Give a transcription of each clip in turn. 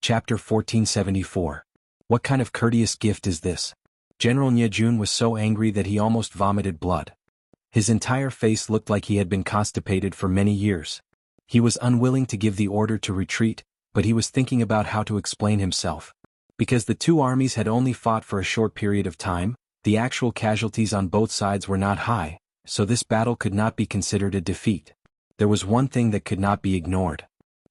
Chapter 1474. What kind of courteous gift is this? General Nye Jun was so angry that he almost vomited blood. His entire face looked like he had been constipated for many years. He was unwilling to give the order to retreat, but he was thinking about how to explain himself. Because the two armies had only fought for a short period of time, the actual casualties on both sides were not high, so this battle could not be considered a defeat. There was one thing that could not be ignored.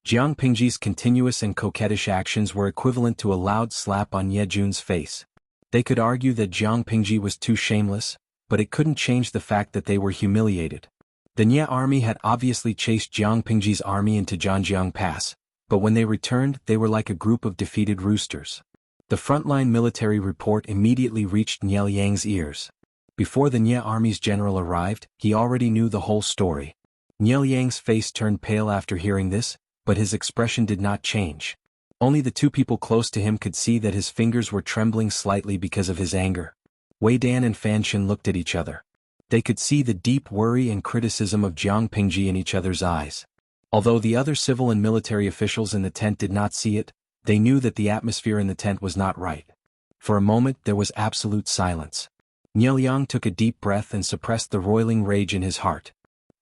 Jiang Pingji's continuous and coquettish actions were equivalent to a loud slap on Nye Jun's face. They could argue that Jiang Pingji was too shameless, but it couldn't change the fact that they were humiliated. The Nye army had obviously chased Jiang Pingji's army into Zhanjiang Pass, but when they returned they were like a group of defeated roosters. The frontline military report immediately reached Nye Liang's ears. Before the Nye army's general arrived, he already knew the whole story. Nye Liang's face turned pale after hearing this, but his expression did not change. Only the two people close to him could see that his fingers were trembling slightly because of his anger. Wei Dan and Fan Shen looked at each other. They could see the deep worry and criticism of Jiang Pingji in each other's eyes. Although the other civil and military officials in the tent did not see it, they knew that the atmosphere in the tent was not right. For a moment there was absolute silence. Nye Liang took a deep breath and suppressed the roiling rage in his heart.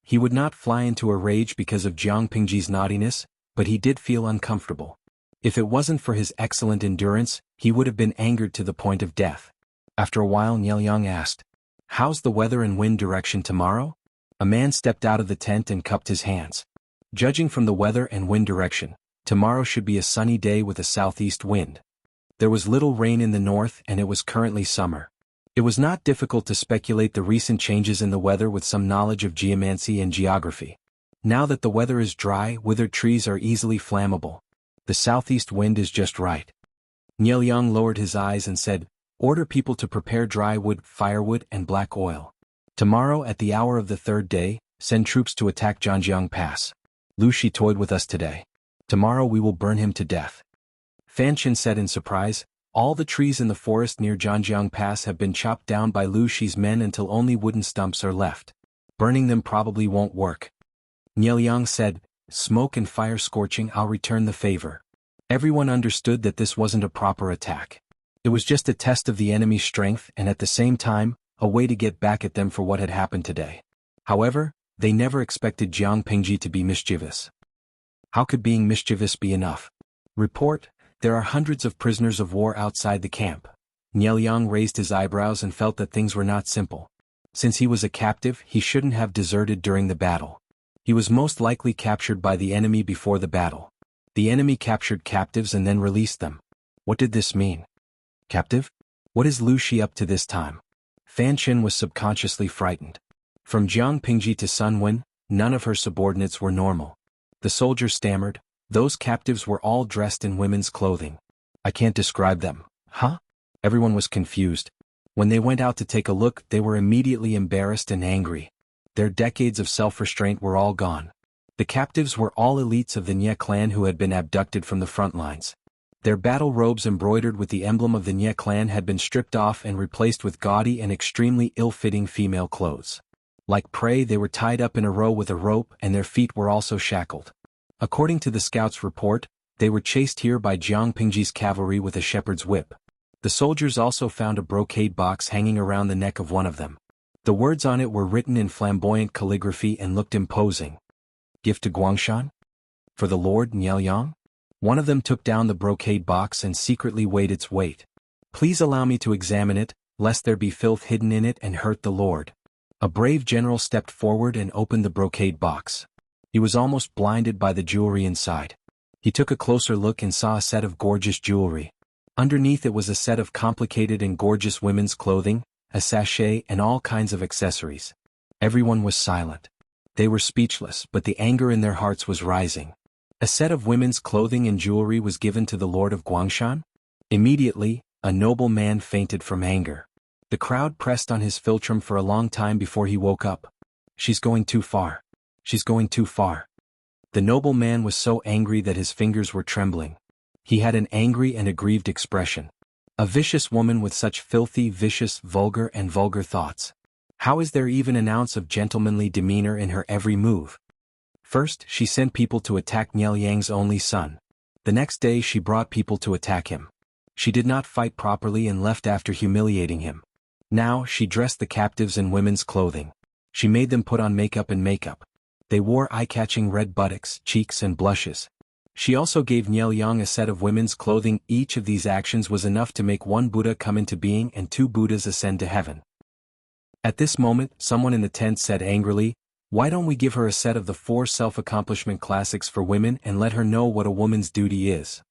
He would not fly into a rage because of Jiang Pingji's naughtiness, but he did feel uncomfortable. If it wasn't for his excellent endurance, he would have been angered to the point of death. After a while Nye Liang asked, "How's the weather and wind direction tomorrow?" A man stepped out of the tent and cupped his hands. Judging from the weather and wind direction, tomorrow should be a sunny day with a southeast wind. There was little rain in the north and it was currently summer. It was not difficult to speculate the recent changes in the weather with some knowledge of geomancy and geography. Now that the weather is dry, withered trees are easily flammable. The southeast wind is just right. Nye Liang lowered his eyes and said, "Order people to prepare dry wood, firewood, and black oil. Tomorrow at the hour of the third day, send troops to attack Zhanjiang Pass. Lu Shi toyed with us today. Tomorrow we will burn him to death." Fan Shen said in surprise, "All the trees in the forest near Zhanjiang Pass have been chopped down by Lu Shi's men until only wooden stumps are left. Burning them probably won't work." Nye Liang said, "Smoke and fire scorching, I'll return the favor." Everyone understood that this wasn't a proper attack. It was just a test of the enemy's strength and at the same time, a way to get back at them for what had happened today. However, they never expected Jiang Pingji to be mischievous. How could being mischievous be enough? Report, there are hundreds of prisoners of war outside the camp. Nye Liang raised his eyebrows and felt that things were not simple. Since he was a captive, he shouldn't have deserted during the battle. He was most likely captured by the enemy before the battle. The enemy captured captives and then released them. What did this mean? Captive? What is Lu Shi up to this time? Fan Shen was subconsciously frightened. From Jiang Pingji to Sun Wen, none of her subordinates were normal. The soldier stammered, "Those captives were all dressed in women's clothing. I can't describe them." Huh? Everyone was confused. When they went out to take a look, they were immediately embarrassed and angry. Their decades of self-restraint were all gone. The captives were all elites of the Nye clan who had been abducted from the front lines. Their battle robes embroidered with the emblem of the Nye clan had been stripped off and replaced with gaudy and extremely ill-fitting female clothes. Like prey, they were tied up in a row with a rope and their feet were also shackled. According to the scouts' report, they were chased here by Jiang Pingji's cavalry with a shepherd's whip. The soldiers also found a brocade box hanging around the neck of one of them. The words on it were written in flamboyant calligraphy and looked imposing. "Gift to Guangshan? For the Lord Nye Liang?" One of them took down the brocade box and secretly weighed its weight. "Please allow me to examine it, lest there be filth hidden in it and hurt the Lord." A brave general stepped forward and opened the brocade box. He was almost blinded by the jewelry inside. He took a closer look and saw a set of gorgeous jewelry. Underneath it was a set of complicated and gorgeous women's clothing, a sachet and all kinds of accessories. Everyone was silent. They were speechless, but the anger in their hearts was rising. A set of women's clothing and jewelry was given to the Lord of Guangshan? Immediately, a noble man fainted from anger. The crowd pressed on his philtrum for a long time before he woke up. "She's going too far. She's going too far." The noble man was so angry that his fingers were trembling. He had an angry and aggrieved expression. A vicious woman with such filthy, vicious, vulgar thoughts. How is there even an ounce of gentlemanly demeanor in her every move? First, she sent people to attack Nye Liang's only son. The next day she brought people to attack him. She did not fight properly and left after humiliating him. Now she dressed the captives in women's clothing. She made them put on makeup and makeup. They wore eye-catching red buttocks, cheeks and blushes. She also gave Nielyang a set of women's clothing. Each of these actions was enough to make one Buddha come into being and 2 Buddhas ascend to heaven. At this moment, someone in the tent said angrily, "Why don't we give her a set of the 4 self-accomplishment classics for women and let her know what a woman's duty is?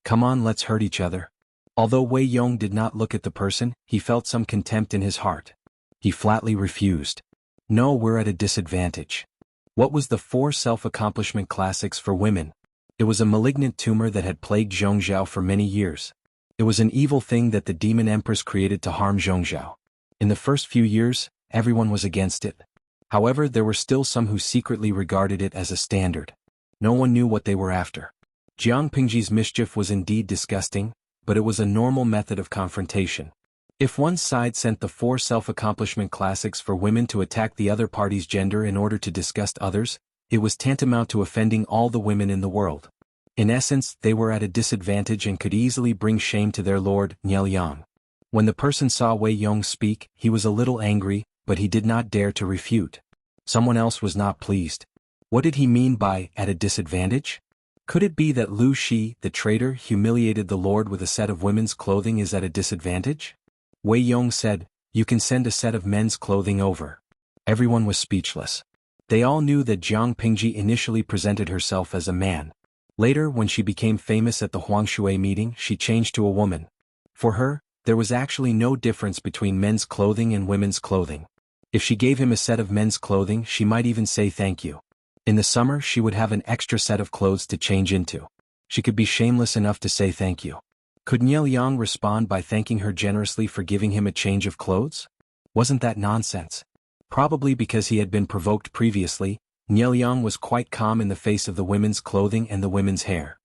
Come on, let's hurt each other." Although Wei Yong did not look at the person, he felt some contempt in his heart. He flatly refused. "No, we're at a disadvantage." What was the 4 self-accomplishment classics for women? It was a malignant tumor that had plagued Zhongzhou for many years. It was an evil thing that the demon Empress created to harm Zhongzhou. In the first few years, everyone was against it. However, there were still some who secretly regarded it as a standard. No one knew what they were after. Jiang Pingji's mischief was indeed disgusting, but it was a normal method of confrontation. If one side sent the 4 self-accomplishment classics for women to attack the other party's gender in order to disgust others, it was tantamount to offending all the women in the world. In essence, they were at a disadvantage and could easily bring shame to their lord, Nielyang. When the person saw Wei Yong speak, he was a little angry, but he did not dare to refute. Someone else was not pleased. What did he mean by, at a disadvantage? Could it be that Lu Shi, the traitor, humiliated the lord with a set of women's clothing is at a disadvantage? Wei Yong said, "You can send a set of men's clothing over." Everyone was speechless. They all knew that Jiang Pingji initially presented herself as a man. Later, when she became famous at the Huangshui meeting, she changed to a woman. For her, there was actually no difference between men's clothing and women's clothing. If she gave him a set of men's clothing, she might even say thank you. In the summer, she would have an extra set of clothes to change into. She could be shameless enough to say thank you. Could Nielyang respond by thanking her generously for giving him a change of clothes? Wasn't that nonsense? Probably because he had been provoked previously, Nielyang was quite calm in the face of the women's clothing and the women's hair.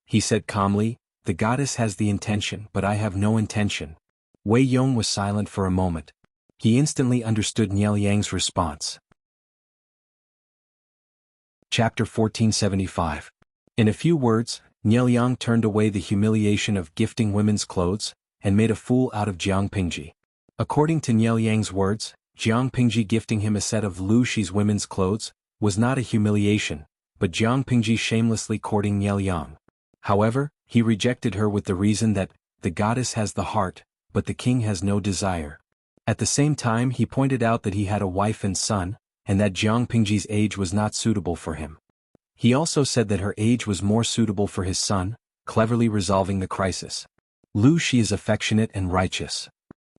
He said calmly, "The goddess has the intention, but I have no intention." Wei Yong was silent for a moment. He instantly understood Nielyang's response. Chapter 1475. In a few words, Nielyang turned away the humiliation of gifting women's clothes, and made a fool out of Jiang Pingji. According to Nielyang's words, Jiang Pingji gifting him a set of Lu Shi's women's clothes was not a humiliation, but Jiang Pingji shamelessly courting Nielyang. However, he rejected her with the reason that the goddess has the heart, but the king has no desire. At the same time, he pointed out that he had a wife and son, and that Jiang Pingji's age was not suitable for him. He also said that her age was more suitable for his son, cleverly resolving the crisis. Lu Shi is affectionate and righteous.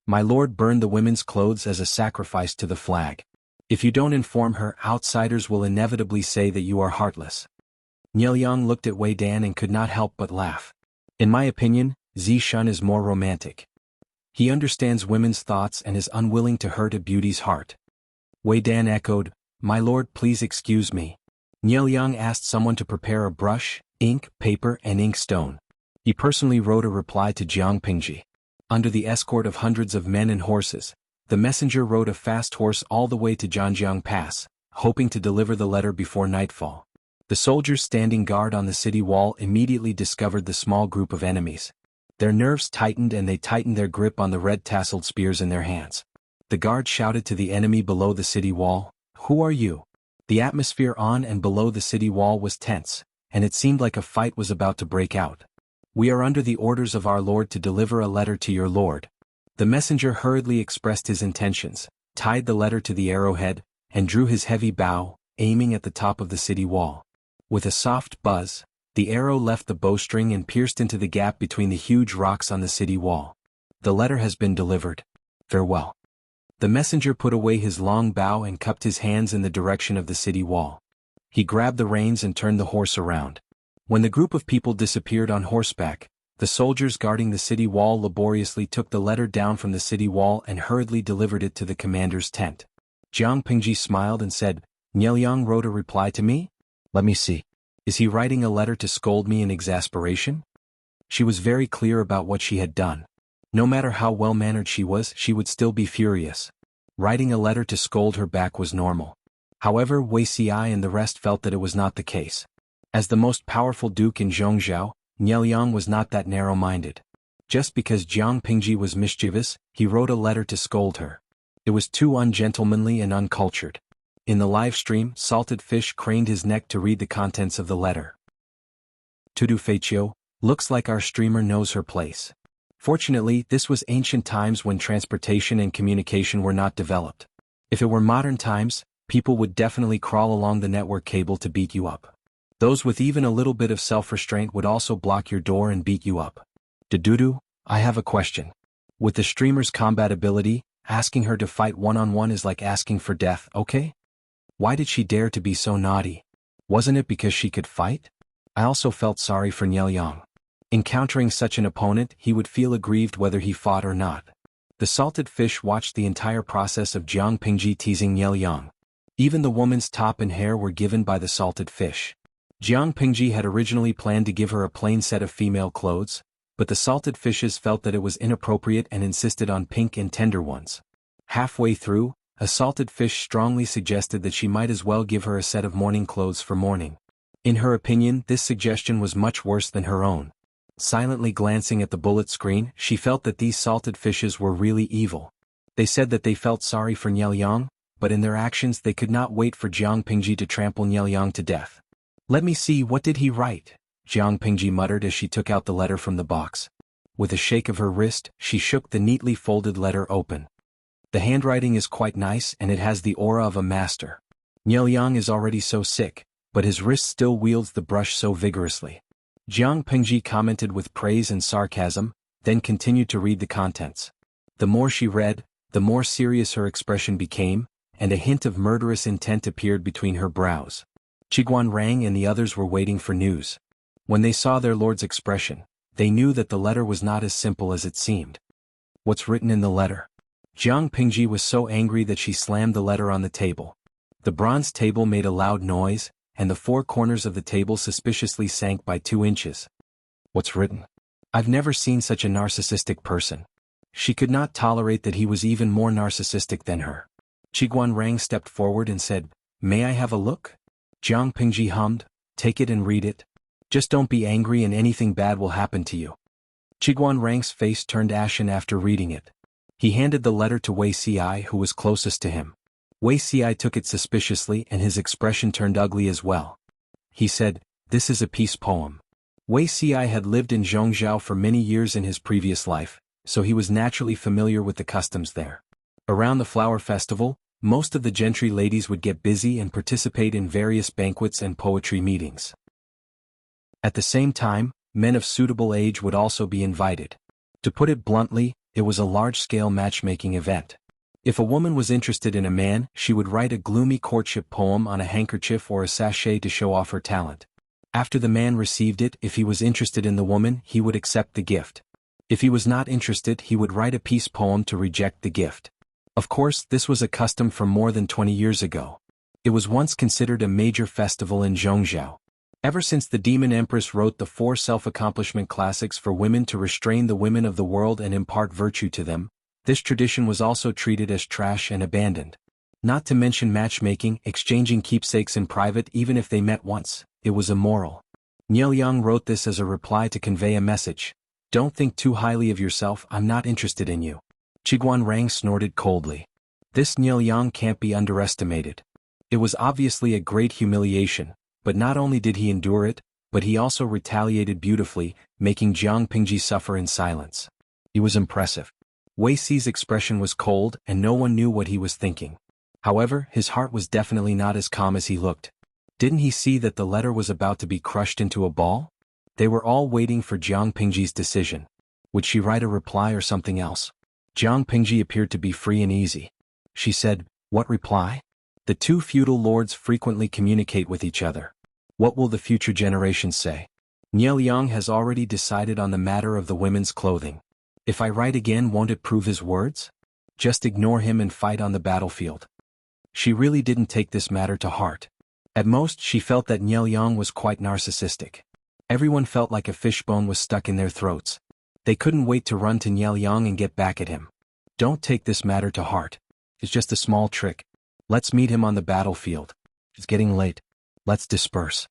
My lord burned the women's clothes as a sacrifice to the flag. If you don't inform her, outsiders will inevitably say that you are heartless. Nielyang looked at Wei Dan and could not help but laugh. In my opinion, Zi Shun is more romantic. He understands women's thoughts and is unwilling to hurt a beauty's heart. Wei Dan echoed, "My lord, please excuse me." Nielyang asked someone to prepare a brush, ink, paper and inkstone. He personally wrote a reply to Jiang Pingji. Under the escort of hundreds of men and horses, the messenger rode a fast horse all the way to Zhanjiang Pass, hoping to deliver the letter before nightfall. The soldiers standing guard on the city wall immediately discovered the small group of enemies. Their nerves tightened and they tightened their grip on the red-tasseled spears in their hands. The guard shouted to the enemy below the city wall, "Who are you?" The atmosphere on and below the city wall was tense, and it seemed like a fight was about to break out. "We are under the orders of our lord to deliver a letter to your lord." The messenger hurriedly expressed his intentions, tied the letter to the arrowhead, and drew his heavy bow, aiming at the top of the city wall. With a soft buzz, the arrow left the bowstring and pierced into the gap between the huge rocks on the city wall. "The letter has been delivered. Farewell." The messenger put away his long bow and cupped his hands in the direction of the city wall. He grabbed the reins and turned the horse around. When the group of people disappeared on horseback, the soldiers guarding the city wall laboriously took the letter down from the city wall and hurriedly delivered it to the commander's tent. Jiang Pingji smiled and said, "Nielyang wrote a reply to me? Let me see. Is he writing a letter to scold me in exasperation?" She was very clear about what she had done. No matter how well-mannered she would still be furious. Writing a letter to scold her back was normal. However, Wei Xi and the rest felt that it was not the case. As the most powerful duke in Zhongzhou, Niel Yang was not that narrow-minded. Just because Jiang Pingji was mischievous, he wrote a letter to scold her. It was too ungentlemanly and uncultured. In the live stream, Salted Fish craned his neck to read the contents of the letter. Tudu Feichio, looks like our streamer knows her place. Fortunately, this was ancient times when transportation and communication were not developed. If it were modern times, people would definitely crawl along the network cable to beat you up. Those with even a little bit of self-restraint would also block your door and beat you up. Dududu, I have a question. With the streamer's combat ability, asking her to fight one-on-one is like asking for death, okay? Why did she dare to be so naughty? Wasn't it because she could fight? I also felt sorry for Niel Yang. Encountering such an opponent, he would feel aggrieved whether he fought or not. The Salted Fish watched the entire process of Jiang Pingji teasing Niel Yang. Even the woman's top and hair were given by the Salted Fish. Jiang Pingji had originally planned to give her a plain set of female clothes, but the Salted Fishes felt that it was inappropriate and insisted on pink and tender ones. Halfway through, a Salted Fish strongly suggested that she might as well give her a set of morning clothes for morning. In her opinion, this suggestion was much worse than her own. Silently glancing at the bullet screen, she felt that these Salted Fishes were really evil. They said that they felt sorry for Niel Yang, but in their actions they could not wait for Jiang Pingji to trample Niel Yang to death. Let me see, what did he write? Jiang Pingji muttered as she took out the letter from the box. With a shake of her wrist, she shook the neatly folded letter open. The handwriting is quite nice and it has the aura of a master. Niel Yang is already so sick, but his wrist still wields the brush so vigorously. Jiang Pingji commented with praise and sarcasm, then continued to read the contents. The more she read, the more serious her expression became, and a hint of murderous intent appeared between her brows. Qiguan Rang and the others were waiting for news. When they saw their lord's expression, they knew that the letter was not as simple as it seemed. What's written in the letter? Jiang Pingji was so angry that she slammed the letter on the table. The bronze table made a loud noise, and the four corners of the table suspiciously sank by 2 inches. What's written? I've never seen such a narcissistic person. She could not tolerate that he was even more narcissistic than her. Qiguan Rang stepped forward and said, May I have a look? Jiang Pingji hummed, Take it and read it. Just don't be angry and anything bad will happen to you. Qiguan Rang's face turned ashen after reading it. He handed the letter to Wei Ci, who was closest to him. Wei Ci took it suspiciously and his expression turned ugly as well. He said, This is a peace poem. Wei Ci had lived in Zhongzhou for many years in his previous life, so he was naturally familiar with the customs there. Around the flower festival, most of the gentry ladies would get busy and participate in various banquets and poetry meetings. At the same time, men of suitable age would also be invited. To put it bluntly, it was a large-scale matchmaking event. If a woman was interested in a man, she would write a gloomy courtship poem on a handkerchief or a sachet to show off her talent. After the man received it, if he was interested in the woman, he would accept the gift. If he was not interested, he would write a peace poem to reject the gift. Of course, this was a custom from more than 20 years ago. It was once considered a major festival in Zhongzhou. Ever since the demon Empress wrote the 4 self-accomplishment classics for women to restrain the women of the world and impart virtue to them, this tradition was also treated as trash and abandoned. Not to mention matchmaking, exchanging keepsakes in private even if they met once, it was immoral. Niel Yang wrote this as a reply to convey a message. Don't think too highly of yourself, I'm not interested in you. Qiguan Rang snorted coldly. This Niel Yang can't be underestimated. It was obviously a great humiliation, but not only did he endure it, but he also retaliated beautifully, making Jiang Pingji suffer in silence. He was impressive. Wei Ci's expression was cold and no one knew what he was thinking. However, his heart was definitely not as calm as he looked. Didn't he see that the letter was about to be crushed into a ball? They were all waiting for Jiang Pingji's decision. Would she write a reply or something else? Jiang Pingji appeared to be free and easy. She said, What reply? The 2 feudal lords frequently communicate with each other. What will the future generations say? Niel Yang has already decided on the matter of the women's clothing. If I write again, won't it prove his words? Just ignore him and fight on the battlefield. She really didn't take this matter to heart. At most, she felt that Niel Yang was quite narcissistic. Everyone felt like a fishbone was stuck in their throats. They couldn't wait to run to Niel Yang and get back at him. Don't take this matter to heart. It's just a small trick. Let's meet him on the battlefield. It's getting late. Let's disperse.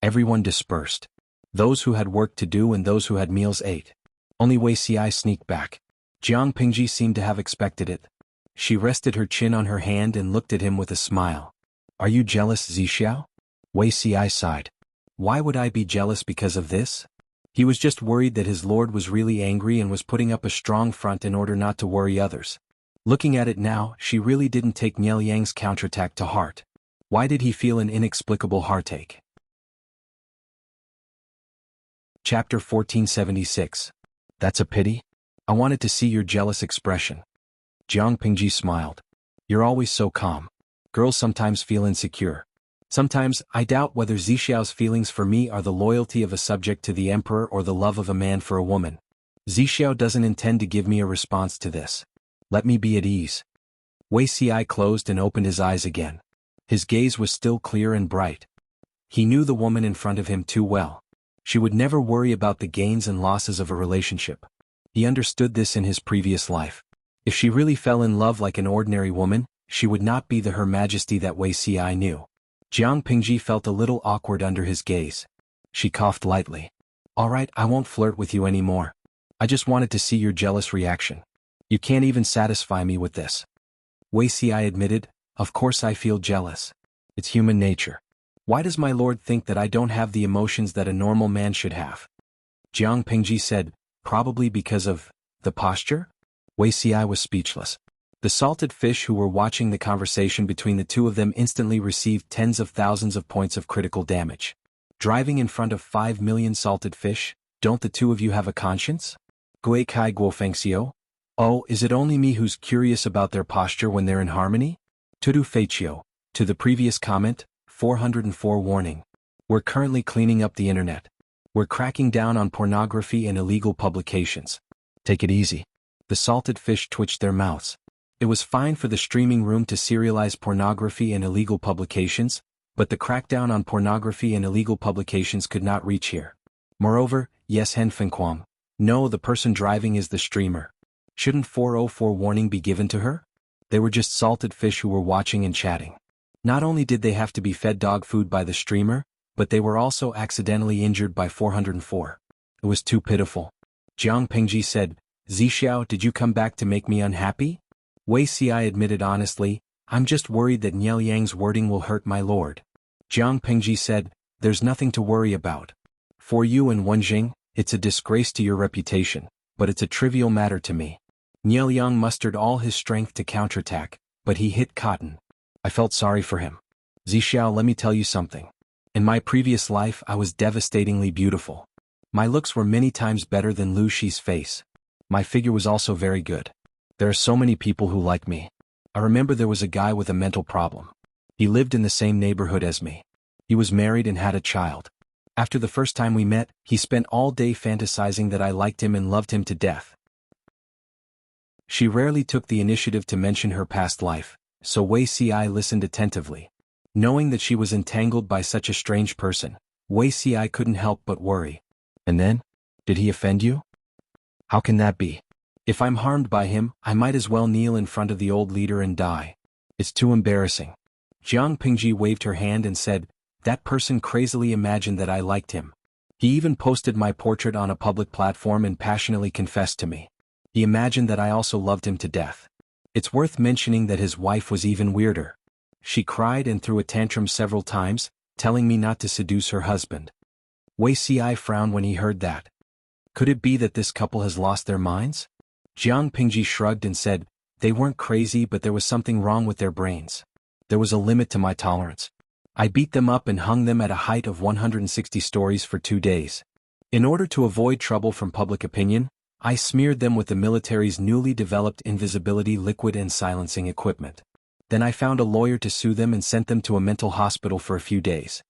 Everyone dispersed. Those who had work to do and those who had meals ate. Only Wei Xiai sneaked back. Jiang Pingji seemed to have expected it. She rested her chin on her hand and looked at him with a smile. Are you jealous, Zixiao? Wei Xiai sighed. Why would I be jealous because of this? He was just worried that his lord was really angry and was putting up a strong front in order not to worry others. Looking at it now, she really didn't take Niel Yang's counterattack to heart. Why did he feel an inexplicable heartache? Chapter 1476. That's a pity? I wanted to see your jealous expression. Jiang Pingji smiled. You're always so calm. Girls sometimes feel insecure. Sometimes, I doubt whether Zixiao's feelings for me are the loyalty of a subject to the emperor or the love of a man for a woman. Zixiao doesn't intend to give me a response to this. Let me be at ease. Wei Xiai closed and opened his eyes again. His gaze was still clear and bright. He knew the woman in front of him too well. She would never worry about the gains and losses of a relationship. He understood this in his previous life. If she really fell in love like an ordinary woman, she would not be the Her Majesty that Wei Xiai knew. Jiang Pingji felt a little awkward under his gaze. She coughed lightly. All right, I won't flirt with you anymore. I just wanted to see your jealous reaction. You can't even satisfy me with this. Wei Xiai admitted, of course I feel jealous. It's human nature. Why does my lord think that I don't have the emotions that a normal man should have? Jiang Pingji said, probably because of the posture? Wei Xiai was speechless. The salted fish who were watching the conversation between the two of them instantly received tens of thousands of points of critical damage. Driving in front of 5 million salted fish, don't the two of you have a conscience? Gui Kai Guofengxiu? Oh, is it only me who's curious about their posture when they're in harmony? Tudu Feiqiu. To the previous comment, 404 warning. We're currently cleaning up the internet. We're cracking down on pornography and illegal publications. Take it easy. The salted fish twitched their mouths. It was fine for the streaming room to serialize pornography and illegal publications, but the crackdown on pornography and illegal publications could not reach here. Moreover, yes Hen Fengquang. No, the person driving is the streamer. Shouldn't 404 warning be given to her? They were just salted fish who were watching and chatting. Not only did they have to be fed dog food by the streamer, but they were also accidentally injured by 404. It was too pitiful. Jiang Pingji said, Zixiao, did you come back to make me unhappy? Wei Xiai admitted honestly, I'm just worried that Niel Yang's wording will hurt my lord. Jiang Pingji said, there's nothing to worry about. For you and Wenjing, it's a disgrace to your reputation, but it's a trivial matter to me. Niel Yang mustered all his strength to counterattack, but he hit cotton. I felt sorry for him. Zixiao, let me tell you something. In my previous life I was devastatingly beautiful. My looks were many times better than Lu Shi's face. My figure was also very good. There are so many people who like me. I remember there was a guy with a mental problem. He lived in the same neighborhood as me. He was married and had a child. After the first time we met, he spent all day fantasizing that I liked him and loved him to death. She rarely took the initiative to mention her past life, so Wei Xiai listened attentively. Knowing that she was entangled by such a strange person, Wei Xiai couldn't help but worry. And then? Did he offend you? How can that be? If I'm harmed by him, I might as well kneel in front of the old leader and die. It's too embarrassing. Jiang Pingji waved her hand and said, that person crazily imagined that I liked him. He even posted my portrait on a public platform and passionately confessed to me. He imagined that I also loved him to death. It's worth mentioning that his wife was even weirder. She cried and threw a tantrum several times, telling me not to seduce her husband. Wei Xiai frowned when he heard that. Could it be that this couple has lost their minds? Jiang Pingji shrugged and said, they weren't crazy but there was something wrong with their brains. There was a limit to my tolerance. I beat them up and hung them at a height of 160 stories for 2 days. In order to avoid trouble from public opinion, I smeared them with the military's newly developed invisibility liquid and silencing equipment. Then I found a lawyer to sue them and sent them to a mental hospital for a few days.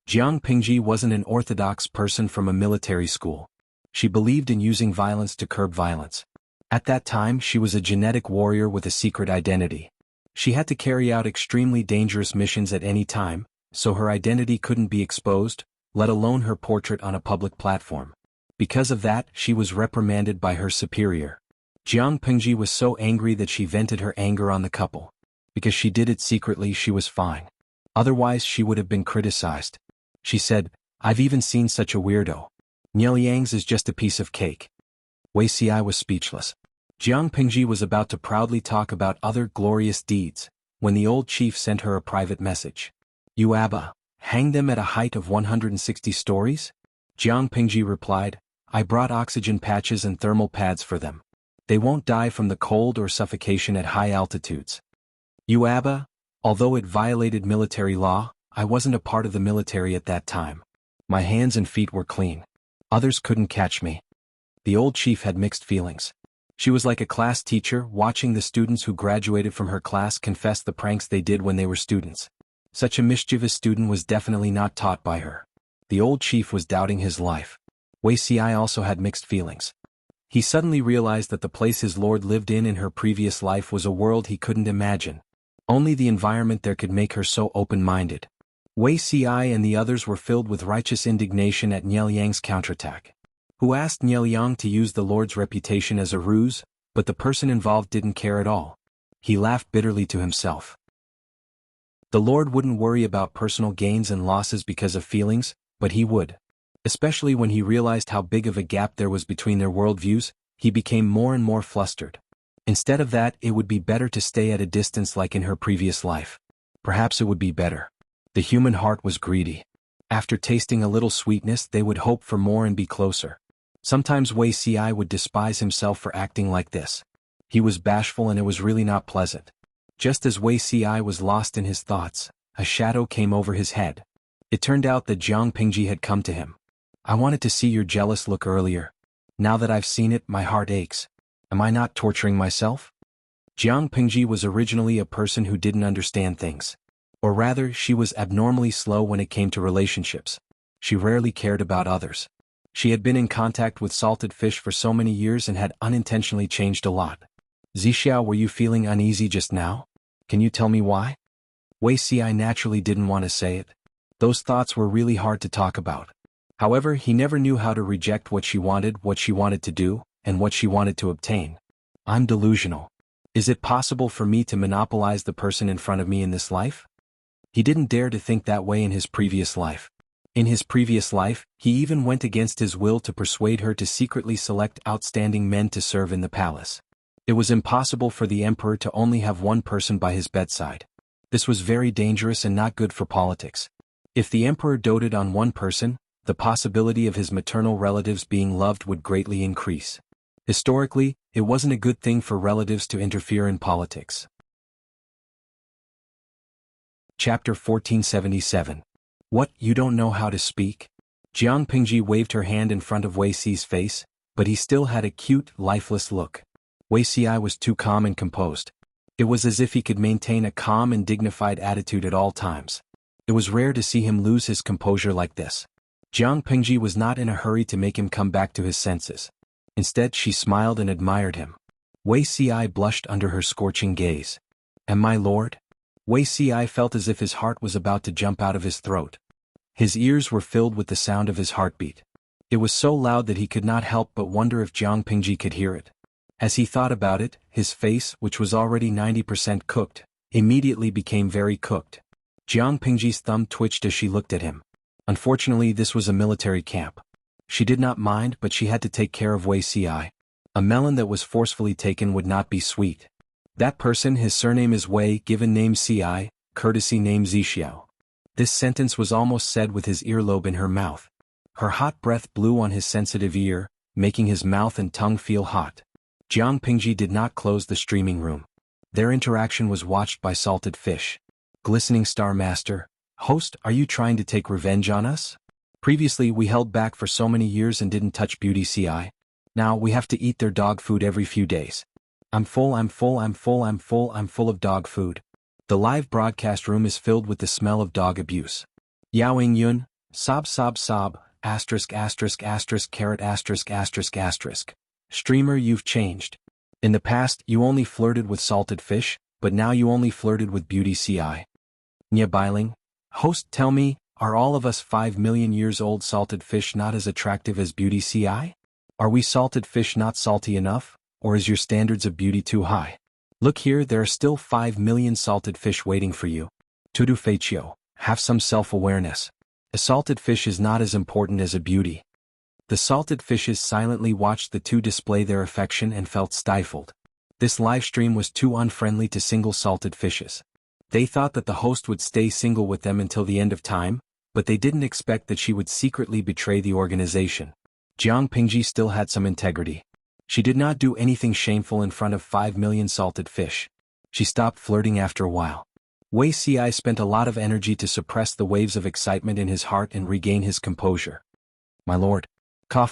Jiang Pingji wasn't an orthodox person from a military school. She believed in using violence to curb violence. At that time she was a genetic warrior with a secret identity. She had to carry out extremely dangerous missions at any time, so her identity couldn't be exposed, let alone her portrait on a public platform. Because of that, she was reprimanded by her superior. Jiang Pingji was so angry that she vented her anger on the couple. Because she did it secretly, she was fine. Otherwise she would have been criticized. She said, I've even seen such a weirdo. Nianyang's is just a piece of cake. Wei Xi was speechless. Jiang Pingji was about to proudly talk about other glorious deeds, when the old chief sent her a private message. You Abba, hang them at a height of 160 stories? Jiang Pingji replied, I brought oxygen patches and thermal pads for them. They won't die from the cold or suffocation at high altitudes. You Abba, although it violated military law, I wasn't a part of the military at that time. My hands and feet were clean. Others couldn't catch me. The old chief had mixed feelings. She was like a class teacher watching the students who graduated from her class confess the pranks they did when they were students. Such a mischievous student was definitely not taught by her. The old chief was doubting his life. Wei Xi also had mixed feelings. He suddenly realized that the place his lord lived in her previous life was a world he couldn't imagine. Only the environment there could make her so open-minded. Wei Xi and the others were filled with righteous indignation at Nianyang's counterattack. Who asked Nianyang to use the lord's reputation as a ruse, but the person involved didn't care at all. He laughed bitterly to himself. The lord wouldn't worry about personal gains and losses because of feelings, but he would. Especially when he realized how big of a gap there was between their worldviews, he became more and more flustered. Instead of that, it would be better to stay at a distance like in her previous life. Perhaps it would be better. The human heart was greedy. After tasting a little sweetness, they would hope for more and be closer. Sometimes Wei Xi would despise himself for acting like this. He was bashful and it was really not pleasant. Just as Wei Xi was lost in his thoughts, a shadow came over his head. It turned out that Jiang Pingji had come to him. I wanted to see your jealous look earlier. Now that I've seen it, my heart aches. Am I not torturing myself? Jiang Pingji was originally a person who didn't understand things. Or rather, she was abnormally slow when it came to relationships. She rarely cared about others. She had been in contact with salted fish for so many years and had unintentionally changed a lot. Zixiao, were you feeling uneasy just now? Can you tell me why? Wei Xi naturally didn't want to say it. Those thoughts were really hard to talk about. However, he never knew how to reject what she wanted to do, and what she wanted to obtain. I'm delusional. Is it possible for me to monopolize the person in front of me in this life? He didn't dare to think that way in his previous life. In his previous life, he even went against his will to persuade her to secretly select outstanding men to serve in the palace. It was impossible for the emperor to only have one person by his bedside. This was very dangerous and not good for politics. If the emperor doted on one person, the possibility of his maternal relatives being loved would greatly increase. Historically, it wasn't a good thing for relatives to interfere in politics. Chapter 1477. What, you don't know how to speak? Jiang Pingji waved her hand in front of Wei Xi's face, but he still had a cute, lifeless look. Wei Xi was too calm and composed. It was as if he could maintain a calm and dignified attitude at all times. It was rare to see him lose his composure like this. Jiang Pingji was not in a hurry to make him come back to his senses. Instead, she smiled and admired him. Wei Xi blushed under her scorching gaze. And my lord? Wei Xi felt as if his heart was about to jump out of his throat. His ears were filled with the sound of his heartbeat. It was so loud that he could not help but wonder if Jiang Pingji could hear it. As he thought about it, his face, which was already 90% cooked, immediately became very cooked. Jiang Pingji's thumb twitched as she looked at him. Unfortunately, this was a military camp. She did not mind, but she had to take care of Wei Xi. A melon that was forcefully taken would not be sweet. That person, his surname is Wei, given name Ci, courtesy name Zixiao. This sentence was almost said with his earlobe in her mouth. Her hot breath blew on his sensitive ear, making his mouth and tongue feel hot. Jiang Pingji did not close the streaming room. Their interaction was watched by salted fish. Glistening Star Master, host, are you trying to take revenge on us? Previously we held back for so many years and didn't touch Beauty Ci. Now we have to eat their dog food every few days. I'm full of dog food. The live broadcast room is filled with the smell of dog abuse. Yao Yun, sob, ********. Streamer, you've changed. In the past, you only flirted with salted fish, but now you only flirted with Beauty Ci. Nya Biling, host, tell me, are all of us 5 million years old salted fish not as attractive as Beauty Ci? Are we salted fish not salty enough, or is your standards of beauty too high? Look here, there are still 5 million salted fish waiting for you. Tudu Feichio, have some self-awareness. A salted fish is not as important as a beauty. The salted fishes silently watched the two display their affection and felt stifled. This live stream was too unfriendly to single salted fishes. They thought that the host would stay single with them until the end of time, but they didn't expect that she would secretly betray the organization. Jiang Pingji still had some integrity. She did not do anything shameful in front of 5 million salted fish. She stopped flirting after a while. Wei Ci spent a lot of energy to suppress the waves of excitement in his heart and regain his composure. My lord.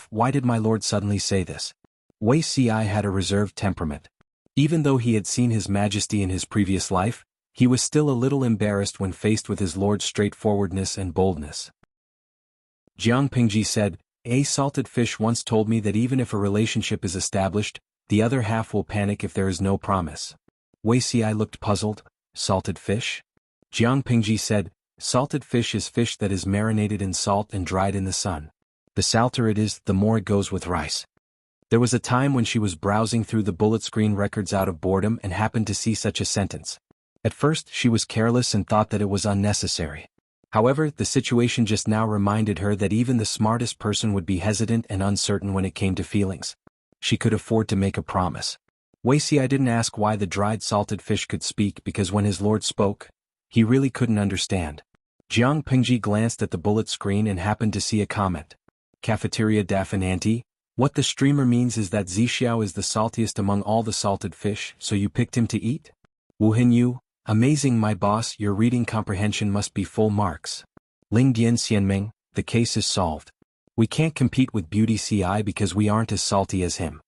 Why did my lord suddenly say this? Wei Ci had a reserved temperament. Even though he had seen his majesty in his previous life, he was still a little embarrassed when faced with his lord's straightforwardness and boldness. Jiang Pingji said, "A salted fish once told me that even if a relationship is established, the other half will panic if there is no promise." Wei Ci looked puzzled. Salted fish? Jiang Pingji said, "Salted fish is fish that is marinated in salt and dried in the sun. The salter it is, the more it goes with rice." There was a time when she was browsing through the bullet screen records out of boredom and happened to see such a sentence. At first, she was careless and thought that it was unnecessary. However, the situation just now reminded her that even the smartest person would be hesitant and uncertain when it came to feelings. She could afford to make a promise. Wei Ci didn't ask why the dried salted fish could speak because when his lord spoke, he really couldn't understand. Jiang Pingji glanced at the bullet screen and happened to see a comment. Cafeteria Dafinanti, what the streamer means is that Zixiao is the saltiest among all the salted fish, so you picked him to eat? Wu Hinyu, amazing my boss, your reading comprehension must be full marks. Ling Dian Xianming, the case is solved. We can't compete with Beauty Ci because we aren't as salty as him.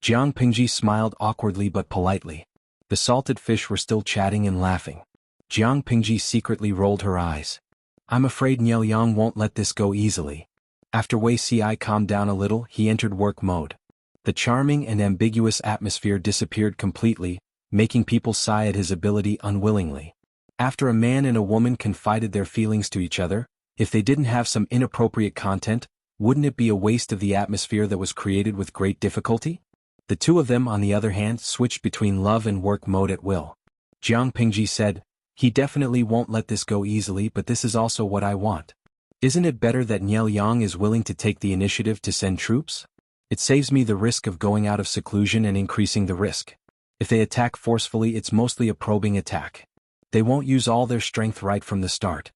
Jiang Pingji smiled awkwardly but politely. The salted fish were still chatting and laughing. Jiang Pingji secretly rolled her eyes. I'm afraid Niao Yang won't let this go easily. After Wei Ci calmed down a little, he entered work mode. The charming and ambiguous atmosphere disappeared completely, making people sigh at his ability unwillingly. After a man and a woman confided their feelings to each other, if they didn't have some inappropriate content, wouldn't it be a waste of the atmosphere that was created with great difficulty? The two of them, on the other hand, switched between love and work mode at will. Jiang Pingji said, he definitely won't let this go easily, but this is also what I want. Isn't it better that Niao Yang is willing to take the initiative to send troops? It saves me the risk of going out of seclusion and increasing the risk. If they attack forcefully, it's mostly a probing attack. They won't use all their strength right from the start.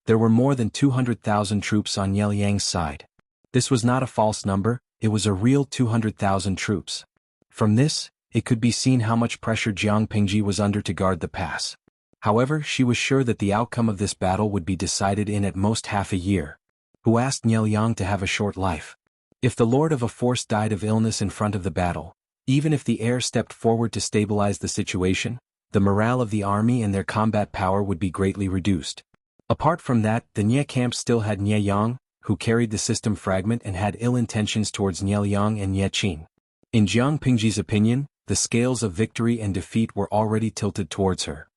There were more than 200,000 troops on Niao Yang's side. This was not a false number, it was a real 200,000 troops. From this, it could be seen how much pressure Jiang Pingji was under to guard the pass. However, she was sure that the outcome of this battle would be decided in at most half a year. Who asked Niao Yang to have a short life? If the lord of a force died of illness in front of the battle, even if the heir stepped forward to stabilize the situation, the morale of the army and their combat power would be greatly reduced. Apart from that, the Nie camp still had Nie Yang, who carried the system fragment and had ill intentions towards Niao Yang and Nie Qin. In Jiang Pingji's opinion, the scales of victory and defeat were already tilted towards her.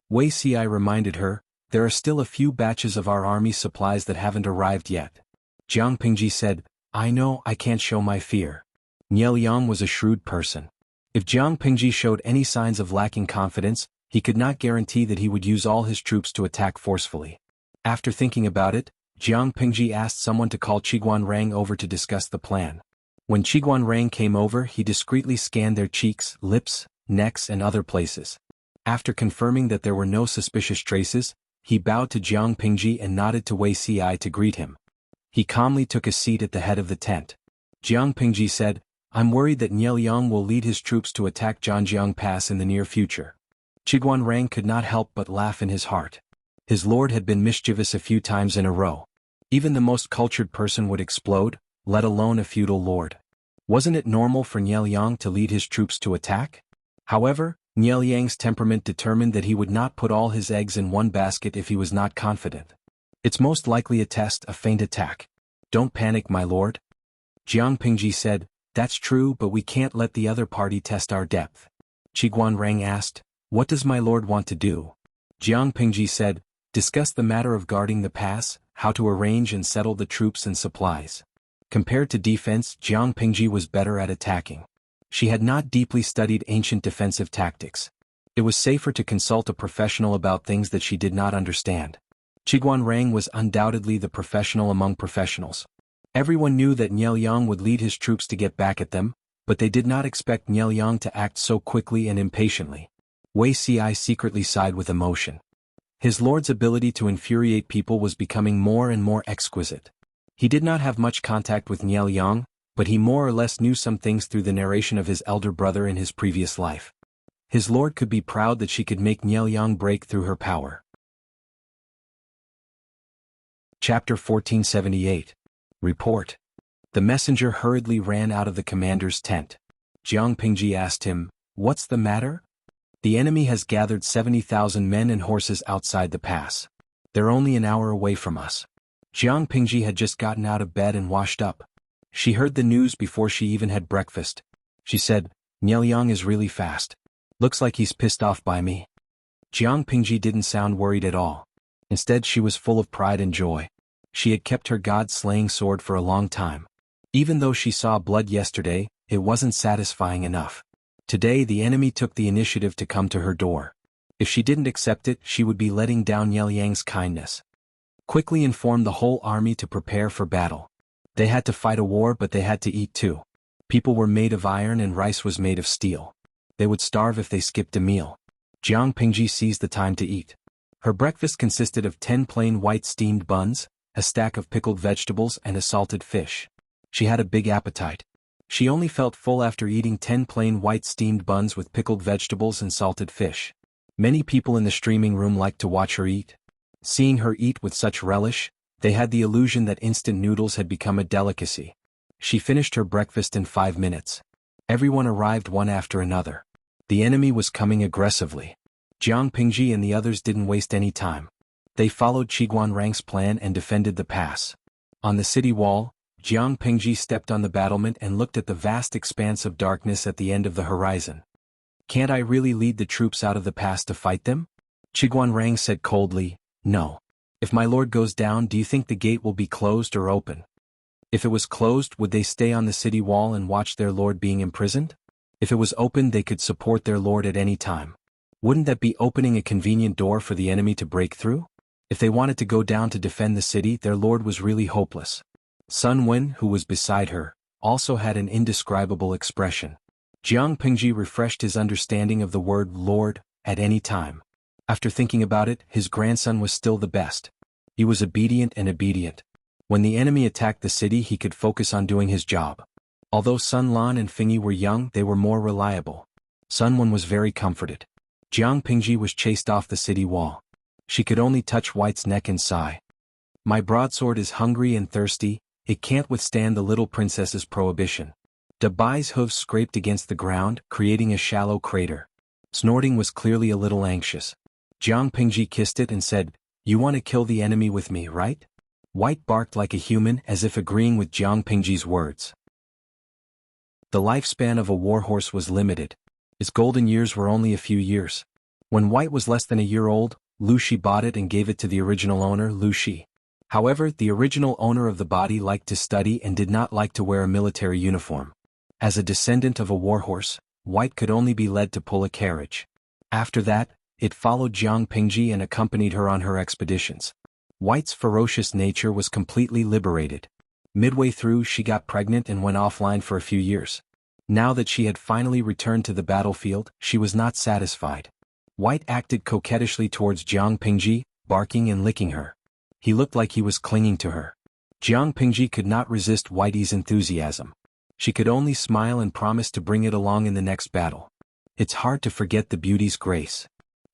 Wei Ci reminded her, there are still a few batches of our army supplies that haven't arrived yet. Jiang Pingji said, I know I can't show my fear. Niao Yang was a shrewd person. If Jiang Pingji showed any signs of lacking confidence, he could not guarantee that he would use all his troops to attack forcefully. After thinking about it, Jiang Pingji asked someone to call Qiguan Rang over to discuss the plan. When Qiguan Rang came over, he discreetly scanned their cheeks, lips, necks and other places. After confirming that there were no suspicious traces, he bowed to Jiang Pingji and nodded to Wei Ci to greet him. He calmly took a seat at the head of the tent. Jiang Pingji said, I'm worried that Niao Yang will lead his troops to attack Zhanjiang Pass in the near future. Qiguan Rang could not help but laugh in his heart. His lord had been mischievous a few times in a row. Even the most cultured person would explode, let alone a feudal lord. Wasn't it normal for Niao Yang to lead his troops to attack? However, Niao Yang's temperament determined that he would not put all his eggs in one basket if he was not confident. It's most likely a test, a feint attack. Don't panic, my lord. Jiang Pingji said, that's true, but we can't let the other party test our depth. Qiguan Rang asked, what does my lord want to do? Jiang Pingji said, discuss the matter of guarding the pass, how to arrange and settle the troops and supplies. Compared to defense, Jiang Pingji was better at attacking. She had not deeply studied ancient defensive tactics. It was safer to consult a professional about things that she did not understand. Rang was undoubtedly the professional among professionals. Everyone knew that Yang would lead his troops to get back at them, but they did not expect Yang to act so quickly and impatiently. Wei Ci secretly sighed with emotion. His lord's ability to infuriate people was becoming more and more exquisite. He did not have much contact with Yang, but he more or less knew some things through the narration of his elder brother in his previous life. His lord could be proud that she could make Yang break through her power. Chapter 1478. Report. The messenger hurriedly ran out of the commander's tent. Jiang Pingji asked him, "What's the matter?" "The enemy has gathered 70,000 men and horses outside the pass. They're only an hour away from us." Jiang Pingji had just gotten out of bed and washed up. She heard the news before she even had breakfast. She said, "Yang is really fast. Looks like he's pissed off by me." Jiang Pingji didn't sound worried at all. Instead, she was full of pride and joy. She had kept her god-slaying sword for a long time. Even though she saw blood yesterday, it wasn't satisfying enough. Today the enemy took the initiative to come to her door. If she didn't accept it, she would be letting down Yang's kindness. Quickly informed the whole army to prepare for battle. They had to fight a war, but they had to eat too. People were made of iron and rice was made of steel. They would starve if they skipped a meal. Jiang Pingji seized the time to eat. Her breakfast consisted of 10 plain white steamed buns, a stack of pickled vegetables and a salted fish. She had a big appetite. She only felt full after eating 10 plain white steamed buns with pickled vegetables and salted fish. Many people in the streaming room liked to watch her eat. Seeing her eat with such relish, they had the illusion that instant noodles had become a delicacy. She finished her breakfast in 5 minutes. Everyone arrived one after another. The enemy was coming aggressively. Jiang Pingji and the others didn't waste any time. They followed Rang's plan and defended the pass. On the city wall, Jiang Pingji stepped on the battlement and looked at the vast expanse of darkness at the end of the horizon. "Can't I really lead the troops out of the pass to fight them?" Rang said coldly, "No. If my lord goes down, do you think the gate will be closed or open? If it was closed, would they stay on the city wall and watch their lord being imprisoned? If it was open, they could support their lord at any time. Wouldn't that be opening a convenient door for the enemy to break through? If they wanted to go down to defend the city, their lord was really hopeless." Sun Wen, who was beside her, also had an indescribable expression. Jiang Pingji refreshed his understanding of the word lord, at any time. After thinking about it, his grandson was still the best. He was obedient and obedient. When the enemy attacked the city, he could focus on doing his job. Although Sun Lan and Fingyi were young, they were more reliable. Sun Wen was very comforted. Jiang Pingji was chased off the city wall. She could only touch White's neck and sigh. "My broadsword is hungry and thirsty. It can't withstand the little princess's prohibition." Dabai's hooves scraped against the ground, creating a shallow crater. Snorting was clearly a little anxious. Jiang Pingji kissed it and said, "You want to kill the enemy with me, right?" White barked like a human, as if agreeing with Jiang Pingji's words. The lifespan of a warhorse was limited. Its golden years were only a few years. When White was less than a year old, Lu Shi bought it and gave it to the original owner, Lu Shi. However, the original owner of the body liked to study and did not like to wear a military uniform. As a descendant of a warhorse, White could only be led to pull a carriage. After that, it followed Jiang Pingji and accompanied her on her expeditions. White's ferocious nature was completely liberated. Midway through, she got pregnant and went offline for a few years. Now that she had finally returned to the battlefield, she was not satisfied. White acted coquettishly towards Jiang Pingji, barking and licking her. He looked like he was clinging to her. Jiang Pingji could not resist Whitey's enthusiasm. She could only smile and promise to bring it along in the next battle. It's hard to forget the beauty's grace.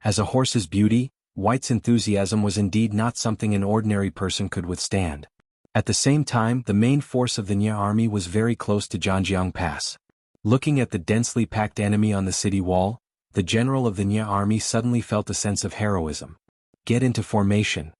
As a horse's beauty, White's enthusiasm was indeed not something an ordinary person could withstand. At the same time, the main force of the Nya army was very close to Zhanjiang Pass. Looking at the densely packed enemy on the city wall, the general of the Nya army suddenly felt a sense of heroism. Get into formation.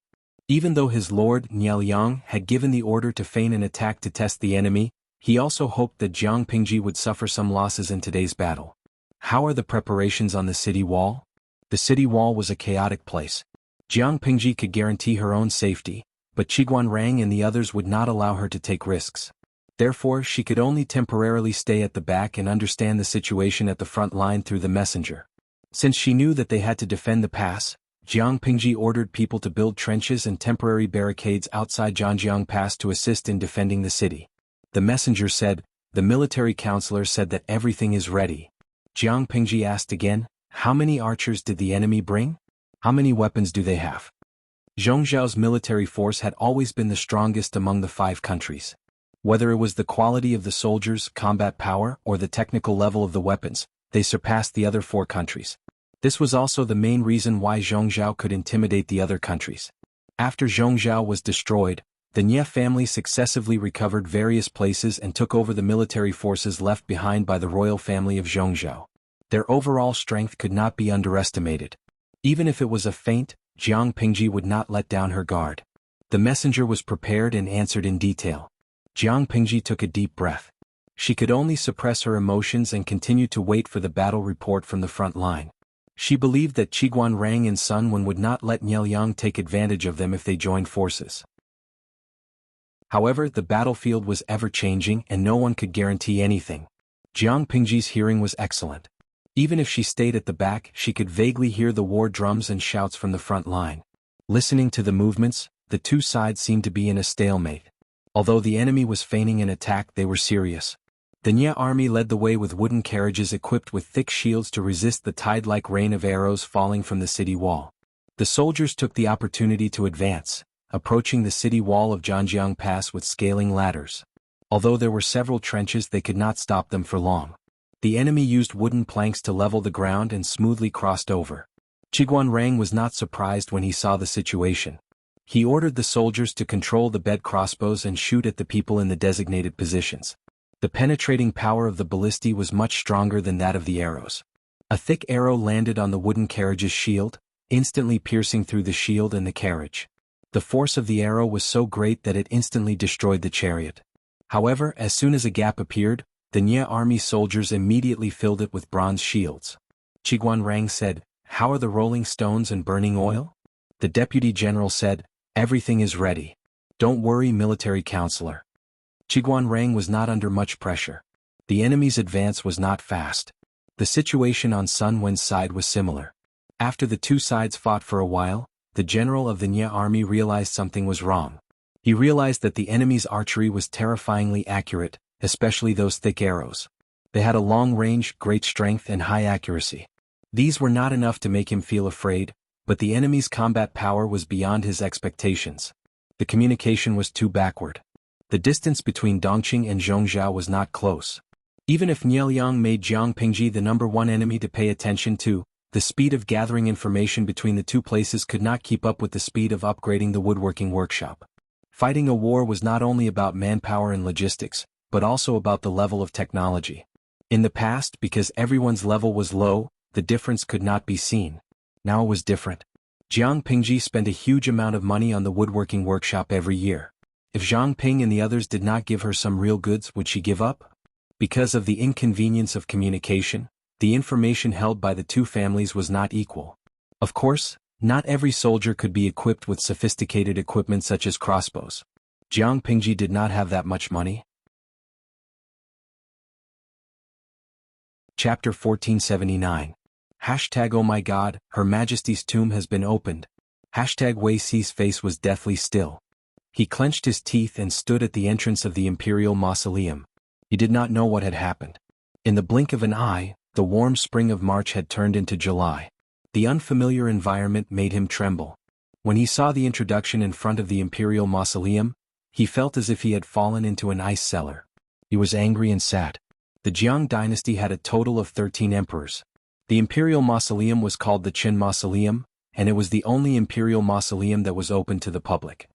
Even though his lord, Yang, had given the order to feign an attack to test the enemy, he also hoped that Jiang Pingji would suffer some losses in today's battle. How are the preparations on the city wall? The city wall was a chaotic place. Jiang Pingji could guarantee her own safety, but Rang and the others would not allow her to take risks. Therefore, she could only temporarily stay at the back and understand the situation at the front line through the messenger. Since she knew that they had to defend the pass, Jiang Pingji ordered people to build trenches and temporary barricades outside Zhangjiang Pass to assist in defending the city. The messenger said, "The military counselor said that everything is ready." Jiang Pingji asked again, "How many archers did the enemy bring? How many weapons do they have?" Zhongzhao's military force had always been the strongest among the 5 countries. Whether it was the quality of the soldiers' combat power or the technical level of the weapons, they surpassed the other 4 countries. This was also the main reason why Zhongzhao could intimidate the other countries. After Zhongzhao was destroyed, the Nie family successively recovered various places and took over the military forces left behind by the royal family of Zhongzhao. Their overall strength could not be underestimated. Even if it was a feint, Jiang Pingji would not let down her guard. The messenger was prepared and answered in detail. Jiang Pingji took a deep breath. She could only suppress her emotions and continue to wait for the battle report from the front line. She believed that Qiguan Rang and Sun Wen would not let Nielyang take advantage of them if they joined forces. However, the battlefield was ever-changing and no one could guarantee anything. Jiang Pingji's hearing was excellent. Even if she stayed at the back, she could vaguely hear the war drums and shouts from the front line. Listening to the movements, the 2 sides seemed to be in a stalemate. Although the enemy was feigning an attack, they were serious. The Nie army led the way with wooden carriages equipped with thick shields to resist the tide-like rain of arrows falling from the city wall. The soldiers took the opportunity to advance, approaching the city wall of Zhangjiang Pass with scaling ladders. Although there were several trenches, they could not stop them for long. The enemy used wooden planks to level the ground and smoothly crossed over. Qiguan Rang was not surprised when he saw the situation. He ordered the soldiers to control the bed crossbows and shoot at the people in the designated positions. The penetrating power of the ballistae was much stronger than that of the arrows. A thick arrow landed on the wooden carriage's shield, instantly piercing through the shield and the carriage. The force of the arrow was so great that it instantly destroyed the chariot. However, as soon as a gap appeared, the Nie army soldiers immediately filled it with bronze shields. Qiguan Rang said, "How are the rolling stones and burning oil?" The deputy general said, "Everything is ready. Don't worry, military counselor." Qiguan Rang was not under much pressure. The enemy's advance was not fast. The situation on Sun Wen's side was similar. After the 2 sides fought for a while, the general of the Nie army realized something was wrong. He realized that the enemy's archery was terrifyingly accurate, especially those thick arrows. They had a long range, great strength and high accuracy. These were not enough to make him feel afraid, but the enemy's combat power was beyond his expectations. The communication was too backward. The distance between Dongqing and Zhongzhao was not close. Even if Nielyang made Jiang Pingji the #1 enemy to pay attention to, the speed of gathering information between the 2 places could not keep up with the speed of upgrading the woodworking workshop. Fighting a war was not only about manpower and logistics, but also about the level of technology. In the past, because everyone's level was low, the difference could not be seen. Now it was different. Jiang Pingji spent a huge amount of money on the woodworking workshop every year. If Zhang Ping and the others did not give her some real goods, would she give up? Because of the inconvenience of communication, the information held by the 2 families was not equal. Of course, not every soldier could be equipped with sophisticated equipment such as crossbows. Jiang Pingji did not have that much money. Chapter 1479. #Oh my God, Her Majesty's tomb has been opened. Wei Xi's face was deathly still. He clenched his teeth and stood at the entrance of the imperial mausoleum. He did not know what had happened. In the blink of an eye, the warm spring of March had turned into July. The unfamiliar environment made him tremble. When he saw the introduction in front of the imperial mausoleum, he felt as if he had fallen into an ice cellar. He was angry and sad. The Jiang dynasty had a total of 13 emperors. The imperial mausoleum was called the Qin Mausoleum, and it was the only imperial mausoleum that was open to the public.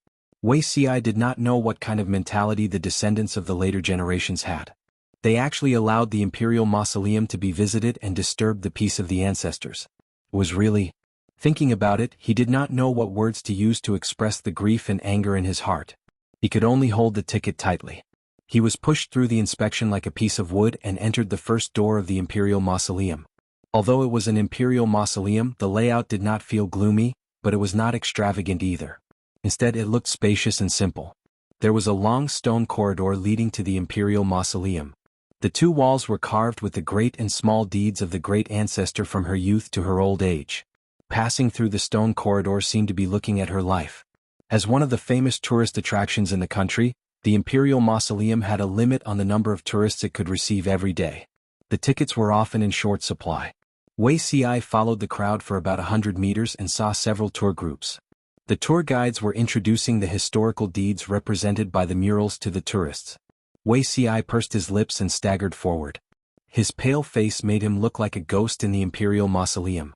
Wei Xi did not know what kind of mentality the descendants of the later generations had. They actually allowed the imperial mausoleum to be visited and disturbed the peace of the ancestors. It was really... Thinking about it, he did not know what words to use to express the grief and anger in his heart. He could only hold the ticket tightly. He was pushed through the inspection like a piece of wood and entered the first door of the imperial mausoleum. Although it was an imperial mausoleum, the layout did not feel gloomy, but it was not extravagant either. Instead, it looked spacious and simple. There was a long stone corridor leading to the imperial mausoleum. The 2 walls were carved with the great and small deeds of the great ancestor from her youth to her old age. passing through the stone corridor seemed to be looking at her life. As one of the famous tourist attractions in the country, the Imperial Mausoleum had a limit on the number of tourists it could receive every day. The tickets were often in short supply. Wei Xi followed the crowd for about 100 meters and saw several tour groups. The tour guides were introducing the historical deeds represented by the murals to the tourists. Wei Xi pursed his lips and staggered forward. His pale face made him look like a ghost in the Imperial Mausoleum.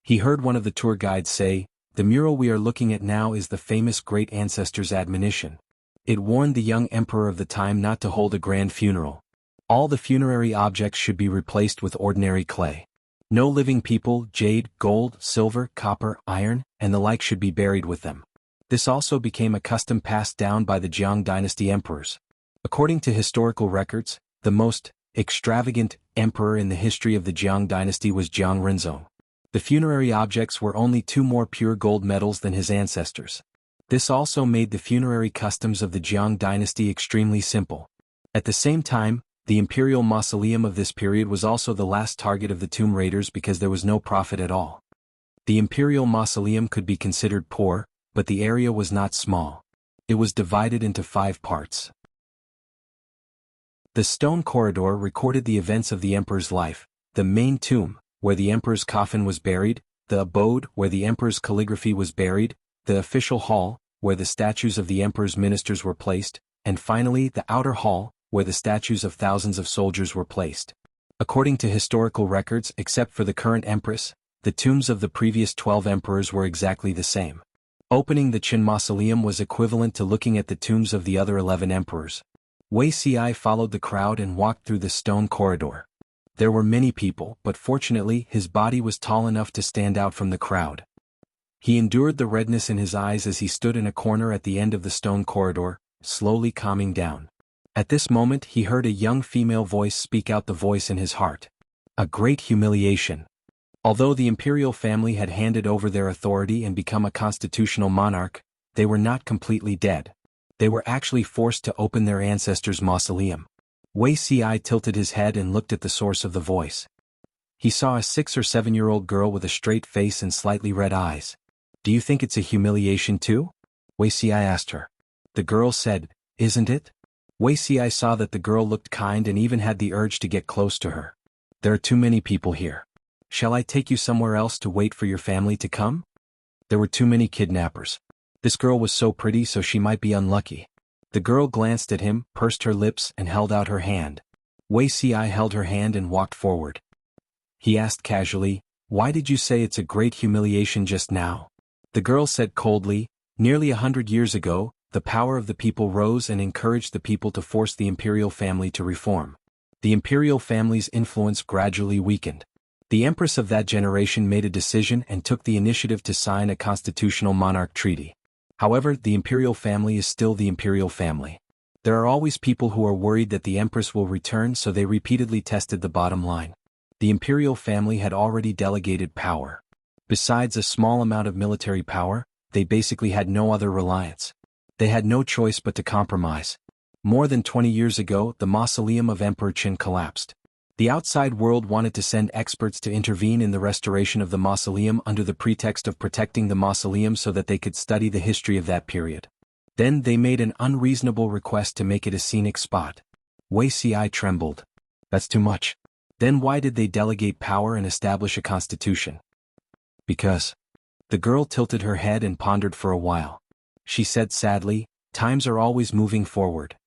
He heard one of the tour guides say, "The mural we are looking at now is the famous great ancestor's admonition. It warned the young emperor of the time not to hold a grand funeral. All the funerary objects should be replaced with ordinary clay. No living people, jade, gold, silver, copper, iron, and the like should be buried with them." This also became a custom passed down by the Jiang dynasty emperors. According to historical records, the most extravagant emperor in the history of the Jiang dynasty was Jiang Renzong. The funerary objects were only 2 more pure gold medals than his ancestors. This also made the funerary customs of the Jiang dynasty extremely simple. At the same time, the imperial mausoleum of this period was also the last target of the tomb raiders because there was no profit at all. The imperial mausoleum could be considered poor, but the area was not small. It was divided into 5 parts. The stone corridor recorded the events of the emperor's life: the main tomb, where the emperor's coffin was buried; the abode, where the emperor's calligraphy was buried; the official hall, where the statues of the emperor's ministers were placed; and finally the outer hall, where the statues of thousands of soldiers were placed. According to historical records, except for the current empress, the tombs of the previous 12 emperors were exactly the same. Opening the Qin mausoleum was equivalent to looking at the tombs of the other 11 emperors. Wei Xi followed the crowd and walked through the stone corridor. There were many people, but fortunately his body was tall enough to stand out from the crowd. He endured the redness in his eyes as he stood in a corner at the end of the stone corridor, slowly calming down. At this moment he heard a young female voice speak out the voice in his heart. A great humiliation. Although the imperial family had handed over their authority and become a constitutional monarch, they were not completely dead. They were actually forced to open their ancestors' mausoleum. Wei Xi tilted his head and looked at the source of the voice. He saw a 6 or 7-year-old girl with a straight face and slightly red eyes. "Do you think it's a humiliation too?" Wei Xi asked her. The girl said, "Isn't it?" Wei Xi saw that the girl looked kind and even had the urge to get close to her. "There are too many people here. Shall I take you somewhere else to wait for your family to come?" There were too many kidnappers. This girl was so pretty, so she might be unlucky. The girl glanced at him, pursed her lips, and held out her hand. Wei Xi held her hand and walked forward. He asked casually, "Why did you say it's a great humiliation just now?" The girl said coldly, "Nearly 100 years ago, the power of the people rose and encouraged the people to force the imperial family to reform. The imperial family's influence gradually weakened. The empress of that generation made a decision and took the initiative to sign a constitutional monarch treaty. However, the imperial family is still the imperial family. There are always people who are worried that the empress will return, so they repeatedly tested the bottom line. The imperial family had already delegated power. Besides a small amount of military power, they basically had no other reliance. They had no choice but to compromise. More than 20 years ago, the mausoleum of Emperor Qin collapsed. The outside world wanted to send experts to intervene in the restoration of the mausoleum under the pretext of protecting the mausoleum so that they could study the history of that period. Then they made an unreasonable request to make it a scenic spot. Wei Xi trembled. "That's too much." "Then why did they delegate power and establish a constitution?" "Because." The girl tilted her head and pondered for a while. She said sadly, "Times are always moving forward.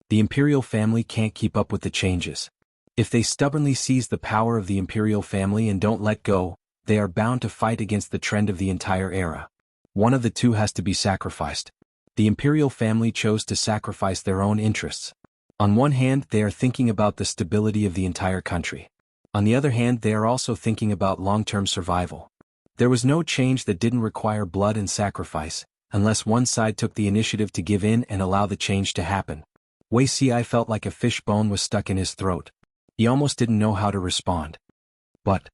The imperial family can't keep up with the changes. If they stubbornly seize the power of the imperial family and don't let go, they are bound to fight against the trend of the entire era. One of the two has to be sacrificed." The imperial family chose to sacrifice their own interests. On one hand, they are thinking about the stability of the entire country. On the other hand, they are also thinking about long-term survival. There was no change that didn't require blood and sacrifice, unless one side took the initiative to give in and allow the change to happen. Wei Xi felt like a fish bone was stuck in his throat. He almost didn't know how to respond. "But..."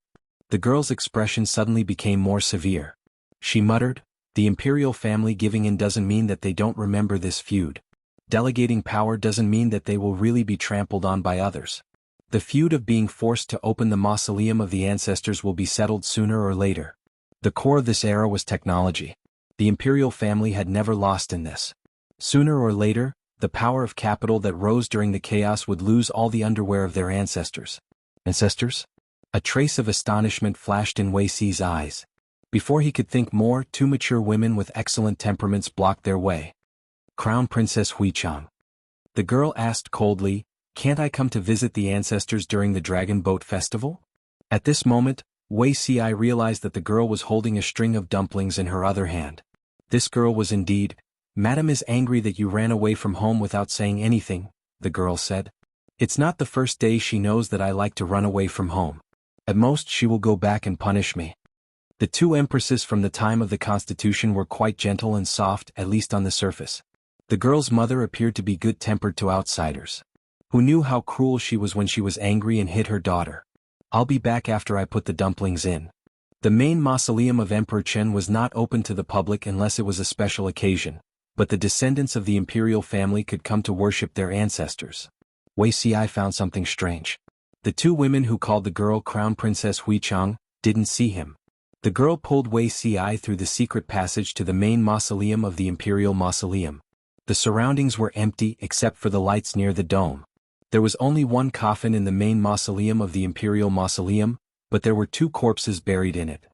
The girl's expression suddenly became more severe. She muttered, "The imperial family giving in doesn't mean that they don't remember this feud. Delegating power doesn't mean that they will really be trampled on by others. The feud of being forced to open the mausoleum of the ancestors will be settled sooner or later. The core of this era was technology. The imperial family had never lost in this. Sooner or later, the power of capital that rose during the chaos would lose all the underwear of their ancestors. Ancestors? A trace of astonishment flashed in Wei Xi's eyes. Before he could think more, two mature women with excellent temperaments blocked their way. Crown Princess Huichang. The girl asked coldly, "Can't I come to visit the ancestors during the Dragon Boat Festival?" At this moment, Wei Xi realized that the girl was holding a string of dumplings in her other hand. This girl was indeed. "Madam is angry that you ran away from home without saying anything," the girl said. "It's not the first day she knows that I like to run away from home. At most she will go back and punish me." The two empresses from the time of the Constitution were quite gentle and soft, at least on the surface. The girl's mother appeared to be good-tempered to outsiders. Who knew how cruel she was when she was angry and hit her daughter. "I'll be back after I put the dumplings in." The main mausoleum of Emperor Chen was not open to the public unless it was a special occasion, but the descendants of the imperial family could come to worship their ancestors. Wei Xi found something strange. The two women who called the girl Crown Princess Huichang didn't see him. The girl pulled Wei Xi through the secret passage to the main mausoleum of the imperial mausoleum. The surroundings were empty except for the lights near the dome. There was only one coffin in the main mausoleum of the imperial mausoleum, but there were two corpses buried in it.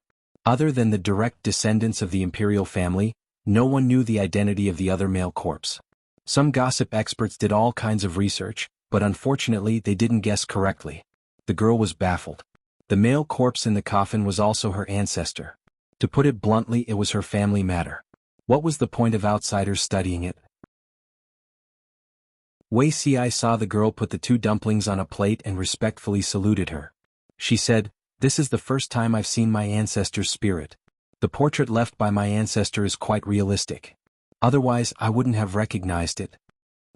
Other than the direct descendants of the imperial family, no one knew the identity of the other male corpse. Some gossip experts did all kinds of research, but unfortunately they didn't guess correctly. The girl was baffled. The male corpse in the coffin was also her ancestor. To put it bluntly, it was her family matter. What was the point of outsiders studying it? Wei Xi saw the girl put the two dumplings on a plate and respectfully saluted her. She said, "This is the first time I've seen my ancestor's spirit. The portrait left by my ancestor is quite realistic. Otherwise, I wouldn't have recognized it."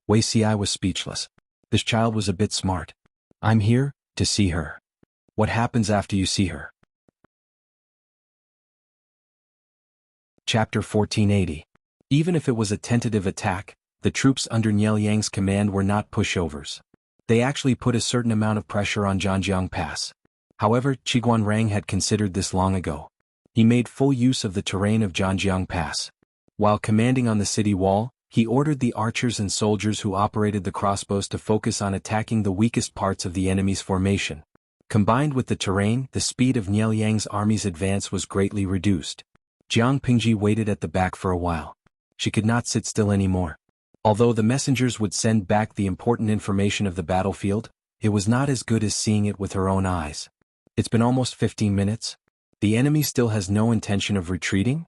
Wei Xi was speechless. This child was a bit smart. "I'm here to see her." "What happens after you see her?" Chapter 1480. Even if it was a tentative attack, the troops under Niel Yang's command were not pushovers. They actually put a certain amount of pressure on Zhanjiang Pass. However, Qiguan Rang had considered this long ago. He made full use of the terrain of Zhanjiang Pass. While commanding on the city wall, he ordered the archers and soldiers who operated the crossbows to focus on attacking the weakest parts of the enemy's formation. Combined with the terrain, the speed of Niel Yang's army's advance was greatly reduced. Jiang Pingji waited at the back for a while. She could not sit still anymore. Although the messengers would send back the important information of the battlefield, it was not as good as seeing it with her own eyes. It's been almost 15 minutes. The enemy still has no intention of retreating?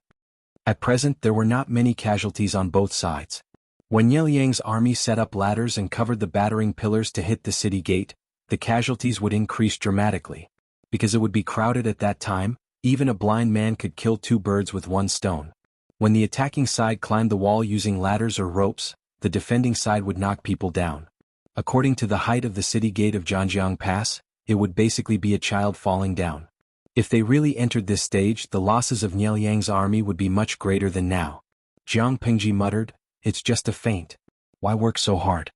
At present there were not many casualties on both sides. When Niel Yang's army set up ladders and covered the battering pillars to hit the city gate, the casualties would increase dramatically. Because it would be crowded at that time, even a blind man could kill two birds with one stone. When the attacking side climbed the wall using ladders or ropes, the defending side would knock people down. According to the height of the city gate of Zhanjiang Pass, it would basically be a child falling down. If they really entered this stage, the losses of Niel Yang's army would be much greater than now. Jiang Pingji muttered, "It's just a feint. Why work so hard?"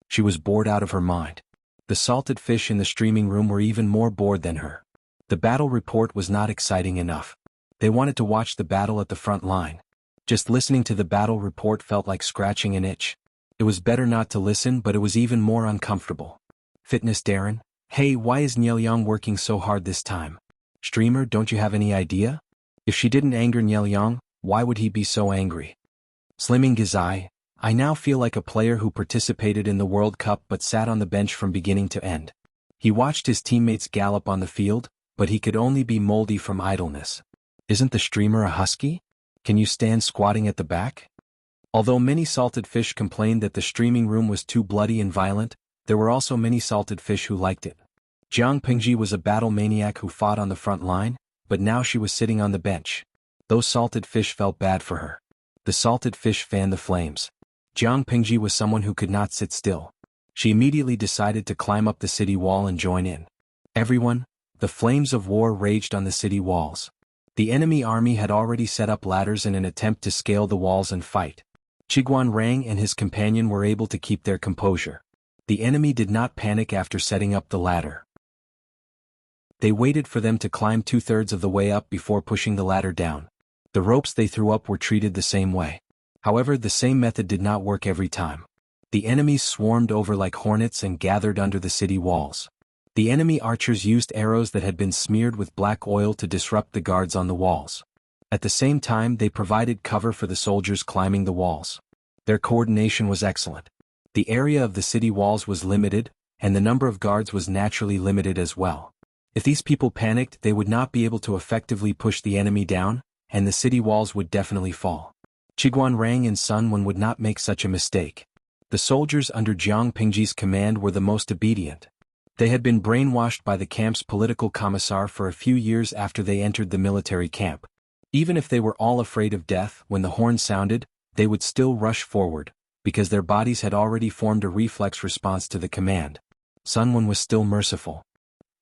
She was bored out of her mind. The salted fish in the streaming room were even more bored than her. The battle report was not exciting enough. They wanted to watch the battle at the front line. Just listening to the battle report felt like scratching an itch. It was better not to listen, but it was even more uncomfortable. Fitness Darren? "Hey, why is Niel Yang working so hard this time?" "Streamer, don't you have any idea?" If she didn't anger Niel Yang, why would he be so angry? Slimming Gizai, "I now feel like a player who participated in the World Cup but sat on the bench from beginning to end." He watched his teammates gallop on the field, but he could only be moldy from idleness. Isn't the streamer a husky? Can you stand squatting at the back? Although many salted fish complained that the streaming room was too bloody and violent, there were also many salted fish who liked it. Jiang Pingji was a battle maniac who fought on the front line, but now she was sitting on the bench. Those salted fish felt bad for her. The salted fish fanned the flames. Jiang Pingji was someone who could not sit still. She immediately decided to climb up the city wall and join in. Everyone, the flames of war raged on the city walls. The enemy army had already set up ladders in an attempt to scale the walls and fight. Qiguan Rang and his companion were able to keep their composure. The enemy did not panic after setting up the ladder. They waited for them to climb 2/3 of the way up before pushing the ladder down. The ropes they threw up were treated the same way. However, the same method did not work every time. The enemies swarmed over like hornets and gathered under the city walls. The enemy archers used arrows that had been smeared with black oil to disrupt the guards on the walls. At the same time, they provided cover for the soldiers climbing the walls. Their coordination was excellent. The area of the city walls was limited, and the number of guards was naturally limited as well. If these people panicked, they would not be able to effectively push the enemy down, and the city walls would definitely fall. Qiguanrang and Sun Wen would not make such a mistake. The soldiers under Jiang Pingji's command were the most obedient. They had been brainwashed by the camp's political commissar for a few years after they entered the military camp. Even if they were all afraid of death, when the horn sounded, they would still rush forward, because their bodies had already formed a reflex response to the command. Sun Wen was still merciful.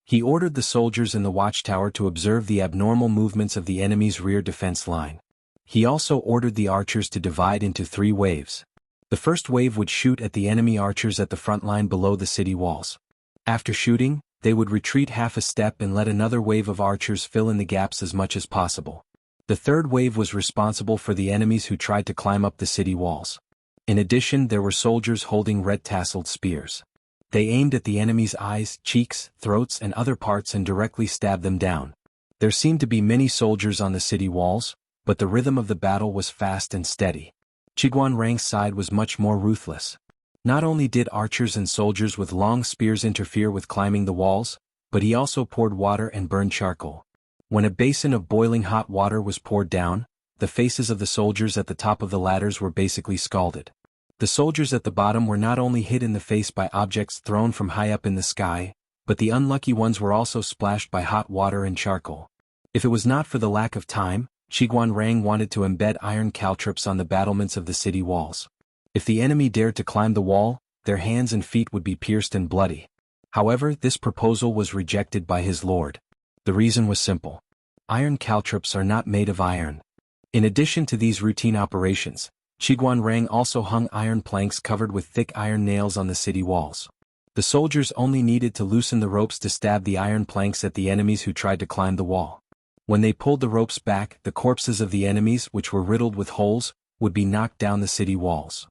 He ordered the soldiers in the watchtower to observe the abnormal movements of the enemy's rear defense line. He also ordered the archers to divide into 3 waves. The first wave would shoot at the enemy archers at the front line below the city walls. After shooting, they would retreat half a step and let another wave of archers fill in the gaps as much as possible. The third wave was responsible for the enemies who tried to climb up the city walls. In addition, there were soldiers holding red-tasseled spears. They aimed at the enemy's eyes, cheeks, throats and other parts and directly stabbed them down. There seemed to be many soldiers on the city walls, but the rhythm of the battle was fast and steady. Qiguanrang's side was much more ruthless. Not only did archers and soldiers with long spears interfere with climbing the walls, but he also poured water and burned charcoal. When a basin of boiling hot water was poured down, the faces of the soldiers at the top of the ladders were basically scalded. The soldiers at the bottom were not only hit in the face by objects thrown from high up in the sky, but the unlucky ones were also splashed by hot water and charcoal. If it was not for the lack of time, Qiguanrang wanted to embed iron caltrops on the battlements of the city walls. If the enemy dared to climb the wall, their hands and feet would be pierced and bloody. However, this proposal was rejected by his lord. The reason was simple. Iron caltrops are not made of iron. In addition to these routine operations, Qiguanrang also hung iron planks covered with thick iron nails on the city walls. The soldiers only needed to loosen the ropes to stab the iron planks at the enemies who tried to climb the wall. When they pulled the ropes back, the corpses of the enemies, which were riddled with holes, would be knocked down the city walls.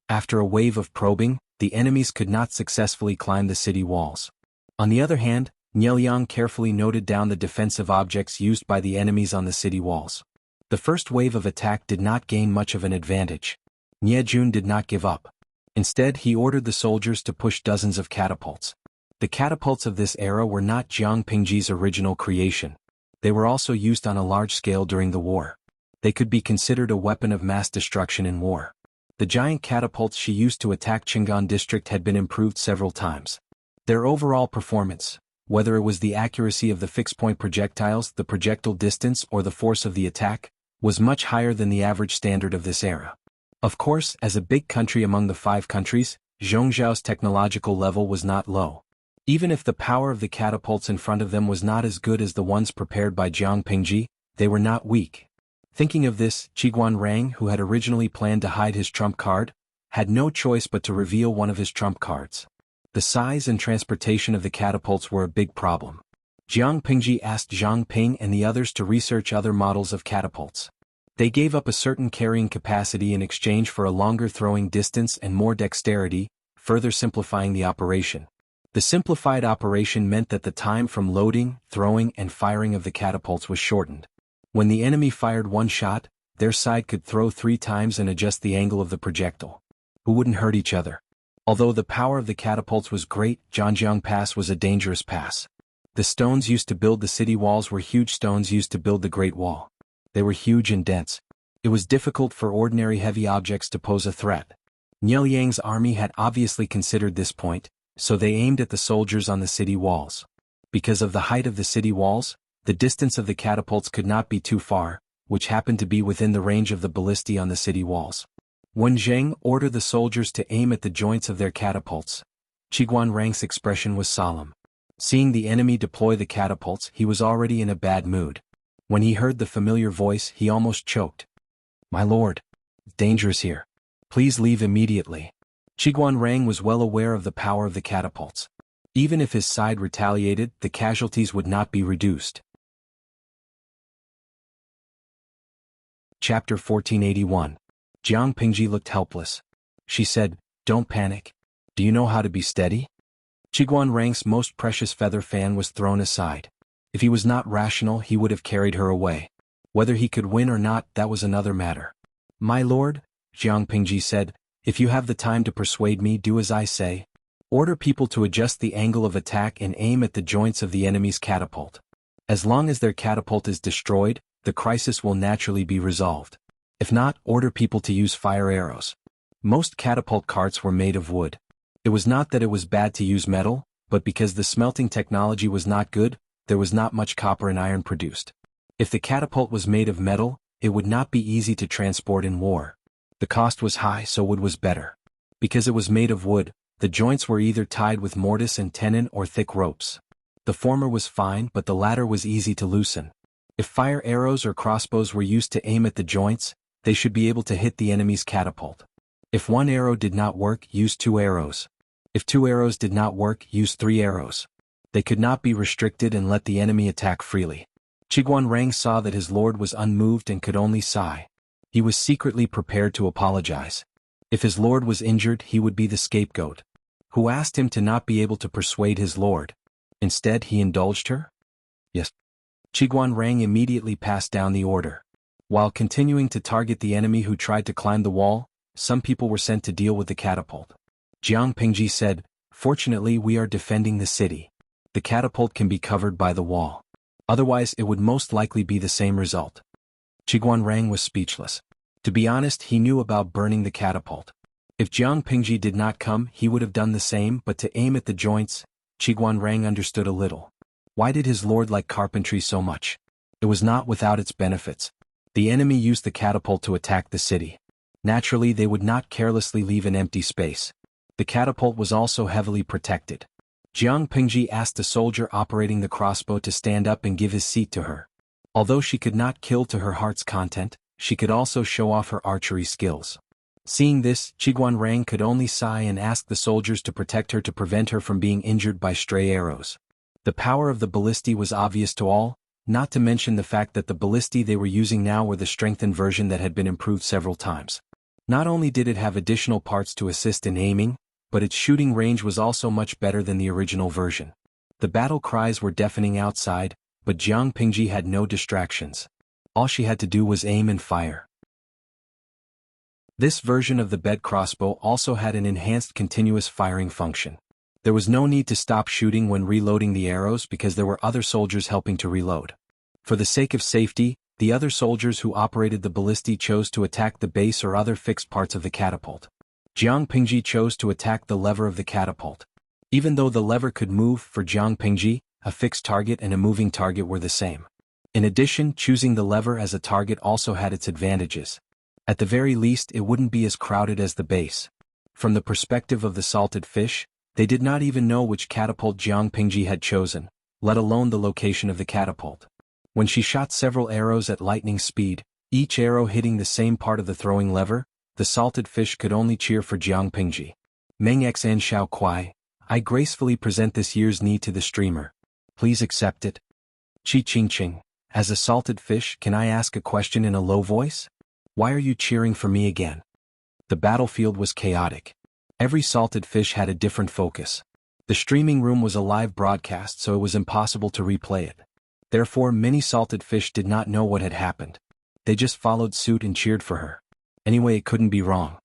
After a wave of probing, the enemies could not successfully climb the city walls. On the other hand, Nieliang carefully noted down the defensive objects used by the enemies on the city walls. The first wave of attack did not gain much of an advantage. Niejun did not give up. Instead, he ordered the soldiers to push dozens of catapults. The catapults of this era were not Jiang Pingji's original creation. They were also used on a large scale during the war. They could be considered a weapon of mass destruction in war. The giant catapults she used to attack Qingan district had been improved several times. Their overall performance, whether it was the accuracy of the fixed-point projectiles, the projectile distance, or the force of the attack, was much higher than the average standard of this era. Of course, as a big country among the 5 countries, Zhongzhao's technological level was not low. Even if the power of the catapults in front of them was not as good as the ones prepared by Jiang Pingji, they were not weak. Thinking of this, Qiguanrang, who had originally planned to hide his trump card, had no choice but to reveal one of his trump cards. The size and transportation of the catapults were a big problem. Jiang Pingji asked Zhang Ping and the others to research other models of catapults. They gave up a certain carrying capacity in exchange for a longer throwing distance and more dexterity, further simplifying the operation. The simplified operation meant that the time from loading, throwing, and firing of the catapults was shortened. When the enemy fired one shot, their side could throw 3 times and adjust the angle of the projectile. Who wouldn't hurt each other? Although the power of the catapults was great, Zhanjiang Pass was a dangerous pass. The stones used to build the city walls were huge stones used to build the Great Wall. They were huge and dense. It was difficult for ordinary heavy objects to pose a threat. Nieliang's army had obviously considered this point, so they aimed at the soldiers on the city walls. Because of the height of the city walls, the distance of the catapults could not be too far, which happened to be within the range of the ballistae on the city walls. When Zheng ordered the soldiers to aim at the joints of their catapults, Qiguanrang's expression was solemn. Seeing the enemy deploy the catapults, he was already in a bad mood. When he heard the familiar voice, he almost choked. "My lord, it's dangerous here. Please leave immediately." Qiguanrang was well aware of the power of the catapults. Even if his side retaliated, the casualties would not be reduced. Chapter 1481. Jiang Pingji looked helpless. She said, "Don't panic. Do you know how to be steady?" Qiguanrang's most precious feather fan was thrown aside. If he was not rational, he would have carried her away. Whether he could win or not, that was another matter. "My lord," Jiang Pingji said, "if you have the time to persuade me, do as I say. Order people to adjust the angle of attack and aim at the joints of the enemy's catapult. As long as their catapult is destroyed, the crisis will naturally be resolved. If not, order people to use fire arrows." Most catapult carts were made of wood. It was not that it was bad to use metal, but because the smelting technology was not good, there was not much copper and iron produced. If the catapult was made of metal, it would not be easy to transport in war. The cost was high, so wood was better. Because it was made of wood, the joints were either tied with mortise and tenon or thick ropes. The former was fine, but the latter was easy to loosen. If fire arrows or crossbows were used to aim at the joints, they should be able to hit the enemy's catapult. If one arrow did not work, use 2 arrows. If 2 arrows did not work, use 3 arrows. They could not be restricted and let the enemy attack freely. Qiguanrang saw that his lord was unmoved and could only sigh. He was secretly prepared to apologize. If his lord was injured, he would be the scapegoat. Who asked him to not be able to persuade his lord? Instead, he indulged her? Yes. Qiguanrang immediately passed down the order. While continuing to target the enemy who tried to climb the wall, some people were sent to deal with the catapult. Jiang Pingji said, "Fortunately, we are defending the city. The catapult can be covered by the wall. Otherwise, it would most likely be the same result." Qiguanrang was speechless. To be honest, he knew about burning the catapult. If Jiang Pingji did not come, he would have done the same, but to aim at the joints, Qiguanrang understood a little. Why did his lord like carpentry so much? It was not without its benefits. The enemy used the catapult to attack the city. Naturally, they would not carelessly leave an empty space. The catapult was also heavily protected. Jiang Pingji asked the soldier operating the crossbow to stand up and give his seat to her. Although she could not kill to her heart's content, she could also show off her archery skills. Seeing this, Qiguanrang could only sigh and ask the soldiers to protect her to prevent her from being injured by stray arrows. The power of the ballistae was obvious to all, not to mention the fact that the ballistae they were using now were the strengthened version that had been improved several times. Not only did it have additional parts to assist in aiming, but its shooting range was also much better than the original version. The battle cries were deafening outside, but Jiang Pingji had no distractions. All she had to do was aim and fire. This version of the bed crossbow also had an enhanced continuous firing function. There was no need to stop shooting when reloading the arrows because there were other soldiers helping to reload. For the sake of safety, the other soldiers who operated the ballistae chose to attack the base or other fixed parts of the catapult. Jiang Pingji chose to attack the lever of the catapult. Even though the lever could move, for Jiang Pingji, a fixed target and a moving target were the same. In addition, choosing the lever as a target also had its advantages. At the very least, it wouldn't be as crowded as the base. From the perspective of the salted fish, they did not even know which catapult Jiang Pingji had chosen, let alone the location of the catapult. When she shot several arrows at lightning speed, each arrow hitting the same part of the throwing lever, the salted fish could only cheer for Jiang Pingji. Meng Xan Xiao Kuai, I gracefully present this year's knee to the streamer. Please accept it. Qi Qingqing, as a salted fish, can I ask a question in a low voice? Why are you cheering for me again? The battlefield was chaotic. Every salted fish had a different focus. The streaming room was a live broadcast, so it was impossible to replay it. Therefore, many salted fish did not know what had happened. They just followed suit and cheered for her. Anyway, it couldn't be wrong.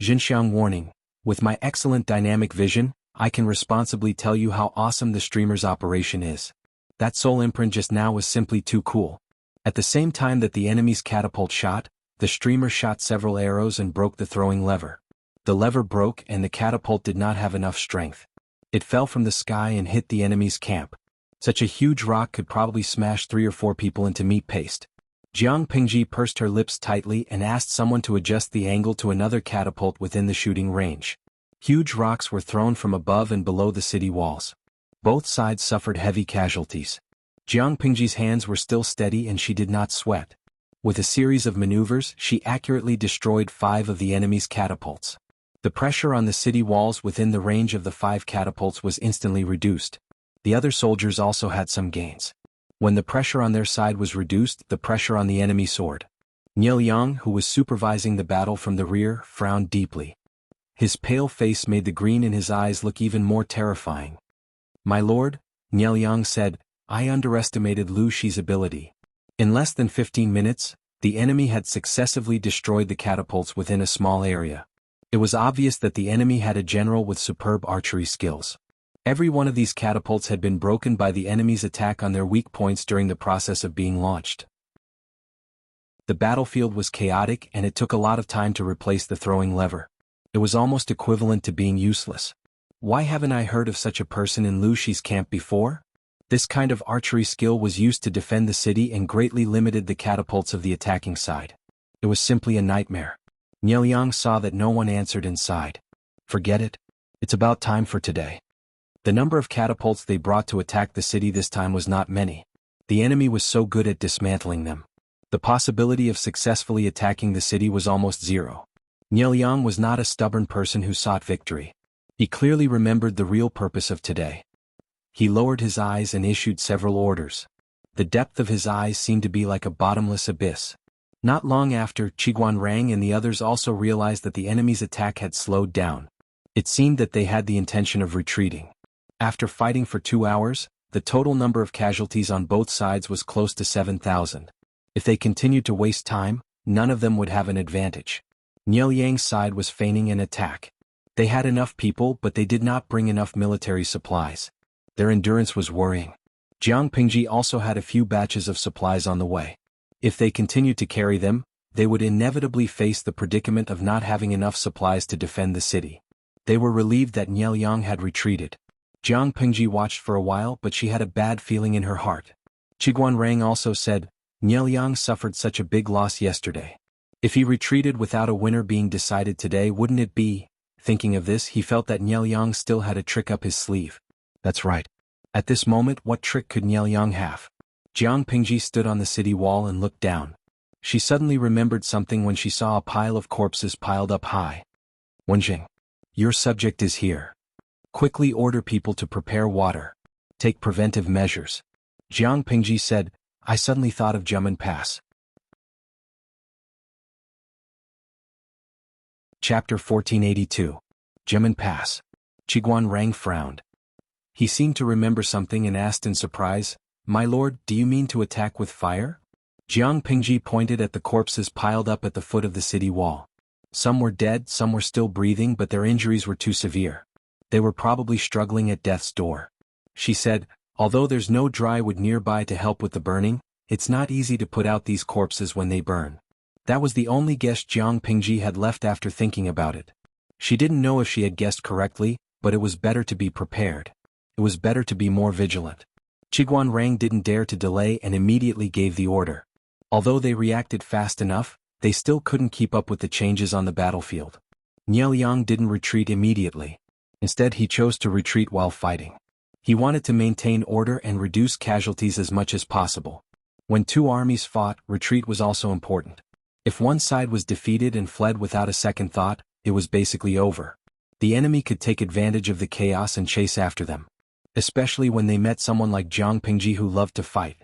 Xinxiang warning. With my excellent dynamic vision, I can responsibly tell you how awesome the streamer's operation is. That soul imprint just now was simply too cool. At the same time that the enemy's catapult shot, the streamer shot several arrows and broke the throwing lever. The lever broke and the catapult did not have enough strength. It fell from the sky and hit the enemy's camp. Such a huge rock could probably smash 3 or 4 people into meat paste. Jiang Pingji pursed her lips tightly and asked someone to adjust the angle to another catapult within the shooting range. Huge rocks were thrown from above and below the city walls. Both sides suffered heavy casualties. Jiang Pingji's hands were still steady and she did not sweat. With a series of maneuvers, she accurately destroyed 5 of the enemy's catapults. The pressure on the city walls within the range of the 5 catapults was instantly reduced. The other soldiers also had some gains. When the pressure on their side was reduced, the pressure on the enemy soared. Niel Yang, who was supervising the battle from the rear, frowned deeply. His pale face made the green in his eyes look even more terrifying. "My lord," Niel Yang said, "I underestimated Lu Shi's ability." In less than 15 minutes, the enemy had successively destroyed the catapults within a small area. It was obvious that the enemy had a general with superb archery skills. Every one of these catapults had been broken by the enemy's attack on their weak points during the process of being launched. The battlefield was chaotic and it took a lot of time to replace the throwing lever. It was almost equivalent to being useless. Why haven't I heard of such a person in Lu Shi's camp before? This kind of archery skill was used to defend the city and greatly limited the catapults of the attacking side. It was simply a nightmare. Niel Yang saw that no one answered and sighed. "Forget it. It's about time for today." The number of catapults they brought to attack the city this time was not many. The enemy was so good at dismantling them. The possibility of successfully attacking the city was almost zero. Niel Yang was not a stubborn person who sought victory. He clearly remembered the real purpose of today. He lowered his eyes and issued several orders. The depth of his eyes seemed to be like a bottomless abyss. Not long after, Qiguan Rang and the others also realized that the enemy's attack had slowed down. It seemed that they had the intention of retreating. After fighting for 2 hours, the total number of casualties on both sides was close to 7,000. If they continued to waste time, none of them would have an advantage. Niel Yang's side was feigning an attack. They had enough people but they did not bring enough military supplies. Their endurance was worrying. Jiang Pingji also had a few batches of supplies on the way. If they continued to carry them, they would inevitably face the predicament of not having enough supplies to defend the city. They were relieved that Niel Yang had retreated. Jiang Pingji watched for a while but she had a bad feeling in her heart. Qiguan Rang also said, "Niel Yang suffered such a big loss yesterday. If he retreated without a winner being decided today, wouldn't it be?" Thinking of this, he felt that Niel Yang still had a trick up his sleeve. That's right. At this moment, what trick could Niel Yang have? Jiang Pingji stood on the city wall and looked down. She suddenly remembered something when she saw a pile of corpses piled up high. "Wenjing, your subject is here. Quickly order people to prepare water. Take preventive measures." Jiang Pingji said, "I suddenly thought of Jumen Pass." Chapter 1482. Jumen Pass. Qiguan Rang frowned. He seemed to remember something and asked in surprise, "My lord, do you mean to attack with fire?" Jiang Pingji pointed at the corpses piled up at the foot of the city wall. Some were dead, some were still breathing, but their injuries were too severe. They were probably struggling at death's door. She said, "Although there's no dry wood nearby to help with the burning, it's not easy to put out these corpses when they burn." That was the only guess Jiang Pingji had left after thinking about it. She didn't know if she had guessed correctly, but it was better to be prepared. It was better to be more vigilant. Qiguan Rang didn't dare to delay and immediately gave the order. Although they reacted fast enough, they still couldn't keep up with the changes on the battlefield. Niel Yang didn't retreat immediately. Instead, he chose to retreat while fighting. He wanted to maintain order and reduce casualties as much as possible. When two armies fought, retreat was also important. If one side was defeated and fled without a second thought, it was basically over. The enemy could take advantage of the chaos and chase after them. Especially when they met someone like Jiang Pingji who loved to fight.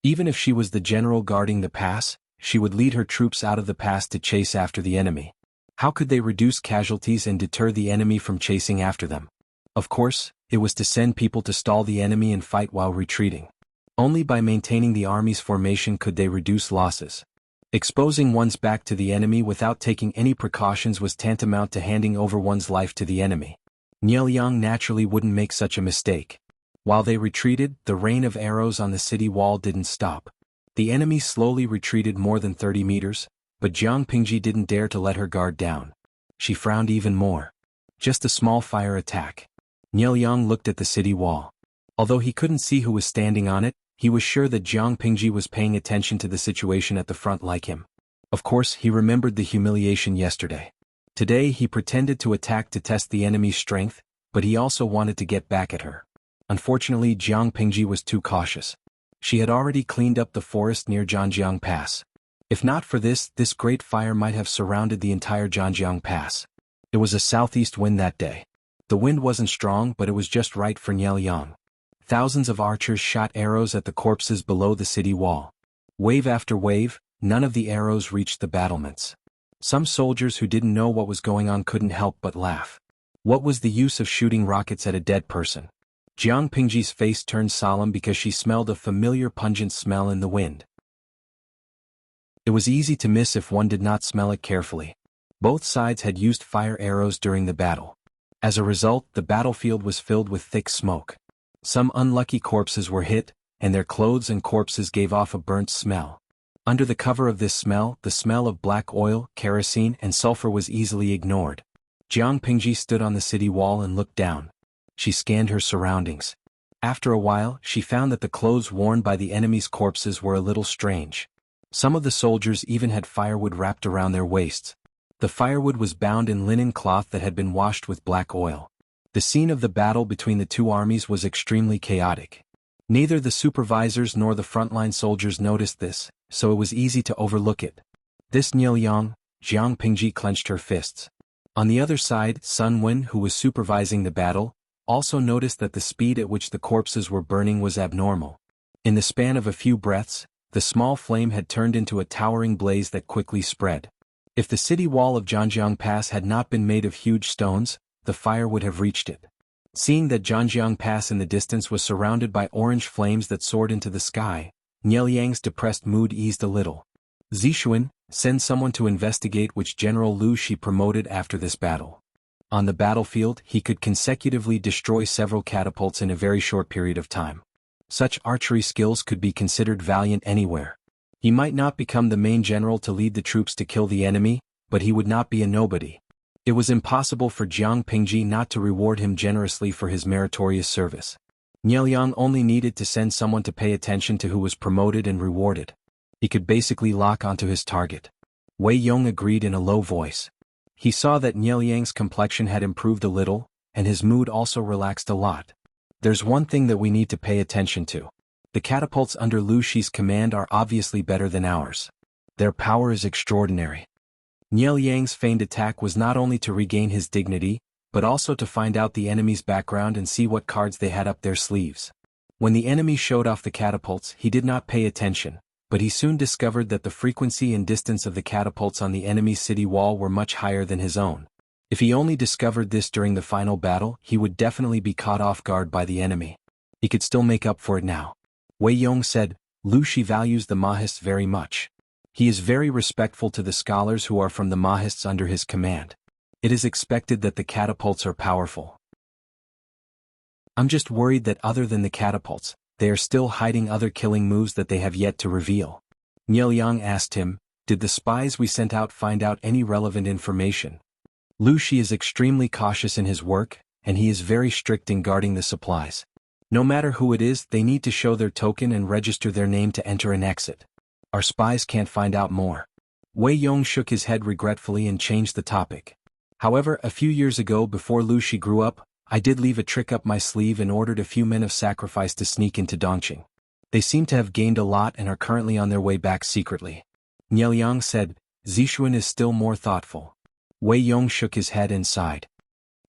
Even if she was the general guarding the pass, she would lead her troops out of the pass to chase after the enemy. How could they reduce casualties and deter the enemy from chasing after them? Of course, it was to send people to stall the enemy and fight while retreating. Only by maintaining the army's formation could they reduce losses. Exposing one's back to the enemy without taking any precautions was tantamount to handing over one's life to the enemy. Niel Yang naturally wouldn't make such a mistake. While they retreated, the rain of arrows on the city wall didn't stop. The enemy slowly retreated more than 30 meters, but Jiang Pingji didn't dare to let her guard down. She frowned even more. Just a small fire attack. Niel Yang looked at the city wall. Although he couldn't see who was standing on it, he was sure that Jiang Pingji was paying attention to the situation at the front like him. Of course, he remembered the humiliation yesterday. Today he pretended to attack to test the enemy's strength, but he also wanted to get back at her. Unfortunately, Jiang Pingji was too cautious. She had already cleaned up the forest near Zhanjiang Pass. If not for this great fire might have surrounded the entire Zhanjiang Pass. It was a southeast wind that day. The wind wasn't strong, but it was just right for Nielyang. Thousands of archers shot arrows at the corpses below the city wall. Wave after wave, none of the arrows reached the battlements. Some soldiers who didn't know what was going on couldn't help but laugh. What was the use of shooting rockets at a dead person? Jiang Pingji's face turned solemn because she smelled a familiar pungent smell in the wind. It was easy to miss if one did not smell it carefully. Both sides had used fire arrows during the battle. As a result, the battlefield was filled with thick smoke. Some unlucky corpses were hit, and their clothes and corpses gave off a burnt smell. Under the cover of this smell, the smell of black oil, kerosene, and sulfur was easily ignored. Jiang Pingji stood on the city wall and looked down. She scanned her surroundings. After a while, she found that the clothes worn by the enemy's corpses were a little strange. Some of the soldiers even had firewood wrapped around their waists. The firewood was bound in linen cloth that had been washed with black oil. The scene of the battle between the two armies was extremely chaotic. Neither the supervisors nor the frontline soldiers noticed this, so it was easy to overlook it. This Nielyang, Jiang Pingji clenched her fists. On the other side, Sun Wen, who was supervising the battle, also noticed that the speed at which the corpses were burning was abnormal. In the span of a few breaths, the small flame had turned into a towering blaze that quickly spread. If the city wall of Zhanjiang Pass had not been made of huge stones, the fire would have reached it. Seeing that Zhanjiang Pass in the distance was surrounded by orange flames that soared into the sky, Nielyang's depressed mood eased a little. Zixuan, send someone to investigate which General Lu she promoted after this battle. On the battlefield, he could consecutively destroy several catapults in a very short period of time. Such archery skills could be considered valiant anywhere. He might not become the main general to lead the troops to kill the enemy, but he would not be a nobody. It was impossible for Jiang Pingji not to reward him generously for his meritorious service. Nielyang only needed to send someone to pay attention to who was promoted and rewarded. He could basically lock onto his target. Wei Yong agreed in a low voice. He saw that Nielyang's complexion had improved a little, and his mood also relaxed a lot. There's one thing that we need to pay attention to. The catapults under Lu Shi's command are obviously better than ours. Their power is extraordinary. Nielyang's feigned attack was not only to regain his dignity, but also to find out the enemy's background and see what cards they had up their sleeves. When the enemy showed off the catapults, he did not pay attention, but he soon discovered that the frequency and distance of the catapults on the enemy's city wall were much higher than his own. If he only discovered this during the final battle, he would definitely be caught off guard by the enemy. He could still make up for it now. Wei Yong said, Lu Shi values the Mahists very much. He is very respectful to the scholars who are from the Mahists under his command. It is expected that the catapults are powerful. I'm just worried that other than the catapults, they are still hiding other killing moves that they have yet to reveal. Nielyang asked him, did the spies we sent out find out any relevant information? Lu Shi is extremely cautious in his work, and he is very strict in guarding the supplies. No matter who it is, they need to show their token and register their name to enter and exit. Our spies can't find out more. Wei Yong shook his head regretfully and changed the topic. However, a few years ago before Lu Shi grew up, I did leave a trick up my sleeve and ordered a few men of sacrifice to sneak into Dongqing. They seem to have gained a lot and are currently on their way back secretly. Nielyang said, Zixuan is still more thoughtful. Wei Yong shook his head and sighed.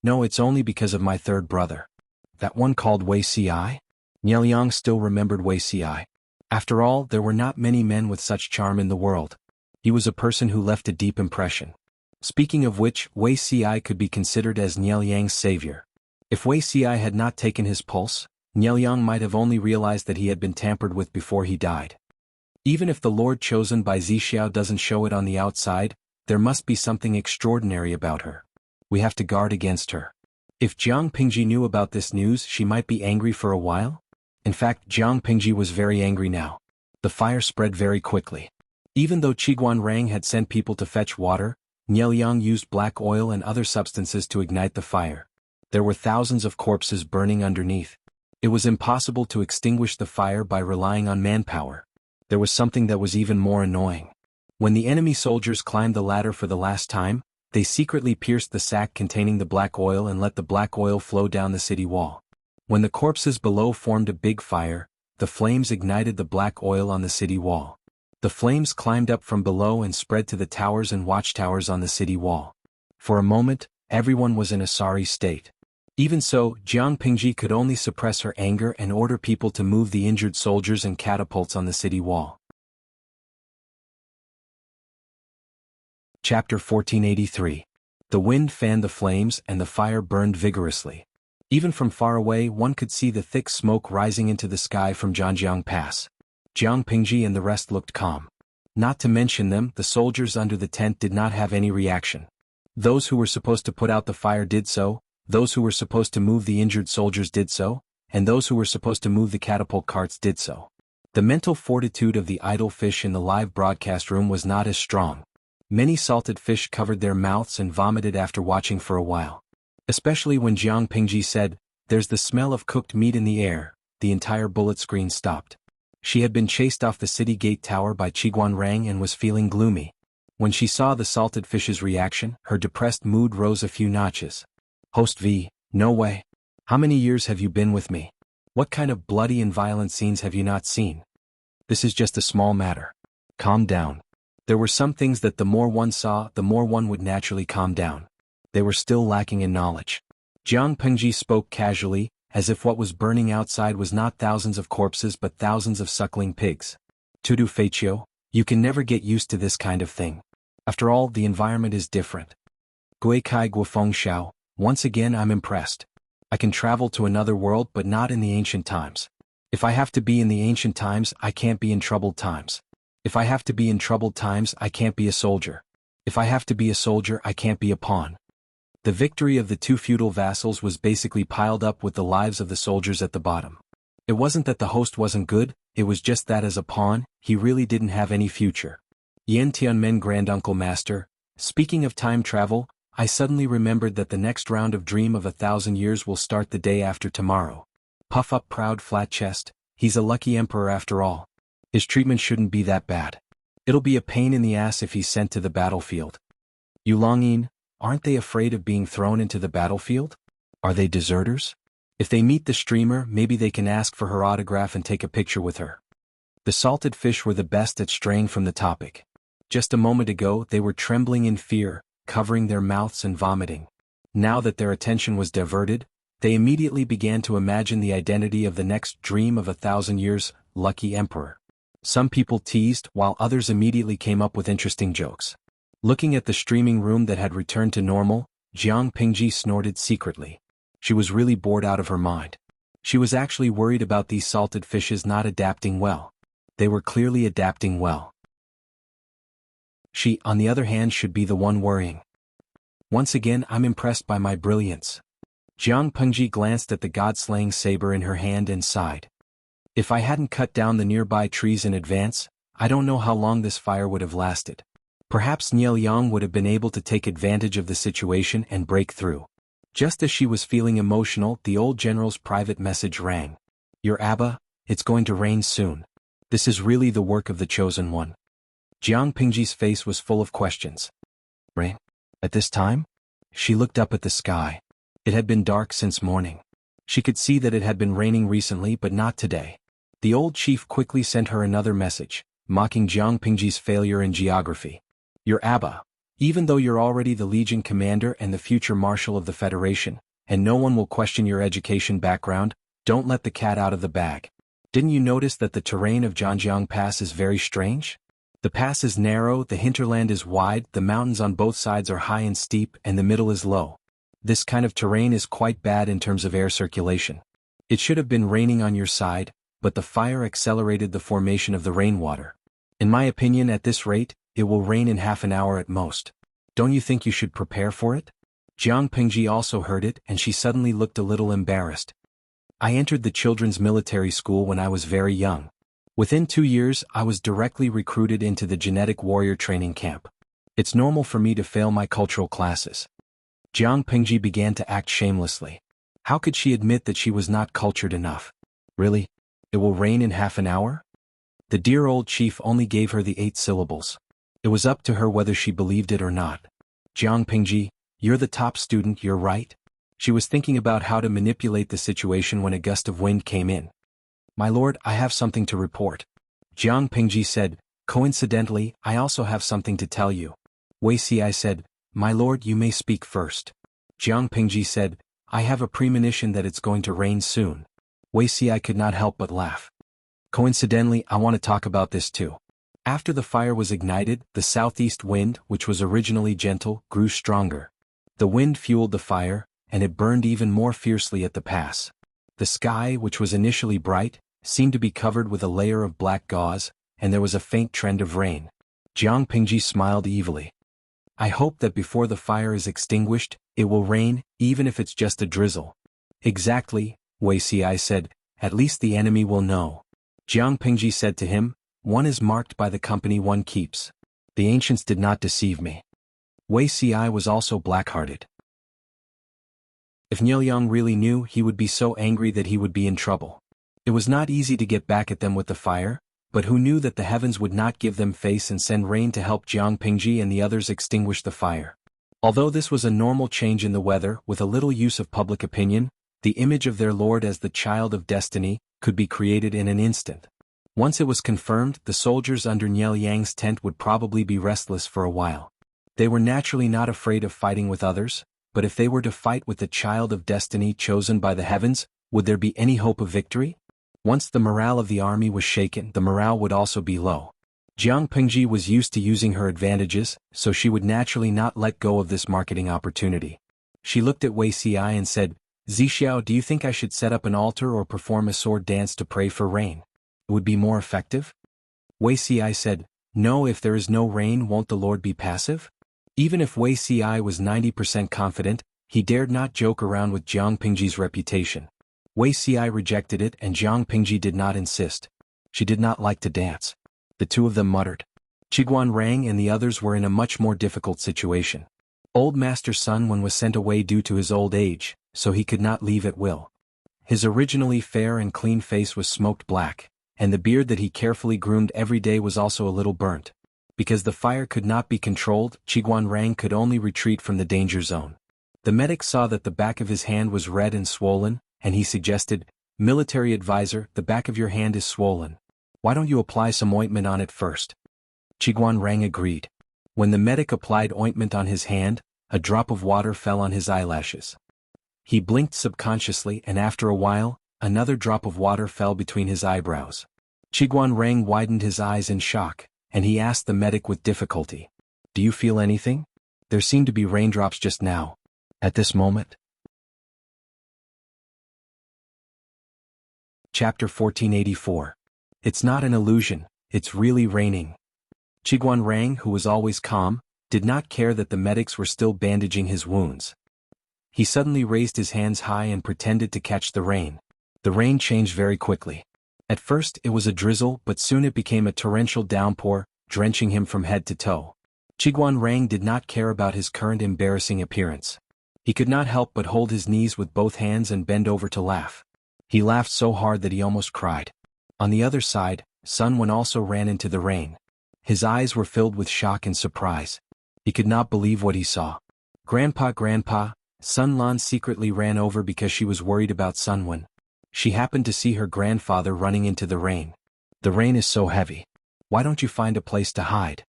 No, it's only because of my third brother. That one called Wei Ci? Nielyang still remembered Wei Ci. After all, there were not many men with such charm in the world. He was a person who left a deep impression. Speaking of which, Wei Ci could be considered as Nielyang's savior. If Wei Ci had not taken his pulse, Nielyang might have only realized that he had been tampered with before he died. Even if the Lord chosen by Zixiao doesn't show it on the outside, there must be something extraordinary about her. We have to guard against her. If Jiang Pingji knew about this news, she might be angry for a while. In fact, Jiang Pingji was very angry now. The fire spread very quickly. Even though Qiguan Rang had sent people to fetch water, Nielyang used black oil and other substances to ignite the fire. There were thousands of corpses burning underneath. It was impossible to extinguish the fire by relying on manpower. There was something that was even more annoying. When the enemy soldiers climbed the ladder for the last time, they secretly pierced the sack containing the black oil and let the black oil flow down the city wall. When the corpses below formed a big fire, the flames ignited the black oil on the city wall. The flames climbed up from below and spread to the towers and watchtowers on the city wall. For a moment, Everyone was in a sorry state. Even so, Jiang Pingji could only suppress her anger and order people to move the injured soldiers and catapults on the city wall. Chapter 1483. The wind fanned the flames and the fire burned vigorously. Even from far away one could see the thick smoke rising into the sky from Zhanjiang Pass. Jiang Pingji and the rest looked calm. Not to mention them, the soldiers under the tent did not have any reaction. Those who were supposed to put out the fire did so, those who were supposed to move the injured soldiers did so, and those who were supposed to move the catapult carts did so. The mental fortitude of the idle fish in the live broadcast room was not as strong. Many salted fish covered their mouths and vomited after watching for a while. Especially when Jiang Pingji said, "There's the smell of cooked meat in the air," the entire bullet screen stopped. She had been chased off the city gate tower by Qiguan Rang and was feeling gloomy. When she saw the salted fish's reaction, her depressed mood rose a few notches. Host V, no way. How many years have you been with me? What kind of bloody and violent scenes have you not seen? This is just a small matter. Calm down. There were some things that the more one saw, the more one would naturally calm down. They were still lacking in knowledge. Jiang Pingji spoke casually, as if what was burning outside was not thousands of corpses but thousands of suckling pigs. Tudu Feiqiu, you can never get used to this kind of thing. After all, the environment is different. Gui Kai Guofeng Xiao, once again I'm impressed. I can travel to another world but not in the ancient times. If I have to be in the ancient times, I can't be in troubled times. If I have to be in troubled times, I can't be a soldier. If I have to be a soldier, I can't be a pawn. The victory of the two feudal vassals was basically piled up with the lives of the soldiers at the bottom. It wasn't that the host wasn't good, it was just that as a pawn, he really didn't have any future. Yan Tianmen Granduncle Master, speaking of time travel, I suddenly remembered that the next round of Dream of 1,000 Years will start the day after tomorrow. Puff up proud flat chest, he's a lucky emperor after all. His treatment shouldn't be that bad. It'll be a pain in the ass if he's sent to the battlefield. Yulongyin, aren't they afraid of being thrown into the battlefield? Are they deserters? If they meet the streamer, maybe they can ask for her autograph and take a picture with her. The salted fish were the best at straying from the topic. Just a moment ago they were trembling in fear, covering their mouths and vomiting. Now that their attention was diverted, they immediately began to imagine the identity of the next Dream of 1,000 Years, lucky emperor. Some people teased, while others immediately came up with interesting jokes. Looking at the streaming room that had returned to normal, Jiang Pingji snorted secretly. She was really bored out of her mind. She was actually worried about these salted fishes not adapting well. They were clearly adapting well. She, on the other hand, should be the one worrying. Once again, I'm impressed by my brilliance. Jiang Pingji glanced at the god-slaying saber in her hand and sighed. If I hadn't cut down the nearby trees in advance, I don't know how long this fire would have lasted. Perhaps Niel Yang would have been able to take advantage of the situation and break through. Just as she was feeling emotional, the old general's private message rang. Your Abba, it's going to rain soon. This is really the work of the chosen one. Jiang Pingji's face was full of questions. Rain? At this time? She looked up at the sky. It had been dark since morning. She could see that it had been raining recently but not today. The old chief quickly sent her another message, mocking Jiang Pingji's failure in geography. Your Abba, even though you're already the Legion commander and the future marshal of the Federation, and no one will question your education background, don't let the cat out of the bag. Didn't you notice that the terrain of Zhanjiang Pass is very strange? The pass is narrow, the hinterland is wide, the mountains on both sides are high and steep, and the middle is low. This kind of terrain is quite bad in terms of air circulation. It should have been raining on your side, but the fire accelerated the formation of the rainwater. In my opinion, at this rate, it will rain in half an hour at most. Don't you think you should prepare for it? Jiang Pingji also heard it, and she suddenly looked a little embarrassed. I entered the children's military school when I was very young. Within 2 years, I was directly recruited into the genetic warrior training camp. It's normal for me to fail my cultural classes. Jiang Pingji began to act shamelessly. How could she admit that she was not cultured enough? Really? It will rain in half an hour? The dear old chief only gave her the 8 syllables. It was up to her whether she believed it or not. Jiang Pingji, you're the top student, you're right. She was thinking about how to manipulate the situation when a gust of wind came in. My lord, I have something to report. Jiang Pingji said, coincidentally, I also have something to tell you. Wei Si said, my lord, you may speak first. Jiang Pingji said, I have a premonition that it's going to rain soon. Wei Xi could not help but laugh. Coincidentally, I want to talk about this too. After the fire was ignited, the southeast wind, which was originally gentle, grew stronger. The wind fueled the fire, and it burned even more fiercely at the pass. The sky, which was initially bright, seemed to be covered with a layer of black gauze, and there was a faint trend of rain. Jiang Pingji smiled evilly. I hope that before the fire is extinguished, it will rain, even if it's just a drizzle. Exactly, Wei Xi said, at least the enemy will know. Jiang Pingji said to him, one is marked by the company one keeps. The ancients did not deceive me. Wei Xi was also black-hearted. If Nielyang really knew, he would be so angry that he would be in trouble. It was not easy to get back at them with the fire, but who knew that the heavens would not give them face and send rain to help Jiang Pingji and the others extinguish the fire. Although this was a normal change in the weather with a little use of public opinion, the image of their lord as the child of destiny could be created in an instant. Once it was confirmed, the soldiers under Nielyang's tent would probably be restless for a while. They were naturally not afraid of fighting with others, but if they were to fight with the child of destiny chosen by the heavens, would there be any hope of victory? Once the morale of the army was shaken, the morale would also be low. Jiang Pingji was used to using her advantages, so she would naturally not let go of this marketing opportunity. She looked at Wei Xi and said, Zixiao, do you think I should set up an altar or perform a sword dance to pray for rain? It would be more effective? Wei Xi said, no, if there is no rain, won't the Lord be passive? Even if Wei Xi was 90% confident, he dared not joke around with Jiang Pingji's reputation. Wei Xi rejected it and Jiang Pingji did not insist. She did not like to dance. The two of them muttered. Qiguan Rang and the others were in a much more difficult situation. Old Master Sun Wen was sent away due to his old age, so he could not leave at will. His originally fair and clean face was smoked black, and the beard that he carefully groomed every day was also a little burnt. Because the fire could not be controlled, Qiguan Rang could only retreat from the danger zone. The medic saw that the back of his hand was red and swollen, and he suggested, Military advisor, the back of your hand is swollen. Why don't you apply some ointment on it first? Qiguan Rang agreed. When the medic applied ointment on his hand, a drop of water fell on his eyelashes. He blinked subconsciously and after a while, another drop of water fell between his eyebrows. Qiguan Rang widened his eyes in shock, and he asked the medic with difficulty. Do you feel anything? There seemed to be raindrops just now. At this moment. Chapter 1484. It's not an illusion, it's really raining. Qiguan Rang, who was always calm, did not care that the medics were still bandaging his wounds. He suddenly raised his hands high and pretended to catch the rain. The rain changed very quickly. At first it was a drizzle, but soon it became a torrential downpour, drenching him from head to toe. Qiguan Rang did not care about his current embarrassing appearance. He could not help but hold his knees with both hands and bend over to laugh. He laughed so hard that he almost cried. On the other side, Sun Wen also ran into the rain. His eyes were filled with shock and surprise. He could not believe what he saw. Grandpa, Sun Lan secretly ran over because she was worried about Sun Wen. She happened to see her grandfather running into the rain. The rain is so heavy. Why don't you find a place to hide?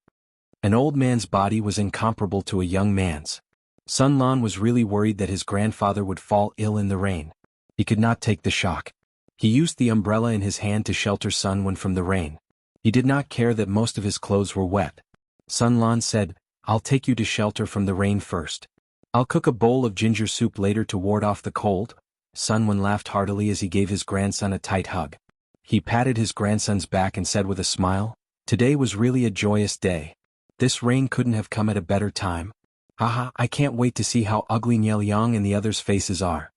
An old man's body was incomparable to a young man's. Sun Lan was really worried that his grandfather would fall ill in the rain. He could not take the shock. He used the umbrella in his hand to shelter Sun Wen from the rain. He did not care that most of his clothes were wet. Sun Lan said, I'll take you to shelter from the rain first. I'll cook a bowl of ginger soup later to ward off the cold. Sun Wen laughed heartily as he gave his grandson a tight hug. He patted his grandson's back and said with a smile, Today was really a joyous day. This rain couldn't have come at a better time. Haha, I can't wait to see how ugly Nielyang and the others' faces are.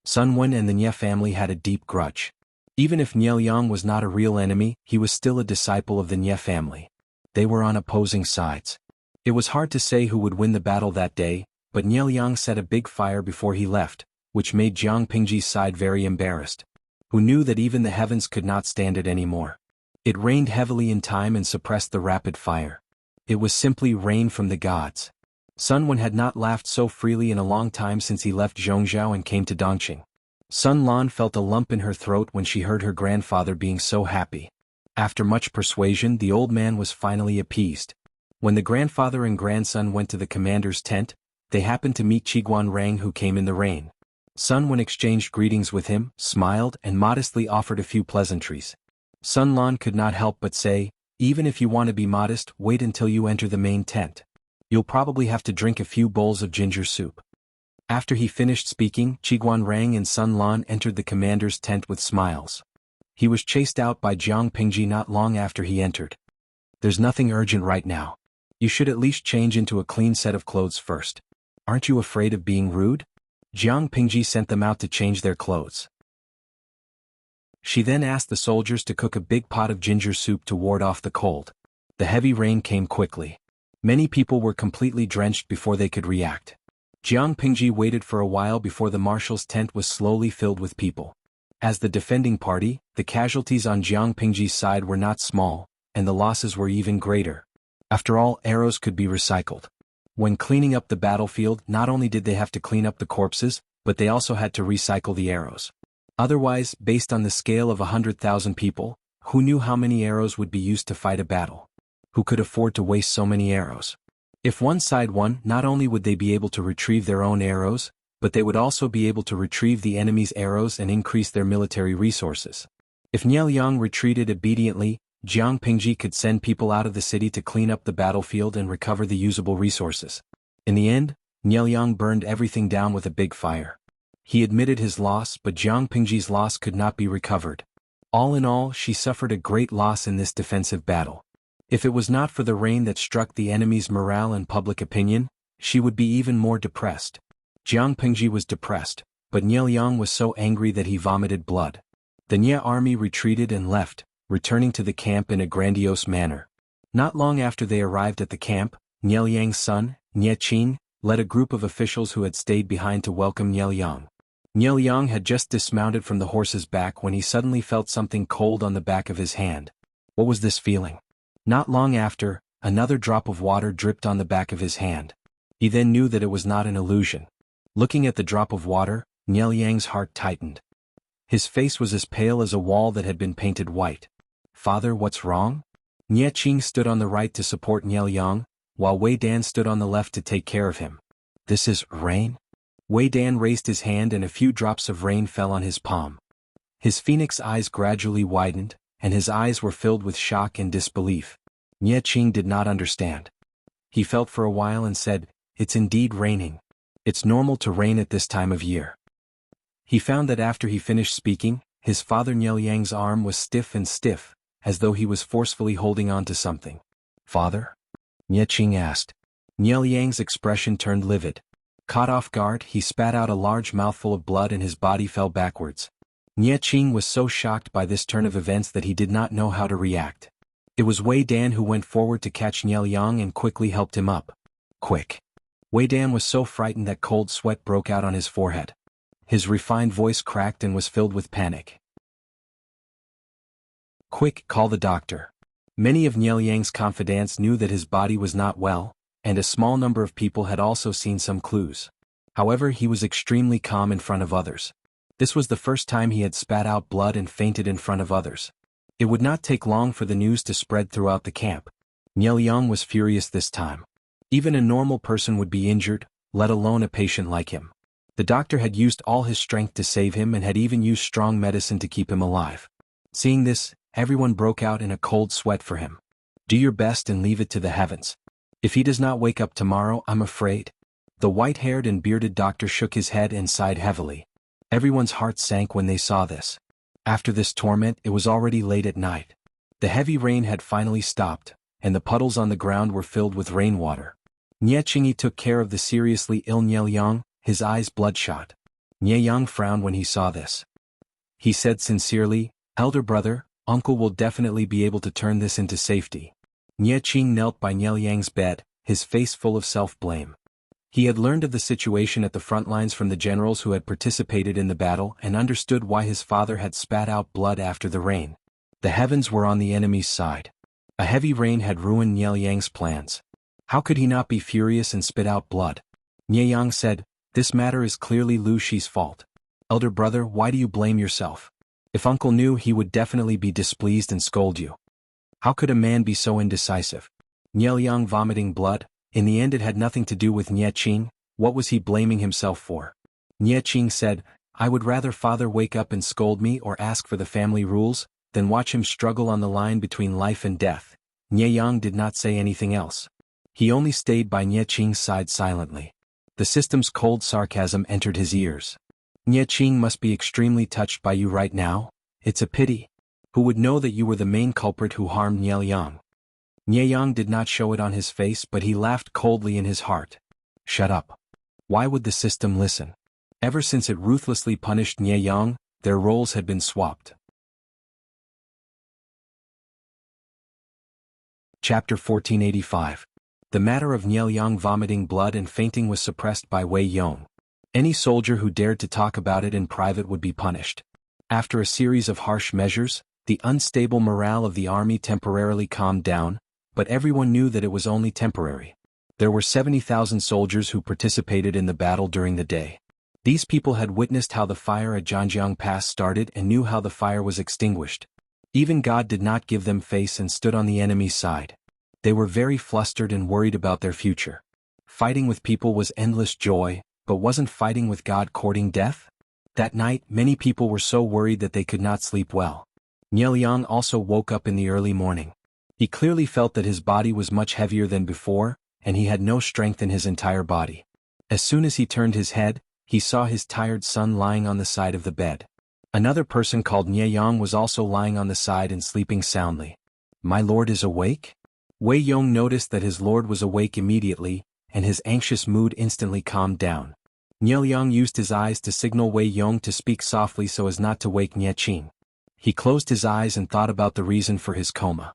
Sun Wen and the Nye family had a deep grudge. Even if Nielyang was not a real enemy, he was still a disciple of the Nye family. They were on opposing sides. It was hard to say who would win the battle that day, but Nielyang set a big fire before he left, which made Jiang Pingji's side very embarrassed. Who knew that even the heavens could not stand it anymore. It rained heavily in time and suppressed the rapid fire. It was simply rain from the gods. Sun Wen had not laughed so freely in a long time since he left Zhongzhou and came to Dongqing. Sun Lan felt a lump in her throat when she heard her grandfather being so happy. After much persuasion, the old man was finally appeased. When the grandfather and grandson went to the commander's tent, they happened to meet Qiguan Rang, who came in the rain. Sun Wen exchanged greetings with him, smiled, and modestly offered a few pleasantries. Sun Lan could not help but say, "Even if you want to be modest, wait until you enter the main tent. You'll probably have to drink a few bowls of ginger soup." After he finished speaking, Qiguan Rang and Sun Lan entered the commander's tent with smiles. He was chased out by Jiang Pingji not long after he entered. "There's nothing urgent right now. You should at least change into a clean set of clothes first. Aren't you afraid of being rude?" Jiang Pingji sent them out to change their clothes. She then asked the soldiers to cook a big pot of ginger soup to ward off the cold. The heavy rain came quickly. Many people were completely drenched before they could react. Jiang Pingji waited for a while before the marshal's tent was slowly filled with people. As the defending party, the casualties on Jiang Pingji's side were not small, and the losses were even greater. After all, arrows could be recycled. When cleaning up the battlefield, not only did they have to clean up the corpses, but they also had to recycle the arrows. Otherwise, based on the scale of 100,000 people, who knew how many arrows would be used to fight a battle? Who could afford to waste so many arrows? If one side won, not only would they be able to retrieve their own arrows, but they would also be able to retrieve the enemy's arrows and increase their military resources. If Nielyang retreated obediently, Jiang Pingji could send people out of the city to clean up the battlefield and recover the usable resources. In the end, Nielyang burned everything down with a big fire. He admitted his loss, but Jiang Pingji's loss could not be recovered. All in all, she suffered a great loss in this defensive battle. If it was not for the rain that struck the enemy's morale and public opinion, she would be even more depressed. Jiang Pingji was depressed, but Nielyang was so angry that he vomited blood. The Nye army retreated and left, returning to the camp in a grandiose manner. Not long after they arrived at the camp, Nielyang's son, Nye Qing, led a group of officials who had stayed behind to welcome Nielyang. Nielyang had just dismounted from the horse's back when he suddenly felt something cold on the back of his hand. What was this feeling? Not long after, another drop of water dripped on the back of his hand. He then knew that it was not an illusion. Looking at the drop of water, Nielyang's heart tightened. His face was as pale as a wall that had been painted white. "Father, what's wrong?" Nye Qing stood on the right to support Nielyang, while Wei Dan stood on the left to take care of him. "This is rain?" Wei Dan raised his hand and a few drops of rain fell on his palm. His phoenix eyes gradually widened, and his eyes were filled with shock and disbelief. Nye Qing did not understand. He felt for a while and said, "It's indeed raining. It's normal to rain at this time of year." He found that after he finished speaking, his father Nielyang's arm was stiff, as though he was forcefully holding on to something. "Father?" Nye Qing asked. Nielyang's expression turned livid. Caught off guard, he spat out a large mouthful of blood and his body fell backwards. Nye Qing was so shocked by this turn of events that he did not know how to react. It was Wei Dan who went forward to catch Nielyang and quickly helped him up. "Quick!" Wei Dan was so frightened that cold sweat broke out on his forehead. His refined voice cracked and was filled with panic. "Quick, call the doctor." Many of Nielyang's confidants knew that his body was not well, and a small number of people had also seen some clues. However, he was extremely calm in front of others. This was the first time he had spat out blood and fainted in front of others. It would not take long for the news to spread throughout the camp. Nielyang was furious this time. Even a normal person would be injured, let alone a patient like him. The doctor had used all his strength to save him and had even used strong medicine to keep him alive. Seeing this, everyone broke out in a cold sweat for him. "Do your best and leave it to the heavens. If he does not wake up tomorrow, I'm afraid." The white-haired and bearded doctor shook his head and sighed heavily. Everyone's hearts sank when they saw this. After this torment, it was already late at night. The heavy rain had finally stopped, and the puddles on the ground were filled with rainwater. Nye Qingyi took care of the seriously ill Nielyang, his eyes bloodshot. Nielyang frowned when he saw this. He said sincerely, "Elder brother, uncle will definitely be able to turn this into safety." Nye Qing knelt by Nielyang's bed, his face full of self-blame. He had learned of the situation at the front lines from the generals who had participated in the battle and understood why his father had spat out blood after the rain. The heavens were on the enemy's side. A heavy rain had ruined Nielyang's plans. How could he not be furious and spit out blood? Nielyang said, "This matter is clearly Lu Shi's fault. Elder brother, why do you blame yourself? If uncle knew, he would definitely be displeased and scold you. How could a man be so indecisive?" Nielyang vomiting blood. In the end, it had nothing to do with Nye Qing, What was he blaming himself for? Nie Qing said, I would rather father wake up and scold me or ask for the family rules, than watch him struggle on the line between life and death. Nie Yang did not say anything else. He only stayed by Nie Qing's side silently. The system's cold sarcasm entered his ears. Nie Qing must be extremely touched by you right now. It's a pity. Who would know that you were the main culprit who harmed Nie Yang? Nie Yang did not show it on his face, but he laughed coldly in his heart. Shut up. Why would the system listen? Ever since it ruthlessly punished Nie Yang, their roles had been swapped. Chapter 1485. The matter of Nie Yang vomiting blood and fainting was suppressed by Wei Yong. Any soldier who dared to talk about it in private would be punished. After a series of harsh measures, the unstable morale of the army temporarily calmed down, but everyone knew that it was only temporary. There were 70,000 soldiers who participated in the battle during the day. These people had witnessed how the fire at Zhanjiang Pass started and knew how the fire was extinguished. Even God did not give them face and stood on the enemy's side. They were very flustered and worried about their future. Fighting with people was endless joy, but wasn't fighting with God courting death? That night, many people were so worried that they could not sleep well. Nie Yang also woke up in the early morning. He clearly felt that his body was much heavier than before, and he had no strength in his entire body. As soon as he turned his head, he saw his tired son lying on the side of the bed. Another person called Nie Yang was also lying on the side and sleeping soundly. My lord is awake? Wei Yong noticed that his lord was awake immediately, and his anxious mood instantly calmed down. Nie Yang used his eyes to signal Wei Yong to speak softly so as not to wake Nie Qing. He closed his eyes and thought about the reason for his coma.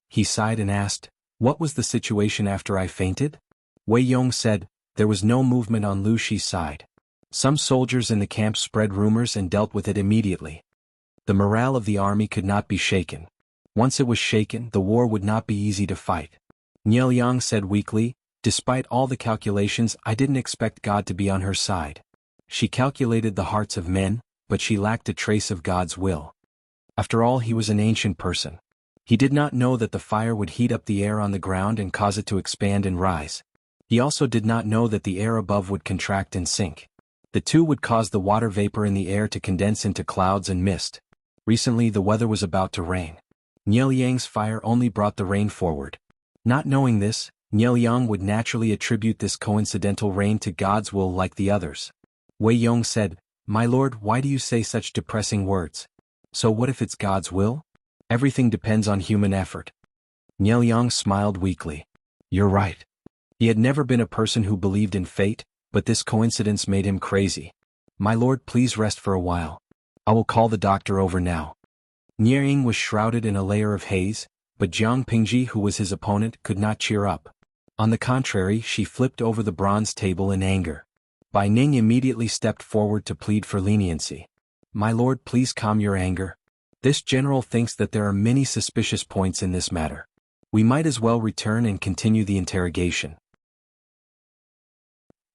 He sighed and asked, what was the situation after I fainted? Wei Yong said, there was no movement on Lu Shi's side. Some soldiers in the camp spread rumors and dealt with it immediately. The morale of the army could not be shaken. Once it was shaken, the war would not be easy to fight. Nie Yang said weakly, despite all the calculations, I didn't expect God to be on her side. She calculated the hearts of men, but she lacked a trace of God's will. After all, he was an ancient person. He did not know that the fire would heat up the air on the ground and cause it to expand and rise. He also did not know that the air above would contract and sink. The two would cause the water vapor in the air to condense into clouds and mist. Recently the weather was about to rain. Nie Yang's fire only brought the rain forward. Not knowing this, Nie Yang would naturally attribute this coincidental rain to God's will like the others. Wei Yong said, my lord, why do you say such depressing words? So what if it's God's will? Everything depends on human effort. Nie Yang smiled weakly. You're right. He had never been a person who believed in fate, but this coincidence made him crazy. My lord, please rest for a while. I will call the doctor over now. Nie Ying was shrouded in a layer of haze, but Jiang Pingji, who was his opponent, could not cheer up. On the contrary, she flipped over the bronze table in anger. Bai Ning immediately stepped forward to plead for leniency. My lord, please calm your anger. This general thinks that there are many suspicious points in this matter. We might as well return and continue the interrogation.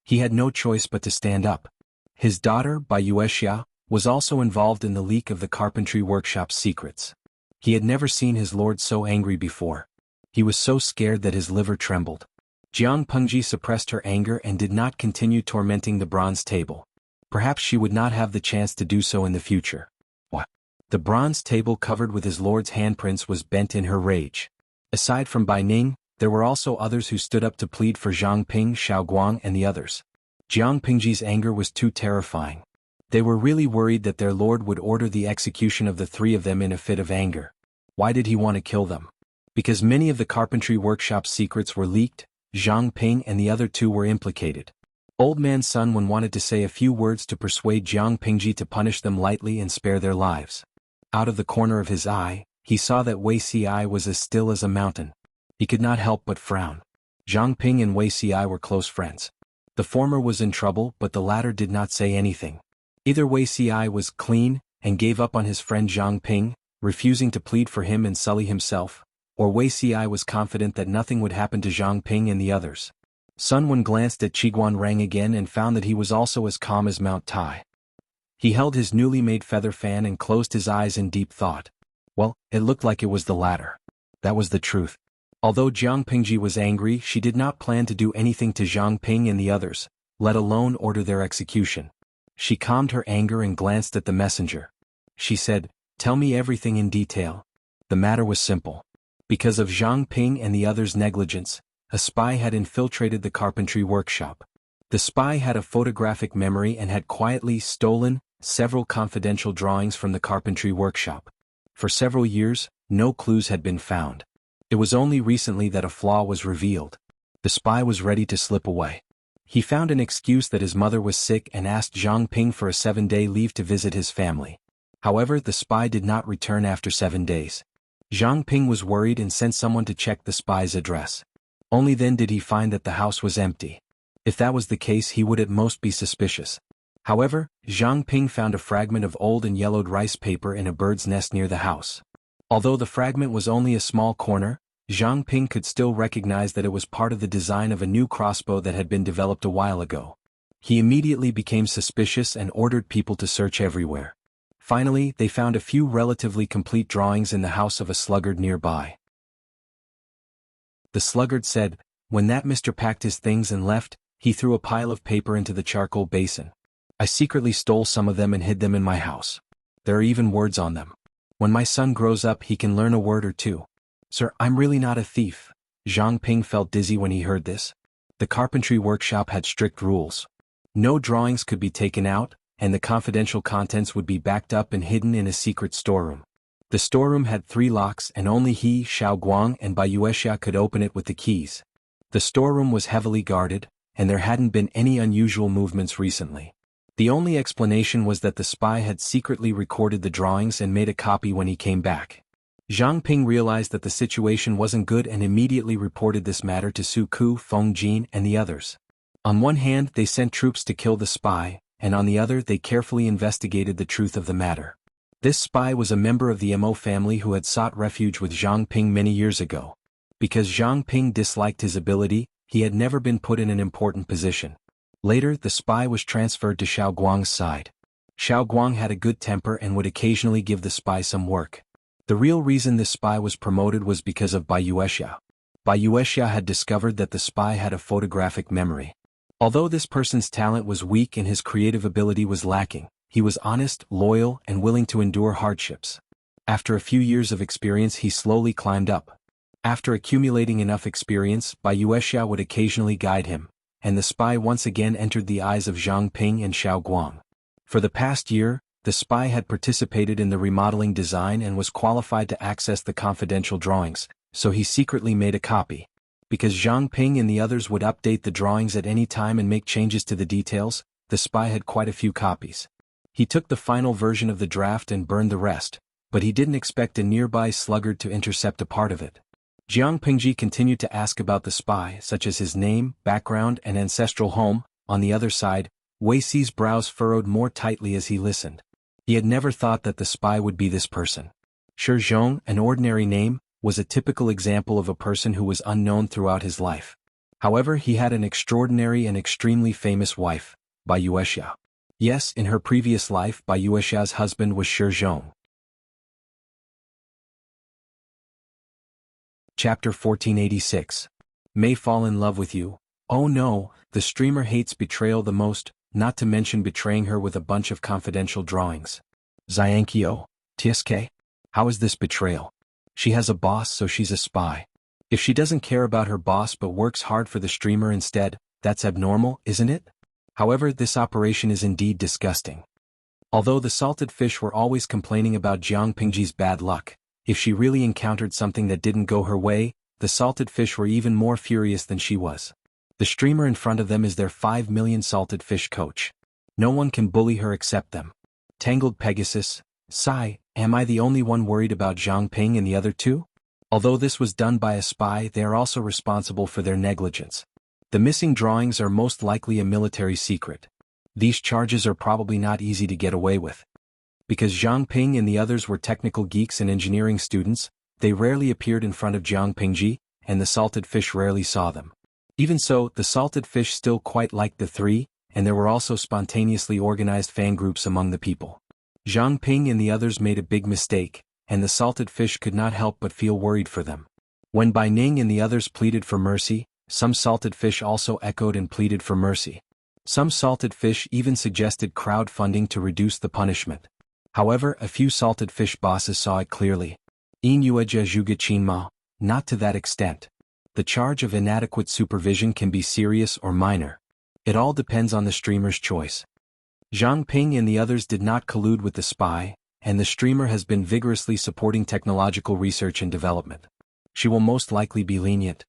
He had no choice but to stand up. His daughter, Bai Yuexia, was also involved in the leak of the carpentry workshop's secrets. He had never seen his lord so angry before. He was so scared that his liver trembled. Jiang Pengji suppressed her anger and did not continue tormenting the bronze table. Perhaps she would not have the chance to do so in the future. What? The bronze table covered with his lord's handprints was bent in her rage. Aside from Bai Ning, there were also others who stood up to plead for Zhang Ping, Xiao Guang and the others. Jiang Pingji's anger was too terrifying. They were really worried that their lord would order the execution of the three of them in a fit of anger. Why did he want to kill them? Because many of the carpentry workshop's secrets were leaked, Zhang Ping and the other two were implicated. Old Man Sun Wen wanted to say a few words to persuade Jiang Pingji to punish them lightly and spare their lives. Out of the corner of his eye, he saw that Wei Ci was as still as a mountain. He could not help but frown. Zhang Ping and Wei Ci were close friends. The former was in trouble, but the latter did not say anything. Either Wei Ci was clean and gave up on his friend Zhang Ping, refusing to plead for him and sully himself, or Wei Ci was confident that nothing would happen to Zhang Ping and the others. Sun Wen glanced at Qiguan Rang again and found that he was also as calm as Mount Tai. He held his newly made feather fan and closed his eyes in deep thought. Well, it looked like it was the latter. That was the truth. Although Jiang Pingji was angry, she did not plan to do anything to Zhang Ping and the others, let alone order their execution. She calmed her anger and glanced at the messenger. She said, "Tell me everything in detail." The matter was simple. Because of Zhang Ping and the others' negligence, a spy had infiltrated the carpentry workshop. The spy had a photographic memory and had quietly stolen several confidential drawings from the carpentry workshop. For several years, no clues had been found. It was only recently that a flaw was revealed. The spy was ready to slip away. He found an excuse that his mother was sick and asked Zhang Ping for a 7-day leave to visit his family. However, the spy did not return after 7 days. Zhang Ping was worried and sent someone to check the spy's address. Only then did he find that the house was empty. If that was the case, he would at most be suspicious. However, Zhang Ping found a fragment of old and yellowed rice paper in a bird's nest near the house. Although the fragment was only a small corner, Zhang Ping could still recognize that it was part of the design of a new crossbow that had been developed a while ago. He immediately became suspicious and ordered people to search everywhere. Finally, they found a few relatively complete drawings in the house of a sluggard nearby. The sluggard said, "When that Mr. packed his things and left, he threw a pile of paper into the charcoal basin. I secretly stole some of them and hid them in my house. There are even words on them. When my son grows up, he can learn a word or two." "Sir, I'm really not a thief." Zhang Ping felt dizzy when he heard this. The carpentry workshop had strict rules. No drawings could be taken out, and the confidential contents would be backed up and hidden in a secret storeroom. The storeroom had 3 locks and only he, Xiao Guang, and Bai Yuexia could open it with the keys. The storeroom was heavily guarded, and there hadn't been any unusual movements recently. The only explanation was that the spy had secretly recorded the drawings and made a copy when he came back. Zhang Ping realized that the situation wasn't good and immediately reported this matter to Su Ku, Feng Jin, and the others. On one hand, they sent troops to kill the spy, and on the other they carefully investigated the truth of the matter. This spy was a member of the Mo family who had sought refuge with Zhang Ping many years ago. Because Zhang Ping disliked his ability, he had never been put in an important position. Later, the spy was transferred to Xiao Guang's side. Xiao Guang had a good temper and would occasionally give the spy some work. The real reason this spy was promoted was because of Bai Yuexia. Bai Yuexia had discovered that the spy had a photographic memory. Although this person's talent was weak and his creative ability was lacking, he was honest, loyal, and willing to endure hardships. After a few years of experience, he slowly climbed up. After accumulating enough experience, Bai Yuexia would occasionally guide him, and the spy once again entered the eyes of Zhang Ping and Xiao Guang. For the past year, the spy had participated in the remodeling design and was qualified to access the confidential drawings, so he secretly made a copy. Because Zhang Ping and the others would update the drawings at any time and make changes to the details, the spy had quite a few copies. He took the final version of the draft and burned the rest, but he didn't expect a nearby sluggard to intercept a part of it. Jiang Pingji continued to ask about the spy, such as his name, background, and ancestral home. On the other side, Wei Xi's brows furrowed more tightly as he listened. He had never thought that the spy would be this person. Shi Zhong, an ordinary name, was a typical example of a person who was unknown throughout his life. However, he had an extraordinary and extremely famous wife, Bai Yuexia. Yes, in her previous life, Bai Yuexia's husband was Shi Zhong. Chapter 1486. May fall in love with you. Oh no, the streamer hates betrayal the most, not to mention betraying her with a bunch of confidential drawings. Xiankio, TSK? How is this betrayal? She has a boss, so she's a spy. If she doesn't care about her boss but works hard for the streamer instead, that's abnormal, isn't it? However, this operation is indeed disgusting. Although the salted fish were always complaining about Jiang Pingji's bad luck, if she really encountered something that didn't go her way, the salted fish were even more furious than she was. The streamer in front of them is their 5 million salted fish coach. No one can bully her except them. Tangled Pegasus, sigh, am I the only one worried about Zhang Ping and the other two? Although this was done by a spy, they are also responsible for their negligence. The missing drawings are most likely a military secret. These charges are probably not easy to get away with. Because Zhang Ping and the others were technical geeks and engineering students, they rarely appeared in front of Jiang Pingji, and the salted fish rarely saw them. Even so, the salted fish still quite liked the three, and there were also spontaneously organized fan groups among the people. Zhang Ping and the others made a big mistake, and the salted fish could not help but feel worried for them. When Bai Ning and the others pleaded for mercy, some salted fish also echoed and pleaded for mercy. Some salted fish even suggested crowdfunding to reduce the punishment. However, a few salted fish bosses saw it clearly. Inueja Jugachinma, not to that extent. The charge of inadequate supervision can be serious or minor. It all depends on the streamer's choice. Zhang Ping and the others did not collude with the spy, and the streamer has been vigorously supporting technological research and development. She will most likely be lenient.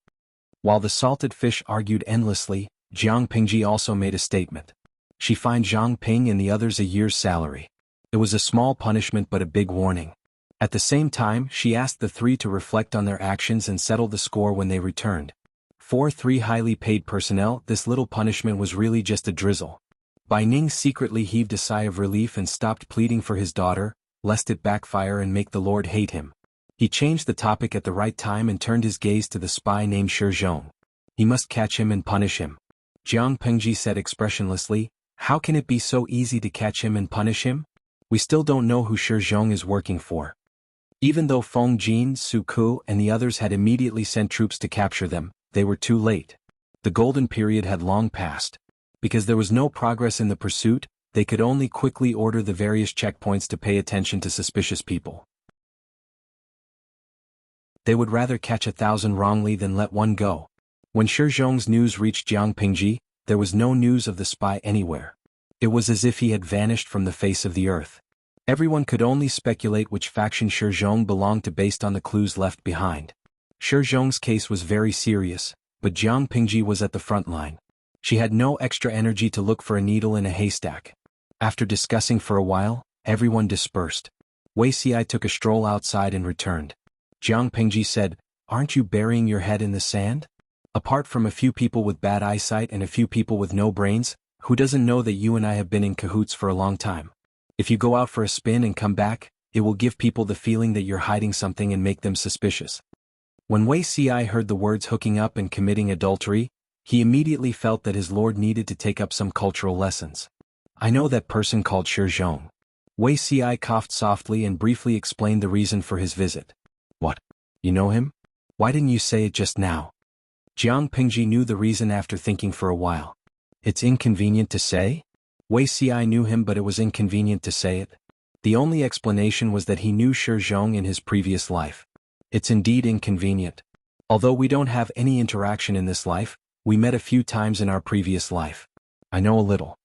While the salted fish argued endlessly, Jiang Pingji also made a statement. She fined Zhang Ping and the others a year's salary. It was a small punishment but a big warning. At the same time, she asked the three to reflect on their actions and settle the score when they returned. For three highly paid personnel, this little punishment was really just a drizzle. Bai Ning secretly heaved a sigh of relief and stopped pleading for his daughter, lest it backfire and make the Lord hate him. He changed the topic at the right time and turned his gaze to the spy named Shi Zhong. He must catch him and punish him. Jiang Pengji said expressionlessly, "How can it be so easy to catch him and punish him? We still don't know who Shi Zhong is working for." Even though Feng Jin, Su Ku, and the others had immediately sent troops to capture them, they were too late. The golden period had long passed. Because there was no progress in the pursuit, they could only quickly order the various checkpoints to pay attention to suspicious people. They would rather catch 1,000 wrongly than let one go. When Shi Zhong's news reached Jiang Pingji, there was no news of the spy anywhere. It was as if he had vanished from the face of the earth. Everyone could only speculate which faction Shi Zhong belonged to based on the clues left behind. Shi Zhong's case was very serious, but Jiang Pingji was at the front line. She had no extra energy to look for a needle in a haystack. After discussing for a while, everyone dispersed. Wei Xi took a stroll outside and returned. Jiang Pingji said, "Aren't you burying your head in the sand? Apart from a few people with bad eyesight and a few people with no brains, who doesn't know that you and I have been in cahoots for a long time? If you go out for a spin and come back, it will give people the feeling that you're hiding something and make them suspicious." When Wei Xi heard the words hooking up and committing adultery, he immediately felt that his lord needed to take up some cultural lessons. "I know that person called Shi Zhong." Wei Xi coughed softly and briefly explained the reason for his visit. "What? You know him? Why didn't you say it just now?" Jiang Pingji knew the reason after thinking for a while. "It's inconvenient to say?" Wei Xi knew him, but it was inconvenient to say it. The only explanation was that he knew Shi Zhong in his previous life. "It's indeed inconvenient. Although we don't have any interaction in this life, we met a few times in our previous life. I know a little."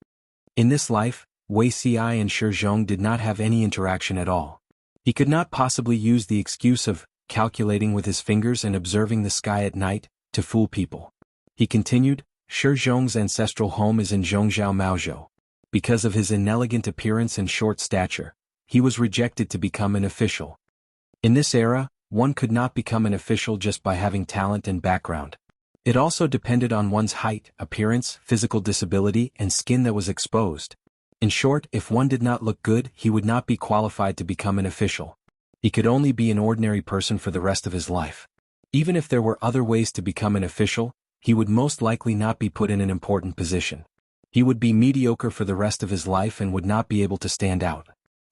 In this life, Wei Xi and Shi Zhong did not have any interaction at all. He could not possibly use the excuse of calculating with his fingers and observing the sky at night to fool people. He continued, "Shi Zhong's ancestral home is in Zhongzhou Maozhou. Because of his inelegant appearance and short stature, he was rejected to become an official. In this era, one could not become an official just by having talent and background. It also depended on one's height, appearance, physical disability, and skin that was exposed. In short, if one did not look good, he would not be qualified to become an official. He could only be an ordinary person for the rest of his life. Even if there were other ways to become an official, he would most likely not be put in an important position. He would be mediocre for the rest of his life and would not be able to stand out.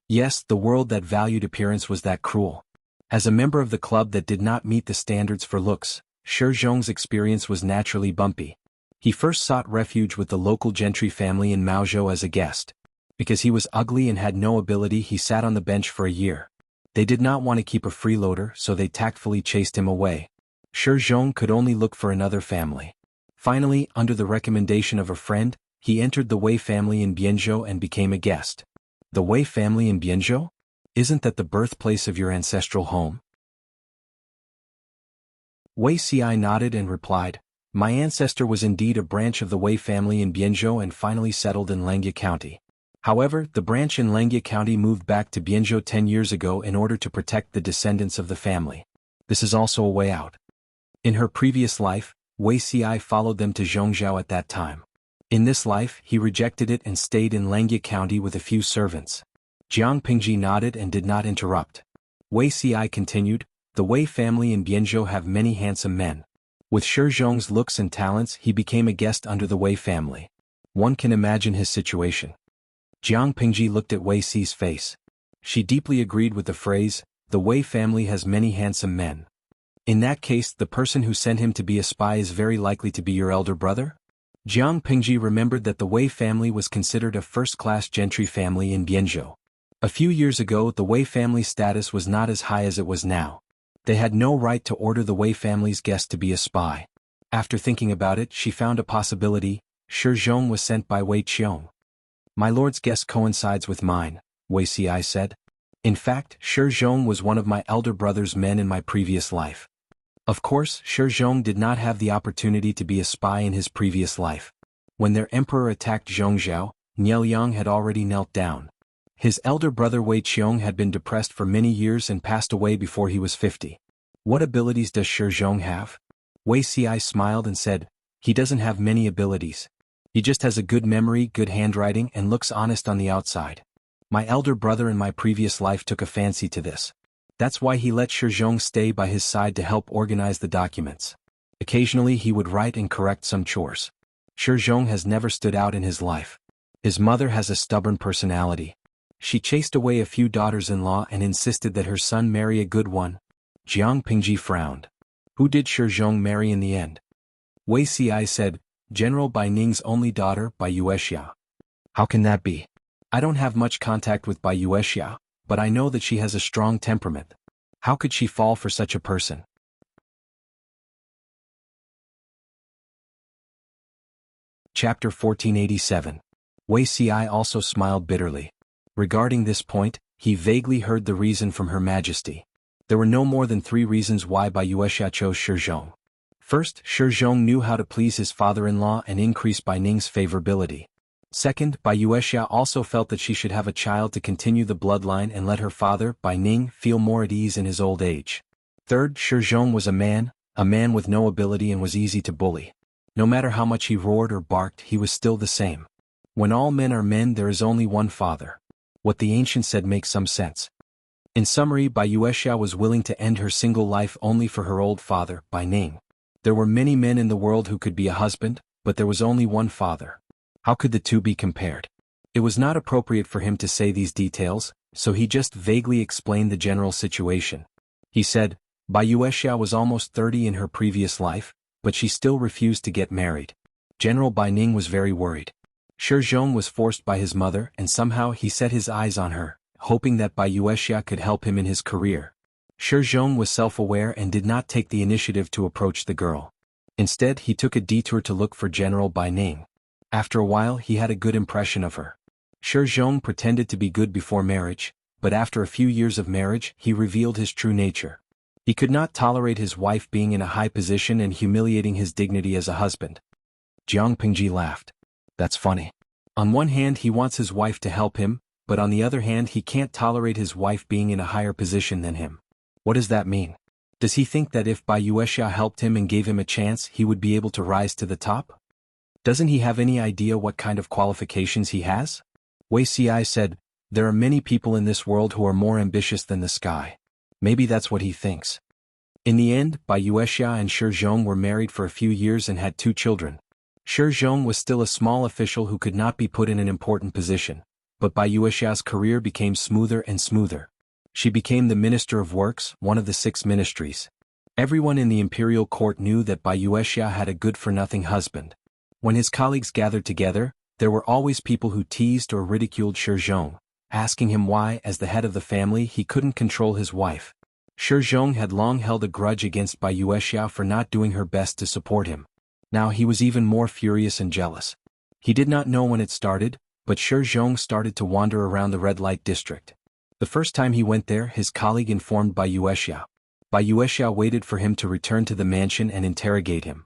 Yes, the world that valued appearance was that cruel. As a member of the club that did not meet the standards for looks, Shi Zhong's experience was naturally bumpy. He first sought refuge with the local gentry family in Maozhou as a guest. Because he was ugly and had no ability, he sat on the bench for a year. They did not want to keep a freeloader, so they tactfully chased him away. Shi Zhong could only look for another family. Finally, under the recommendation of a friend, he entered the Wei family in Bianzhou and became a guest. The Wei family in Bianzhou? Isn't that the birthplace of your ancestral home? Wei Xi nodded and replied, "My ancestor was indeed a branch of the Wei family in Bianzhou and finally settled in Langia County. However, the branch in Langia County moved back to Bianzhou 10 years ago in order to protect the descendants of the family. This is also a way out." In her previous life, Wei Xi followed them to Zhongzhou at that time. In this life, he rejected it and stayed in Langia County with a few servants. Jiang Pingji nodded and did not interrupt. Wei Xi continued, "The Wei family in Bianzhou have many handsome men. With Shi Zhong's looks and talents, he became a guest under the Wei family. One can imagine his situation." Jiang Pingji looked at Wei Xi's face. She deeply agreed with the phrase, "The Wei family has many handsome men." In that case, the person who sent him to be a spy is very likely to be your elder brother? Jiang Pingji remembered that the Wei family was considered a first-class gentry family in Bianzhou. A few years ago the Wei family's status was not as high as it was now. They had no right to order the Wei family's guest to be a spy. After thinking about it, she found a possibility. Shi Zhong was sent by Wei Qiong. My lord's guest coincides with mine, Wei Ci said. In fact, Shi Zhong was one of my elder brother's men in my previous life. Of course, Shi Zhong did not have the opportunity to be a spy in his previous life. When their emperor attacked Zhongzhou, Niel Yang had already knelt down. His elder brother Wei Qiong had been depressed for many years and passed away before he was 50. What abilities does Shi Zhong have? Wei Ci smiled and said, he doesn't have many abilities. He just has a good memory, good handwriting, and looks honest on the outside. My elder brother in my previous life took a fancy to this. That's why he let Shi Zhong stay by his side to help organize the documents. Occasionally he would write and correct some chores. Shi Zhong has never stood out in his life. His mother has a stubborn personality. She chased away a few daughters-in-law and insisted that her son marry a good one. Jiang Pingji frowned. Who did Shi Zhong marry in the end? Wei Ci said, General Bai Ning's only daughter, Bai Yuexia. How can that be? I don't have much contact with Bai Yuexia, but I know that she has a strong temperament. How could she fall for such a person? Chapter 1487. Wei Ci also smiled bitterly. Regarding this point, he vaguely heard the reason from Her Majesty. There were no more than 3 reasons why Bai Yuexia chose Shi Zhong. First, Shi Zhong knew how to please his father-in-law and increase Bai Ning's favorability. Second, Bai Yuexia also felt that she should have a child to continue the bloodline and let her father, Bai Ning, feel more at ease in his old age. Third, Shi Zhong was a man with no ability and was easy to bully. No matter how much he roared or barked, he was still the same. When all men are men, there is only one father. What the ancient said makes some sense. In summary, Bai Yuexia was willing to end her single life only for her old father, Bai Ning. There were many men in the world who could be a husband, but there was only one father. How could the two be compared? It was not appropriate for him to say these details, so he just vaguely explained the general situation. He said, Bai Yuexia was almost 30 in her previous life, but she still refused to get married. General Bai Ning was very worried. Shi Zhong was forced by his mother and somehow he set his eyes on her, hoping that Bai Yuexia could help him in his career. Shi Zhong was self-aware and did not take the initiative to approach the girl. Instead, he took a detour to look for General Bai Ning. After a while, he had a good impression of her. Shi Zhong pretended to be good before marriage, but after a few years of marriage, he revealed his true nature. He could not tolerate his wife being in a high position and humiliating his dignity as a husband. Jiang Pingji laughed. That's funny. On one hand he wants his wife to help him, but on the other hand he can't tolerate his wife being in a higher position than him. What does that mean? Does he think that if Bai Yuexia helped him and gave him a chance he would be able to rise to the top? Doesn't he have any idea what kind of qualifications he has? Wei Ci said, there are many people in this world who are more ambitious than the sky. Maybe that's what he thinks. In the end, Bai Yuexia and Shi Zhong were married for a few years and had 2 children. Shi Zhong was still a small official who could not be put in an important position, but Bai Yuexia's career became smoother and smoother. She became the Minister of Works, one of the 6 ministries. Everyone in the imperial court knew that Bai Yuexia had a good-for-nothing husband. When his colleagues gathered together, there were always people who teased or ridiculed Shi Zhong, asking him why, as the head of the family, he couldn't control his wife. Shi Zhong had long held a grudge against Bai Yuexia for not doing her best to support him. Now he was even more furious and jealous. He did not know when it started, but Shi Zhong started to wander around the red light district. The first time he went there, his colleague informed Bai Yuexia. Bai Yuexia waited for him to return to the mansion and interrogate him.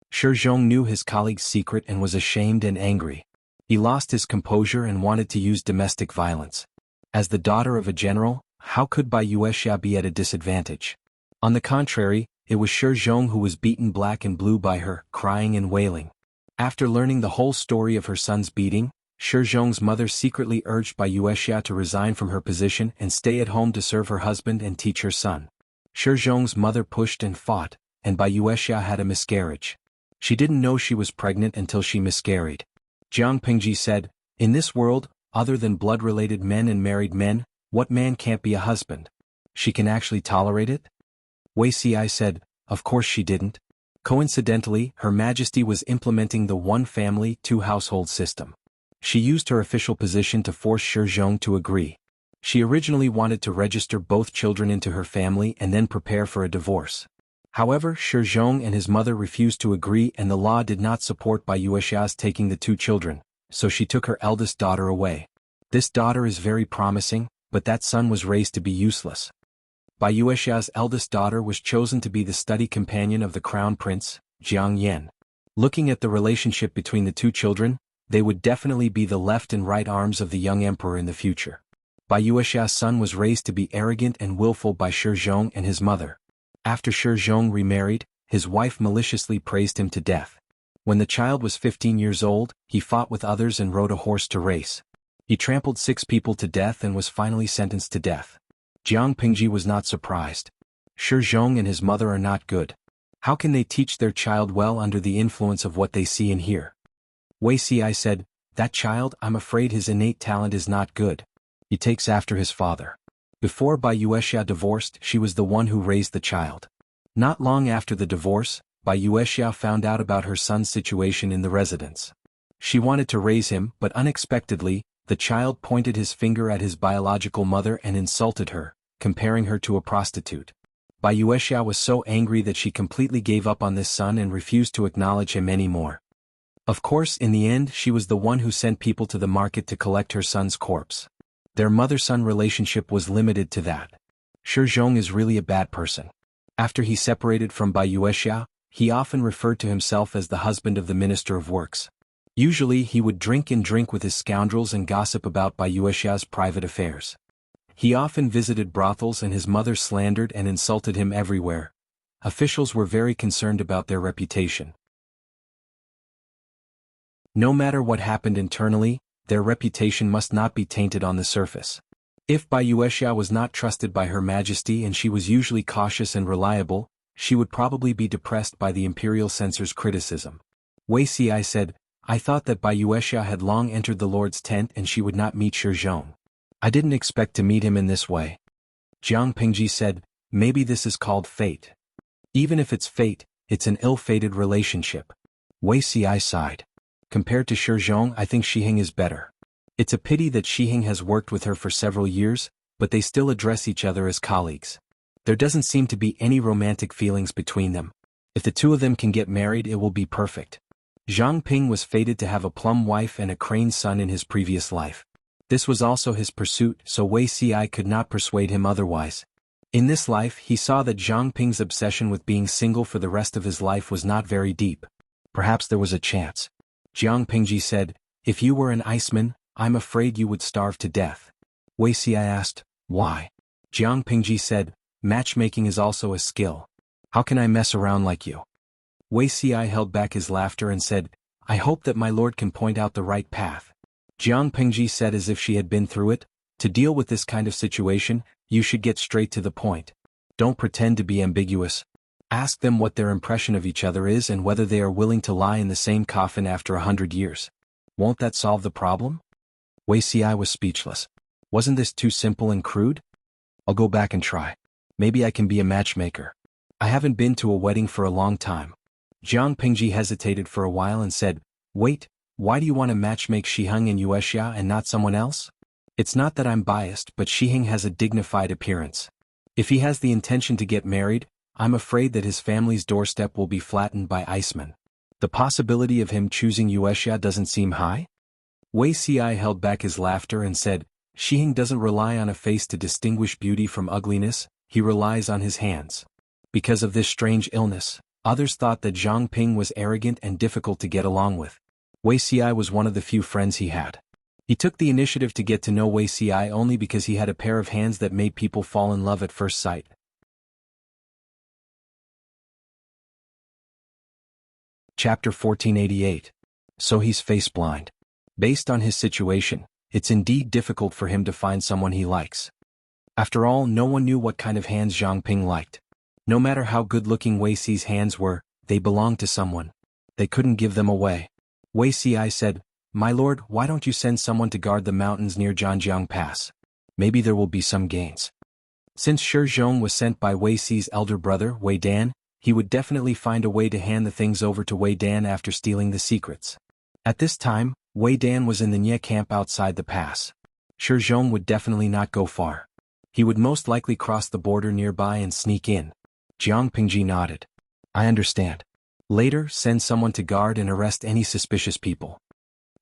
Shi Zhong knew his colleague's secret and was ashamed and angry. He lost his composure and wanted to use domestic violence. As the daughter of a general, how could Bai Yuexia be at a disadvantage? On the contrary, it was Shi Zhong who was beaten black and blue by her, crying and wailing. After learning the whole story of her son's beating, Shi Zhong's mother secretly urged Bai Yuexia to resign from her position and stay at home to serve her husband and teach her son. Shi Zhong's mother pushed and fought, and Bai Yuexia had a miscarriage. She didn't know she was pregnant until she miscarried. Jiang Pingji said, in this world, other than blood-related men and married men, what man can't be a husband? She can actually tolerate it? Wei Ci said, of course she didn't. Coincidentally, Her Majesty was implementing the one family, two household system. She used her official position to force Shi Zhong to agree. She originally wanted to register both children into her family and then prepare for a divorce. However, Shi Zhong and his mother refused to agree, and the law did not support Bai Yuexia's taking the two children, so she took her eldest daughter away. This daughter is very promising, but that son was raised to be useless. Bai Yuexia's eldest daughter was chosen to be the study companion of the crown prince, Jiang Yan. Looking at the relationship between the two children, they would definitely be the left and right arms of the young emperor in the future. Bai Yuexia's son was raised to be arrogant and willful by Shi Zhong and his mother. After Shi Zhong remarried, his wife maliciously praised him to death. When the child was 15 years old, he fought with others and rode a horse to race. He trampled 6 people to death and was finally sentenced to death. Jiang Pingji was not surprised. Shi Zhong and his mother are not good. How can they teach their child well under the influence of what they see and hear? Wei Xi said, "That child, I'm afraid his innate talent is not good. He takes after his father." Before Bai Yuexia divorced, she was the one who raised the child. Not long after the divorce, Bai Yuexia found out about her son's situation in the residence. She wanted to raise him, but unexpectedly, the child pointed his finger at his biological mother and insulted her, comparing her to a prostitute. Bai Yuexia was so angry that she completely gave up on this son and refused to acknowledge him anymore. Of course, in the end, she was the one who sent people to the market to collect her son's corpse. Their mother-son relationship was limited to that. Shi Zhong is really a bad person. After he separated from Bai Yuexia, he often referred to himself as the husband of the Minister of Works. Usually he would drink with his scoundrels and gossip about Bai Yuexia's private affairs. He often visited brothels and his mother slandered and insulted him everywhere. Officials were very concerned about their reputation. No matter what happened internally, their reputation must not be tainted on the surface. If Bai Yuexia was not trusted by Her Majesty and she was usually cautious and reliable, she would probably be depressed by the imperial censor's criticism. Wei Xi said, "I thought that Bai Yuexia had long entered the Lord's tent and she would not meet Shi Zhong. I didn't expect to meet him in this way." Jiang Pingji said, "Maybe this is called fate. Even if it's fate, it's an ill-fated relationship." Wei Xi sighed. "Compared to Shi Zhong, I think Shiheng is better. It's a pity that Shiheng has worked with her for several years, but they still address each other as colleagues. There doesn't seem to be any romantic feelings between them. If the two of them can get married, it will be perfect." Zhang Ping was fated to have a plum wife and a crane son in his previous life. This was also his pursuit, so Wei Xi could not persuade him otherwise. In this life, he saw that Zhang Ping's obsession with being single for the rest of his life was not very deep. Perhaps there was a chance. Jiang Pingji said, "If you were an iceman, I'm afraid you would starve to death." Wei Xi asked, "Why?" Jiang Pingji said, "Matchmaking is also a skill. How can I mess around like you?" Wei Xi held back his laughter and said, "I hope that my lord can point out the right path." Jiang Pingji said as if she had been through it, "To deal with this kind of situation, you should get straight to the point. Don't pretend to be ambiguous. Ask them what their impression of each other is and whether they are willing to lie in the same coffin after 100 years. Won't that solve the problem?" Wei Xi was speechless. Wasn't this too simple and crude? I'll go back and try. Maybe I can be a matchmaker. I haven't been to a wedding for a long time. Jiang Pingji hesitated for a while and said, "Wait, why do you want to matchmake Shiheng and Yuexia and not someone else?" "It's not that I'm biased, but Shiheng has a dignified appearance. If he has the intention to get married, I'm afraid that his family's doorstep will be flattened by icemen. The possibility of him choosing Yuexia doesn't seem high?" Wei Xi held back his laughter and said, "Shiheng doesn't rely on a face to distinguish beauty from ugliness, he relies on his hands." Because of this strange illness, others thought that Zhang Ping was arrogant and difficult to get along with. Wei Xi was one of the few friends he had. He took the initiative to get to know Wei Xi only because he had a pair of hands that made people fall in love at first sight. Chapter 1488. So he's face blind. Based on his situation, it's indeed difficult for him to find someone he likes. After all, no one knew what kind of hands Zhang Ping liked. No matter how good-looking Wei Xi's hands were, they belonged to someone. They couldn't give them away. Wei Xi said, "My lord, why don't you send someone to guard the mountains near Zhanjiang Pass? Maybe there will be some gains." Since Shi Zhong was sent by Wei Xi's elder brother, Wei Dan, He would definitely find a way to hand the things over to Wei Dan after stealing the secrets. At this time, Wei Dan was in the Nye camp outside the pass. Shi Zhong would definitely not go far. He would most likely cross the border nearby and sneak in. Jiang Pingji nodded. I understand. Later, send someone to guard and arrest any suspicious people.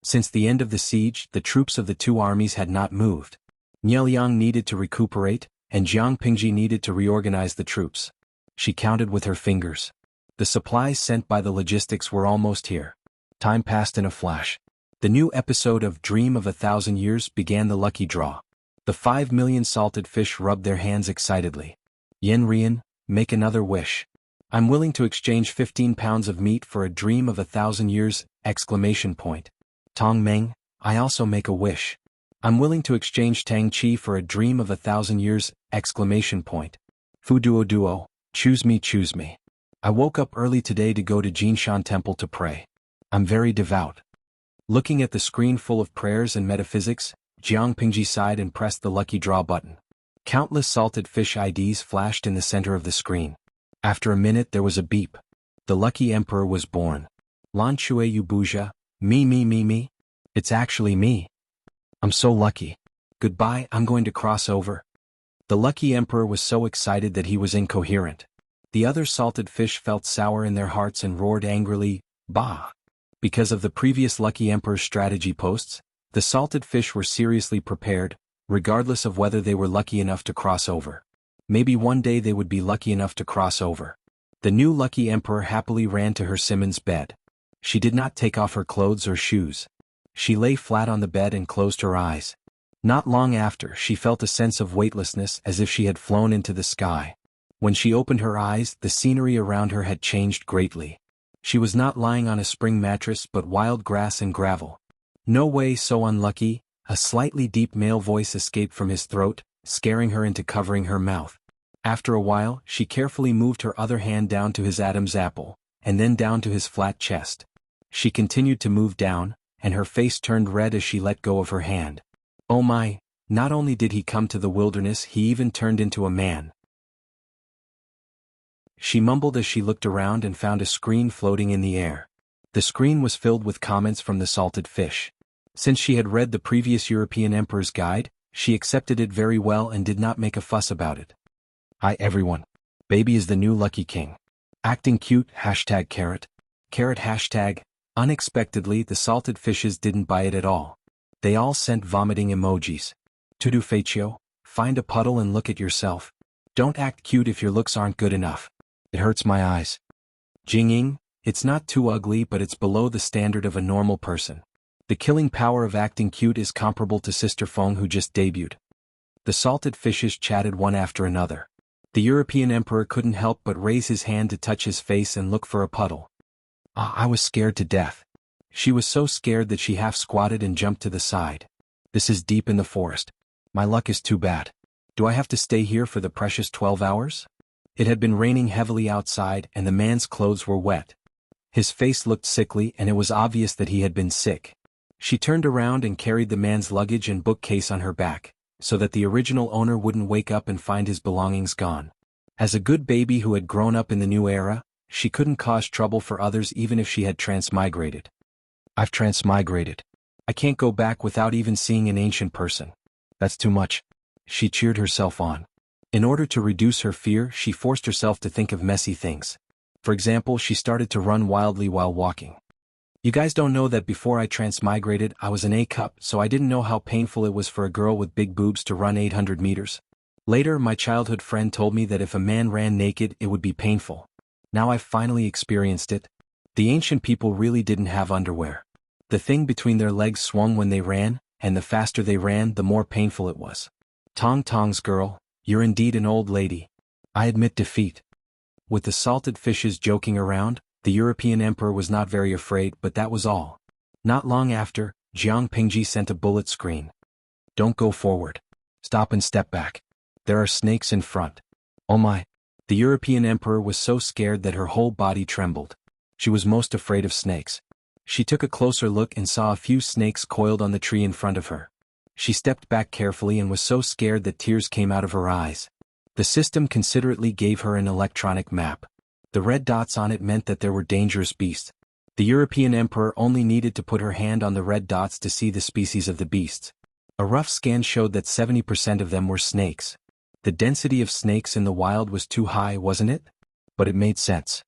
Since the end of the siege, the troops of the two armies had not moved. Nye Liang needed to recuperate, and Jiang Pingji needed to reorganize the troops. She counted with her fingers. The supplies sent by the logistics were almost here. Time passed in a flash. The new episode of Dream of a Thousand Years began the lucky draw. The 5 million salted fish rubbed their hands excitedly. Yen Rian, make another wish. I'm willing to exchange 15 pounds of meat for a dream of 1,000 years! Tong Meng, I also make a wish. I'm willing to exchange Tang Chi for a dream of 1,000 years! Fu Duo, choose me. I woke up early today to go to Jinshan Temple to pray. I'm very devout. Looking at the screen full of prayers and metaphysics, Jiang Pingji sighed and pressed the lucky draw button. Countless salted fish IDs flashed in the center of the screen. After a minute there was a beep. The lucky emperor was born. Lan Shui Yubuja, me. It's actually me. I'm so lucky. Goodbye, I'm going to cross over. The lucky emperor was so excited that he was incoherent. The other salted fish felt sour in their hearts and roared angrily, bah! Because of the previous lucky emperor's strategy posts, the salted fish were seriously prepared, regardless of whether they were lucky enough to cross over. Maybe one day they would be lucky enough to cross over. The new lucky emperor happily ran to her Simmons bed. She did not take off her clothes or shoes. She lay flat on the bed and closed her eyes. Not long after, she felt a sense of weightlessness as if she had flown into the sky. When she opened her eyes, the scenery around her had changed greatly. She was not lying on a spring mattress but wild grass and gravel. No way, so unlucky, a slightly deep male voice escaped from his throat, scaring her into covering her mouth. After a while, she carefully moved her other hand down to his Adam's apple, and then down to his flat chest. She continued to move down, and her face turned red as she let go of her hand. Oh my, not only did he come to the wilderness, he even turned into a man. She mumbled as she looked around and found a screen floating in the air. The screen was filled with comments from the salted fish. Since she had read the previous European Emperor's Guide, she accepted it very well and did not make a fuss about it. Hi everyone. Baby is the new lucky king. Acting cute, #carrot. #. Unexpectedly, the salted fishes didn't buy it at all. They all sent vomiting emojis. Tudu Feichio, find a puddle and look at yourself. Don't act cute if your looks aren't good enough. It hurts my eyes. Jingying, it's not too ugly but it's below the standard of a normal person. The killing power of acting cute is comparable to Sister Feng who just debuted. The salted fishes chatted one after another. The European emperor couldn't help but raise his hand to touch his face and look for a puddle. I was scared to death. She was so scared that she half squatted and jumped to the side. This is deep in the forest. My luck is too bad. Do I have to stay here for the precious 12 hours? It had been raining heavily outside and the man's clothes were wet. His face looked sickly and it was obvious that he had been sick. She turned around and carried the man's luggage and bookcase on her back, so that the original owner wouldn't wake up and find his belongings gone. As a good baby who had grown up in the new era, she couldn't cause trouble for others even if she had transmigrated. I've transmigrated. I can't go back without even seeing an ancient person. That's too much. She cheered herself on. In order to reduce her fear, she forced herself to think of messy things. For example, she started to run wildly while walking. You guys don't know that before I transmigrated, I was an A-cup, so I didn't know how painful it was for a girl with big boobs to run 800 meters. Later, my childhood friend told me that if a man ran naked, it would be painful. Now I've finally experienced it. The ancient people really didn't have underwear. The thing between their legs swung when they ran, and the faster they ran, the more painful it was. Tong's girl, you're indeed an old lady. I admit defeat. With the salted fishes joking around, the European emperor was not very afraid, but that was all. Not long after, Jiang Pingji sent a bullet screen. Don't go forward. Stop and step back. There are snakes in front. Oh my. The European emperor was so scared that her whole body trembled. She was most afraid of snakes. She took a closer look and saw a few snakes coiled on the tree in front of her. She stepped back carefully and was so scared that tears came out of her eyes. The system considerately gave her an electronic map. The red dots on it meant that there were dangerous beasts. The European emperor only needed to put her hand on the red dots to see the species of the beasts. A rough scan showed that 70% of them were snakes. The density of snakes in the wild was too high, wasn't it? But it made sense.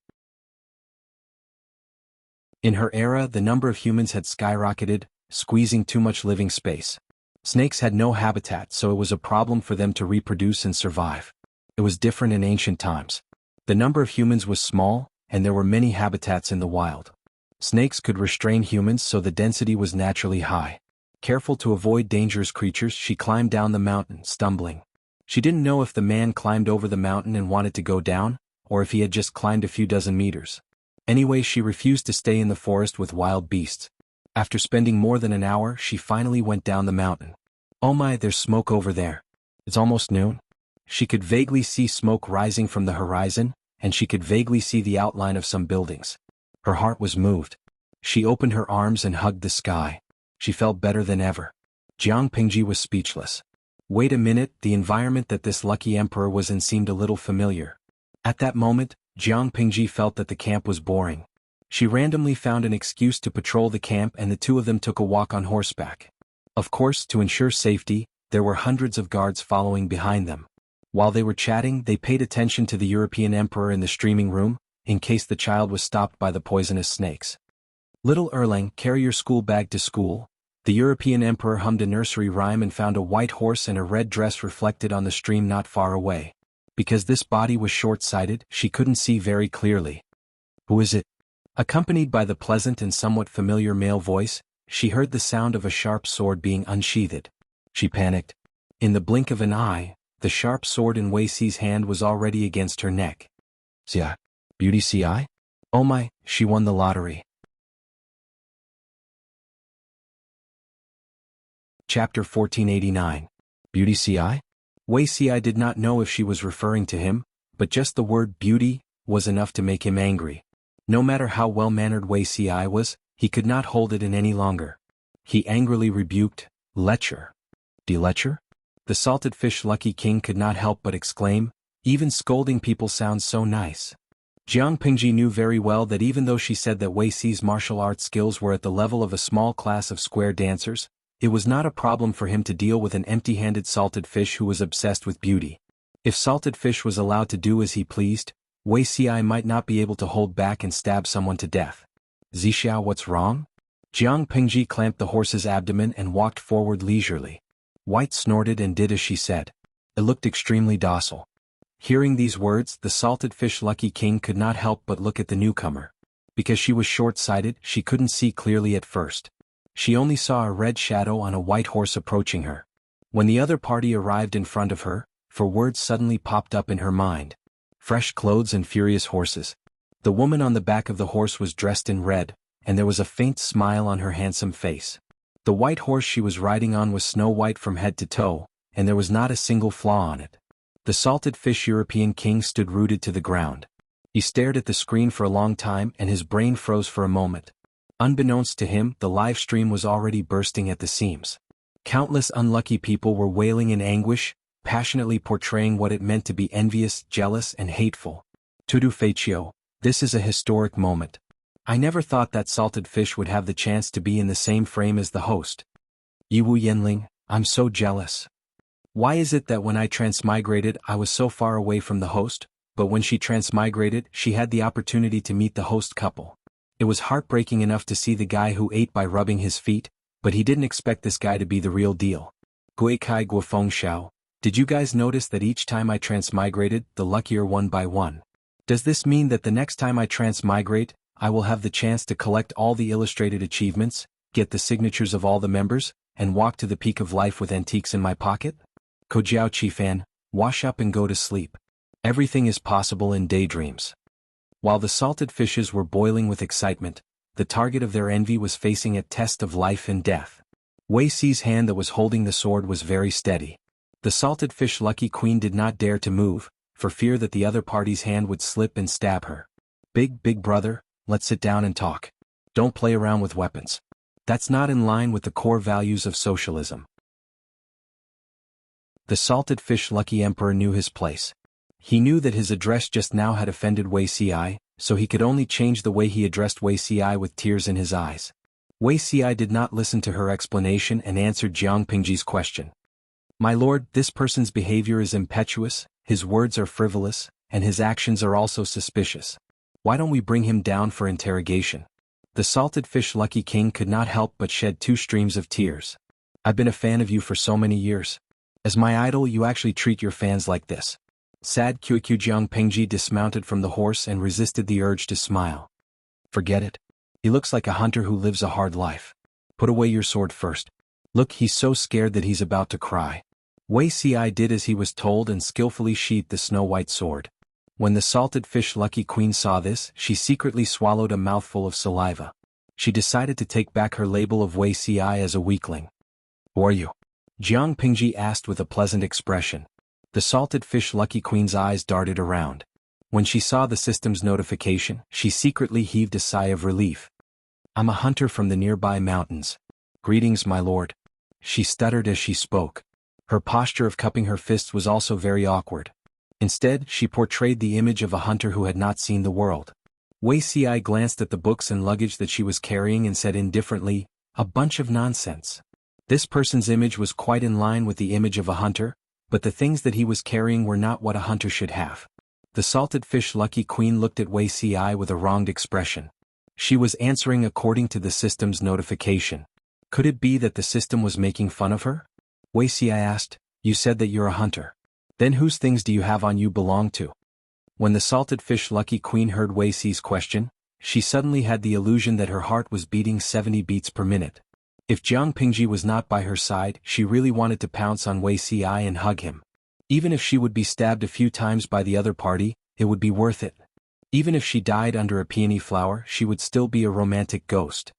In her era, the number of humans had skyrocketed, squeezing too much living space. Snakes had no habitat, so it was a problem for them to reproduce and survive. It was different in ancient times. The number of humans was small, and there were many habitats in the wild. Snakes could restrain humans, so the density was naturally high. Careful to avoid dangerous creatures, she climbed down the mountain, stumbling. She didn't know if the man climbed over the mountain and wanted to go down, or if he had just climbed a few dozen meters. Anyway, she refused to stay in the forest with wild beasts. After spending more than an hour, she finally went down the mountain. Oh my, there's smoke over there. It's almost noon. She could vaguely see smoke rising from the horizon, and she could vaguely see the outline of some buildings. Her heart was moved. She opened her arms and hugged the sky. She felt better than ever. Jiang Pingji was speechless. Wait a minute, the environment that this lucky emperor was in seemed a little familiar. At that moment, Jiang Pingji felt that the camp was boring. She randomly found an excuse to patrol the camp, and the two of them took a walk on horseback. Of course, to ensure safety, there were hundreds of guards following behind them. While they were chatting, they paid attention to the European emperor in the streaming room, in case the child was stopped by the poisonous snakes. Little Erlang, carry your school bag to school. The European emperor hummed a nursery rhyme and found a white horse and a red dress reflected on the stream not far away. Because this body was short-sighted, she couldn't see very clearly. Who is it? Accompanied by the pleasant and somewhat familiar male voice, she heard the sound of a sharp sword being unsheathed. She panicked. In the blink of an eye, the sharp sword in Wei Si's hand was already against her neck. Xia, beauty CI? Oh my, she won the lottery. Chapter 1489. Beauty CI? Wei Si did not know if she was referring to him, but just the word beauty was enough to make him angry. No matter how well-mannered Wei Si was, he could not hold it in any longer. He angrily rebuked, "Lecher." "De-lecher?" The salted fish lucky king could not help but exclaim, "Even scolding people sounds so nice." Jiang Pingji knew very well that even though she said that Wei Si's martial arts skills were at the level of a small class of square dancers, it was not a problem for him to deal with an empty-handed salted fish who was obsessed with beauty. If salted fish was allowed to do as he pleased, Wei Si might not be able to hold back and stab someone to death. "Zixiao, what's wrong?" Jiang Pingji clamped the horse's abdomen and walked forward leisurely. White snorted and did as she said. It looked extremely docile. Hearing these words, the salted fish lucky king could not help but look at the newcomer. Because she was short-sighted, she couldn't see clearly at first. She only saw a red shadow on a white horse approaching her. When the other party arrived in front of her, four words suddenly popped up in her mind. Fresh clothes and furious horses. The woman on the back of the horse was dressed in red, and there was a faint smile on her handsome face. The white horse she was riding on was snow white from head to toe, and there was not a single flaw on it. The salted fish European king stood rooted to the ground. He stared at the screen for a long time and his brain froze for a moment. Unbeknownst to him, the live stream was already bursting at the seams. Countless unlucky people were wailing in anguish, passionately portraying what it meant to be envious, jealous, and hateful. Tudu Feichio, this is a historic moment. I never thought that salted fish would have the chance to be in the same frame as the host. Yiwu Yenling, I'm so jealous. Why is it that when I transmigrated I was so far away from the host, but when she transmigrated she had the opportunity to meet the host couple? It was heartbreaking enough to see the guy who ate by rubbing his feet, but he didn't expect this guy to be the real deal. Guikai Guofeng Xiao, did you guys notice that each time I transmigrated, the luckier one by one? Does this mean that the next time I transmigrate, I will have the chance to collect all the illustrated achievements, get the signatures of all the members, and walk to the peak of life with antiques in my pocket? Kojiao Chifan, wash up and go to sleep. Everything is possible in daydreams. While the salted fishes were boiling with excitement, the target of their envy was facing a test of life and death. Wei Si's hand that was holding the sword was very steady. The salted fish lucky queen did not dare to move, for fear that the other party's hand would slip and stab her. Big brother, let's sit down and talk. Don't play around with weapons. That's not in line with the core values of socialism. The salted fish lucky emperor knew his place. He knew that his address just now had offended Wei Ci, so he could only change the way he addressed Wei Ci with tears in his eyes. Wei Ci did not listen to her explanation and answered Jiang Pingji's question. My lord, this person's behavior is impetuous, his words are frivolous, and his actions are also suspicious. Why don't we bring him down for interrogation? The salted fish Lucky King could not help but shed 2 streams of tears. I've been a fan of you for so many years. As my idol, you actually treat your fans like this. Sad QQ. Jiang Pingji dismounted from the horse and resisted the urge to smile. Forget it. He looks like a hunter who lives a hard life. Put away your sword first. Look, he's so scared that he's about to cry. Wei Ci did as he was told and skillfully sheathed the snow-white sword. When the salted fish Lucky Queen saw this, she secretly swallowed a mouthful of saliva. She decided to take back her label of Wei Ci as a weakling. Who are you? Jiang Pingji asked with a pleasant expression. The salted fish Lucky Queen's eyes darted around. When she saw the system's notification, she secretly heaved a sigh of relief. I'm a hunter from the nearby mountains. Greetings, my lord. She stuttered as she spoke. Her posture of cupping her fists was also very awkward. Instead, she portrayed the image of a hunter who had not seen the world. Wei Ci glanced at the books and luggage that she was carrying and said indifferently, a bunch of nonsense. This person's image was quite in line with the image of a hunter, but the things that he was carrying were not what a hunter should have. The salted fish Lucky Queen looked at Wei Ci with a wronged expression. She was answering according to the system's notification. Could it be that the system was making fun of her? Wei Ci asked, you said that you're a hunter. Then whose things do you have on you belong to? When the salted fish Lucky Queen heard Wei Ci's question, she suddenly had the illusion that her heart was beating 70 beats per minute. If Jiang Pingji was not by her side, she really wanted to pounce on Wei Ci and hug him. Even if she would be stabbed a few times by the other party, it would be worth it. Even if she died under a peony flower, she would still be a romantic ghost.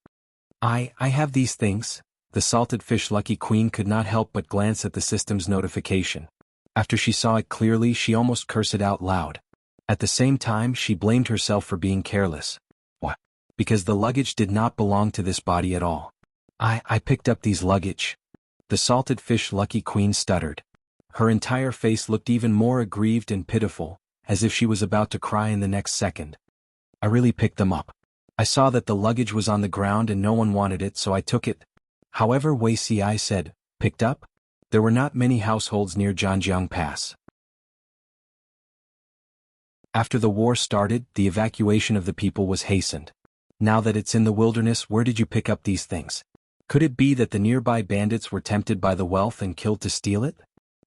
I have these things. The salted fish Lucky Queen could not help but glance at the system's notification. After she saw it clearly, she almost cursed it out loud. At the same time, she blamed herself for being careless. What? Because the luggage did not belong to this body at all. I picked up these luggage. The salted fish Lucky Queen stuttered. Her entire face looked even more aggrieved and pitiful, as if she was about to cry in the next second. I really picked them up. I saw that the luggage was on the ground and no one wanted it, so I took it. However, Wei Ci said, picked up? There were not many households near Zhanjiang Pass. After the war started, the evacuation of the people was hastened. Now that it's in the wilderness, where did you pick up these things? Could it be that the nearby bandits were tempted by the wealth and killed to steal it?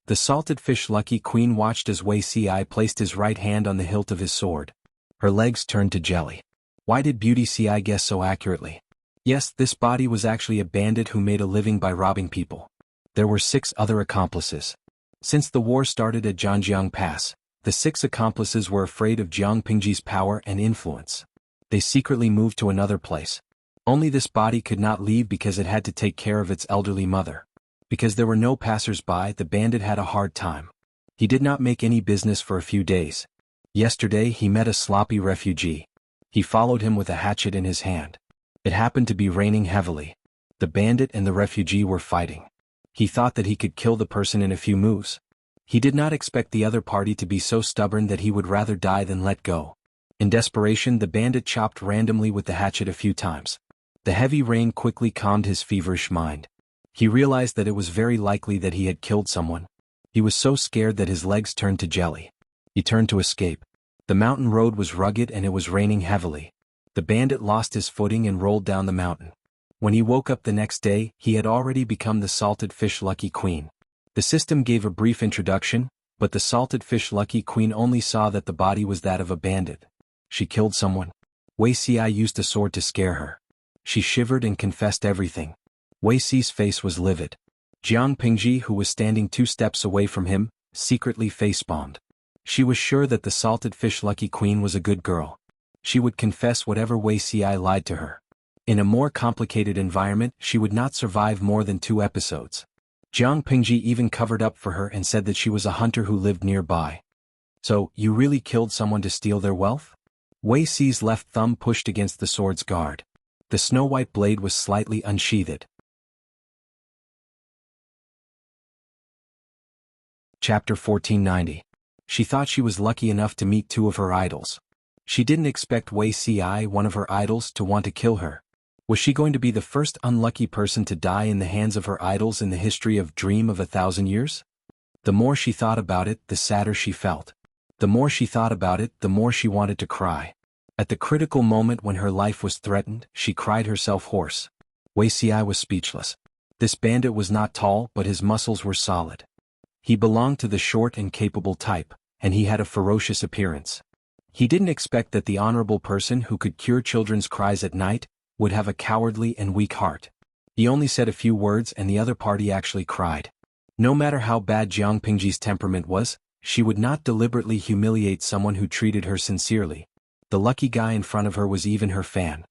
The salted fish Lucky Queen watched as Wei Ci placed his right hand on the hilt of his sword. Her legs turned to jelly. Why did Beauty Ci guess so accurately? Yes, this body was actually a bandit who made a living by robbing people. There were 6 other accomplices. Since the war started at Zhanjiang Pass, the 6 accomplices were afraid of Jiang Pingji's power and influence. They secretly moved to another place. Only this body could not leave because it had to take care of its elderly mother. Because there were no passers-by, the bandit had a hard time. He did not make any business for a few days. Yesterday he met a sloppy refugee. He followed him with a hatchet in his hand. It happened to be raining heavily. The bandit and the refugee were fighting. He thought that he could kill the person in a few moves. He did not expect the other party to be so stubborn that he would rather die than let go. In desperation, the bandit chopped randomly with the hatchet a few times. The heavy rain quickly calmed his feverish mind. He realized that it was very likely that he had killed someone. He was so scared that his legs turned to jelly. He turned to escape. The mountain road was rugged and it was raining heavily. The bandit lost his footing and rolled down the mountain. When he woke up the next day, he had already become the salted fish Lucky Queen. The system gave a brief introduction, but the salted fish Lucky Queen only saw that the body was that of a bandit. She killed someone. Wei Ci used a sword to scare her. She shivered and confessed everything. Wei Ci's face was livid. Jiang Pingji, who was standing 2 steps away from him, secretly facepalmed. She was sure that the salted fish Lucky Queen was a good girl. She would confess whatever Wei Ci lied to her. In a more complicated environment, she would not survive more than 2 episodes. Jiang Pingji even covered up for her and said that she was a hunter who lived nearby. So, you really killed someone to steal their wealth? Wei Ci's left thumb pushed against the sword's guard. The snow-white blade was slightly unsheathed. Chapter 1490. She thought she was lucky enough to meet two of her idols. She didn't expect Wei Ci, one of her idols, to want to kill her. Was she going to be the first unlucky person to die in the hands of her idols in the history of Dream of 1,000 Years? The more she thought about it, the sadder she felt. The more she thought about it, the more she wanted to cry. At the critical moment when her life was threatened, she cried herself hoarse. Wei Ci was speechless. This bandit was not tall, but his muscles were solid. He belonged to the short and capable type, and he had a ferocious appearance. He didn't expect that the honorable person who could cure children's cries at night would have a cowardly and weak heart. He only said a few words and the other party actually cried. No matter how bad Jiang Pingji's temperament was, she would not deliberately humiliate someone who treated her sincerely. The lucky guy in front of her was even her fan.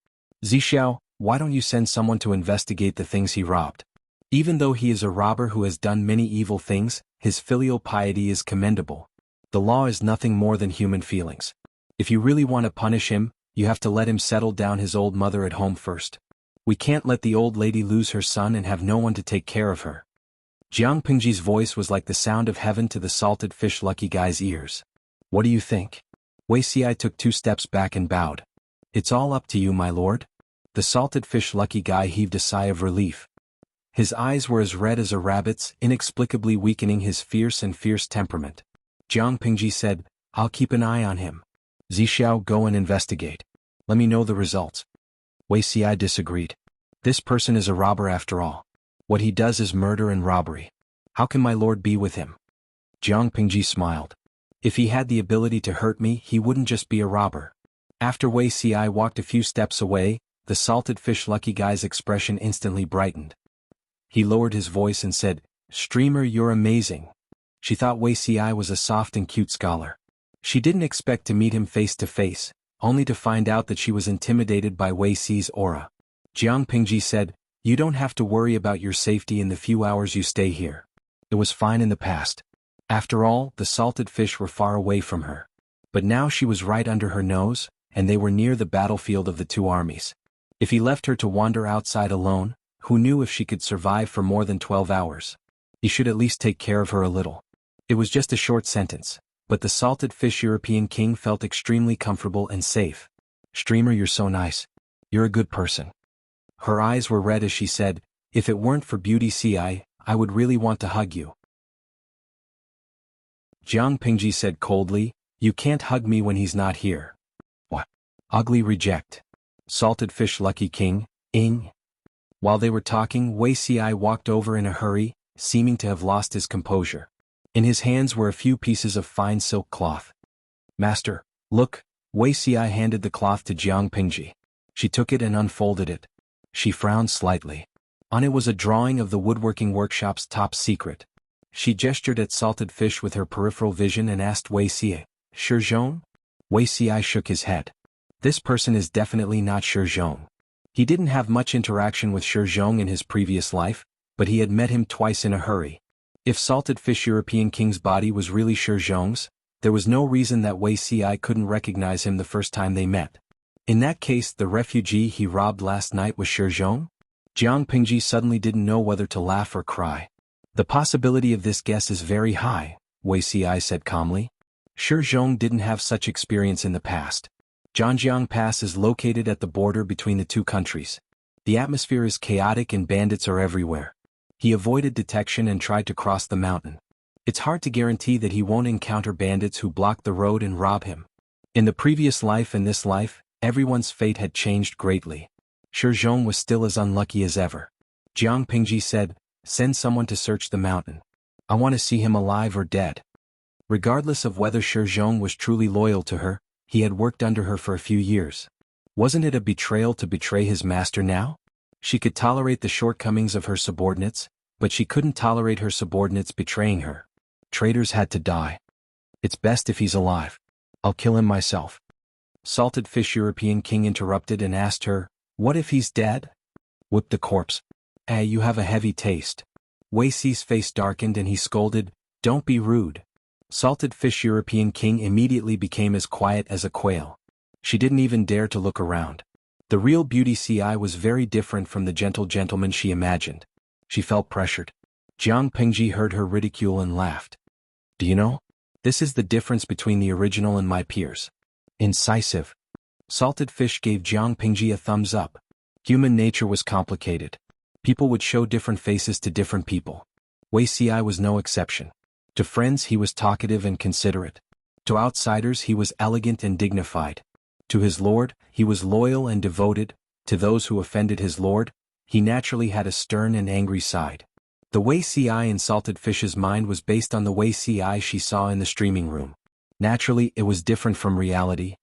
Zixiao, why don't you send someone to investigate the things he robbed? Even though he is a robber who has done many evil things, his filial piety is commendable. The law is nothing more than human feelings. If you really want to punish him, you have to let him settle down his old mother at home first. We can't let the old lady lose her son and have no one to take care of her. Jiang Pingji's voice was like the sound of heaven to the salted fish lucky guy's ears. What do you think? Wei Ci took 2 steps back and bowed. It's all up to you, my lord. The salted fish lucky guy heaved a sigh of relief. His eyes were as red as a rabbit's, inexplicably weakening his fierce temperament. Jiang Pingji said, I'll keep an eye on him. Zixiao, go and investigate. Let me know the results. Wei Ci disagreed. This person is a robber after all. What he does is murder and robbery. How can my lord be with him? Jiang Pingji smiled. If he had the ability to hurt me, he wouldn't just be a robber. After Wei Ci walked a few steps away, the salted fish lucky guy's expression instantly brightened. He lowered his voice and said, Streamer, you're amazing. She thought Wei Ci was a soft and cute scholar. She didn't expect to meet him face to face, only to find out that she was intimidated by Wei Ci's aura. Jiang Pingji said, You don't have to worry about your safety in the few hours you stay here. It was fine in the past. After all, the salted fish were far away from her. But now she was right under her nose, and they were near the battlefield of the 2 armies. If he left her to wander outside alone, who knew if she could survive for more than 12 hours? He should at least take care of her a little. It was just a short sentence, but the salted fish European king felt extremely comfortable and safe. Streamer, you're so nice. You're a good person. Her eyes were red as she said, If it weren't for Beauty Ci, I would really want to hug you. Jiang Pingji said coldly, You can't hug me when he's not here. What? Ugly reject. Salted fish lucky king, ing. While they were talking, Wei Ci walked over in a hurry, seeming to have lost his composure. In his hands were a few pieces of fine silk cloth. Master, look. Wei Ci handed the cloth to Jiang Pingji. She took it and unfolded it. She frowned slightly. On it was a drawing of the woodworking workshop's top secret. She gestured at salted fish with her peripheral vision and asked Wei Ci, Shizhong? Wei Ci shook his head. This person is definitely not Shizhong. He didn't have much interaction with Shizhong in his previous life, but he had met him twice in a hurry. If salted fish European king's body was really Shizhong's, there was no reason that Wei Ci couldn't recognize him the first time they met. In that case, the refugee he robbed last night was Shizhong? Jiang Pingji suddenly didn't know whether to laugh or cry. The possibility of this guess is very high, Wei Ci said calmly. Shizhong didn't have such experience in the past. Zhangjiang Pass is located at the border between the 2 countries. The atmosphere is chaotic and bandits are everywhere. He avoided detection and tried to cross the mountain. It's hard to guarantee that he won't encounter bandits who block the road and rob him. In the previous life and this life, everyone's fate had changed greatly. Shizhong was still as unlucky as ever. Jiang Pingji said, Send someone to search the mountain. I want to see him alive or dead. Regardless of whether Shizhong was truly loyal to her, he had worked under her for a few years. Wasn't it a betrayal to betray his master now? She could tolerate the shortcomings of her subordinates, but she couldn't tolerate her subordinates betraying her. Traitors had to die. It's best if he's alive. I'll kill him myself. Salted fish European king interrupted and asked her, What if he's dead? Whip the corpse. You have a heavy taste. Wei Ci's face darkened and he scolded, Don't be rude. Salted fish European king immediately became as quiet as a quail. She didn't even dare to look around. The real Beauty Ci was very different from the gentle gentleman she imagined. She felt pressured. Jiang Pingji heard her ridicule and laughed. Do you know? This is the difference between the original and my peers. Incisive. Salted Fish gave Jiang Pingji a thumbs up. Human nature was complicated. People would show different faces to different people. Wei Ci was no exception. To friends he was talkative and considerate. To outsiders he was elegant and dignified. To his lord, he was loyal and devoted. To those who offended his lord, he naturally had a stern and angry side. The Wei Ci in Salted Fish's mind was based on the Wei Ci she saw in the streaming room. Naturally, it was different from reality.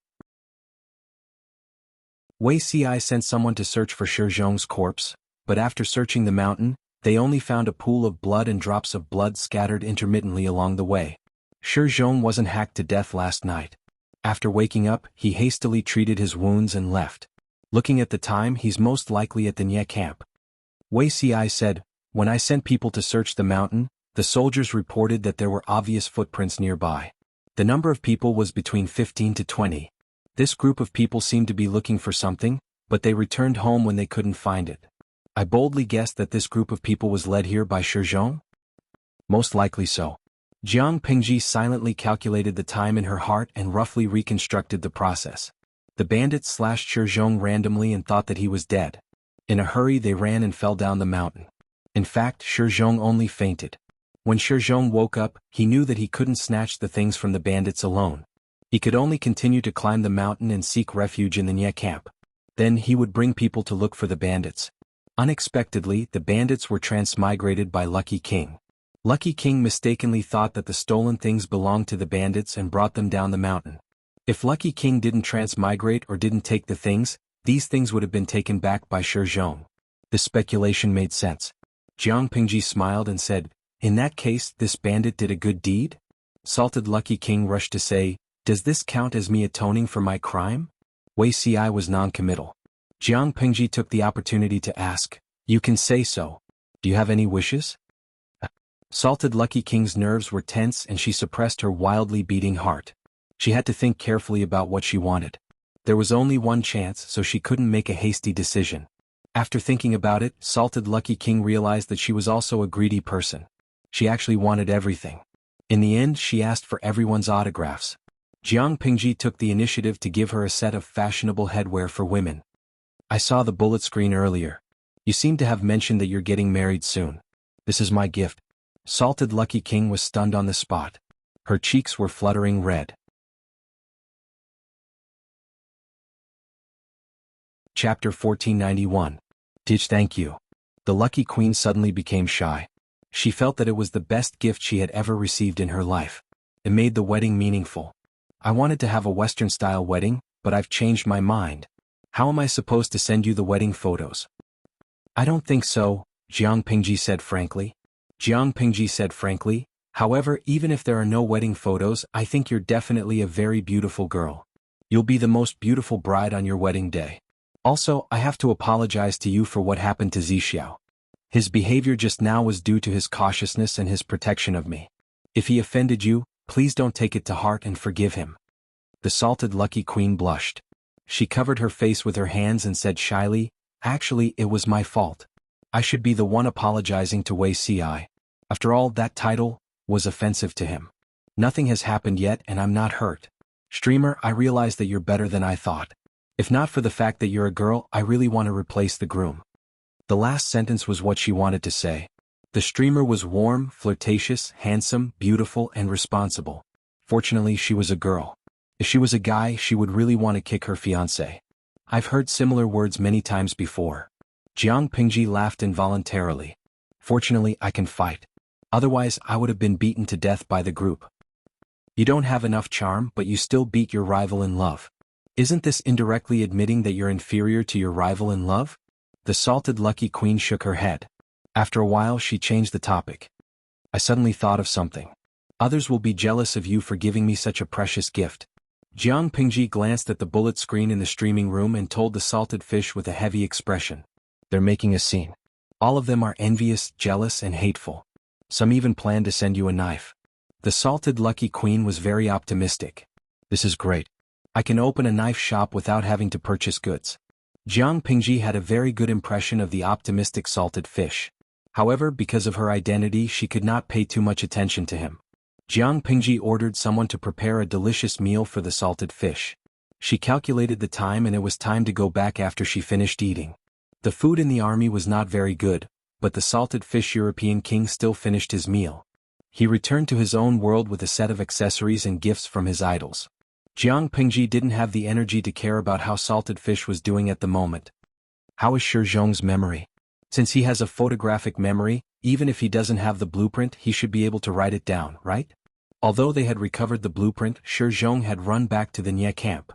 Wei Ci sent someone to search for Shi Zhong's corpse, but after searching the mountain, they only found a pool of blood and drops of blood scattered intermittently along the way. Shi Zhong wasn't hacked to death last night. After waking up, he hastily treated his wounds and left. Looking at the time, he's most likely at the Nye camp. Wei Ci said, "When I sent people to search the mountain, the soldiers reported that there were obvious footprints nearby. The number of people was between 15 to 20. This group of people seemed to be looking for something, but they returned home when they couldn't find it. I boldly guessed that this group of people was led here by Shi Zhong? Most likely so." Jiang Pingji silently calculated the time in her heart and roughly reconstructed the process. The bandits slashed Shi Zhong randomly and thought that he was dead. In a hurry they ran and fell down the mountain. In fact, Shi Zhong only fainted. When Shi Zhong woke up, he knew that he couldn't snatch the things from the bandits alone. He could only continue to climb the mountain and seek refuge in the Nye camp. Then he would bring people to look for the bandits. Unexpectedly, the bandits were transmigrated by Lucky King. Lucky King mistakenly thought that the stolen things belonged to the bandits and brought them down the mountain. If Lucky King didn't transmigrate or didn't take the things, these things would have been taken back by Shi Zhong. The speculation made sense. Jiang Pingji smiled and said, "In that case, this bandit did a good deed?" Salted Lucky King rushed to say, "Does this count as me atoning for my crime?" Wei Ci was non-committal. Jiang Pingji took the opportunity to ask, "You can say so. Do you have any wishes?" Salted Lucky King's nerves were tense and she suppressed her wildly beating heart. She had to think carefully about what she wanted. There was only one chance, so she couldn't make a hasty decision. After thinking about it, Salted Lucky King realized that she was also a greedy person. She actually wanted everything. In the end, she asked for everyone's autographs. Jiang Pingji took the initiative to give her a set of fashionable headwear for women. "I saw the bullet screen earlier. You seem to have mentioned that you're getting married soon. This is my gift." Salted Lucky King was stunned on the spot. Her cheeks were fluttering red. Chapter 1491. Thank you. The Lucky Queen suddenly became shy. She felt that it was the best gift she had ever received in her life. It made the wedding meaningful. "I wanted to have a Western-style wedding, but I've changed my mind. How am I supposed to send you the wedding photos?" "I don't think so," Jiang Pingji said frankly. "However, even if there are no wedding photos, I think you're definitely a very beautiful girl. You'll be the most beautiful bride on your wedding day. Also, I have to apologize to you for what happened to Zixiao. His behavior just now was due to his cautiousness and his protection of me. If he offended you, please don't take it to heart and forgive him." The Salted Lucky Queen blushed. She covered her face with her hands and said shyly, "Actually, it was my fault. I should be the one apologizing to Wei Ci. After all, that title was offensive to him. Nothing has happened yet and I'm not hurt. Streamer, I realize that you're better than I thought. If not for the fact that you're a girl, I really want to replace the groom." The last sentence was what she wanted to say. The streamer was warm, flirtatious, handsome, beautiful, and responsible. Fortunately, she was a girl. If she was a guy, she would really want to kick her fiancé. I've heard similar words many times before. Jiang Pingji laughed involuntarily. Fortunately, I can fight. Otherwise, I would have been beaten to death by the group. You don't have enough charm, but you still beat your rival in love. Isn't this indirectly admitting that you're inferior to your rival in love? The Salted Lucky Queen shook her head. After a while, she changed the topic. I suddenly thought of something. Others will be jealous of you for giving me such a precious gift. Jiang Pingji glanced at the bullet screen in the streaming room and told the Salted Fish with a heavy expression. They're making a scene. All of them are envious, jealous, and hateful. Some even plan to send you a knife. The Salted Lucky Queen was very optimistic. This is great. I can open a knife shop without having to purchase goods. Jiang Pingji had a very good impression of the optimistic Salted Fish. However, because of her identity, she could not pay too much attention to him. Jiang Pingji ordered someone to prepare a delicious meal for the salted fish. She calculated the time and it was time to go back after she finished eating. The food in the army was not very good, but the salted fish European king still finished his meal. He returned to his own world with a set of accessories and gifts from his idols. Jiang Pingji didn't have the energy to care about how salted fish was doing at the moment. How is Shi Zhong's memory? Since he has a photographic memory, even if he doesn't have the blueprint he should be able to write it down, right? Although they had recovered the blueprint, Shi Zhong had run back to the Nye camp.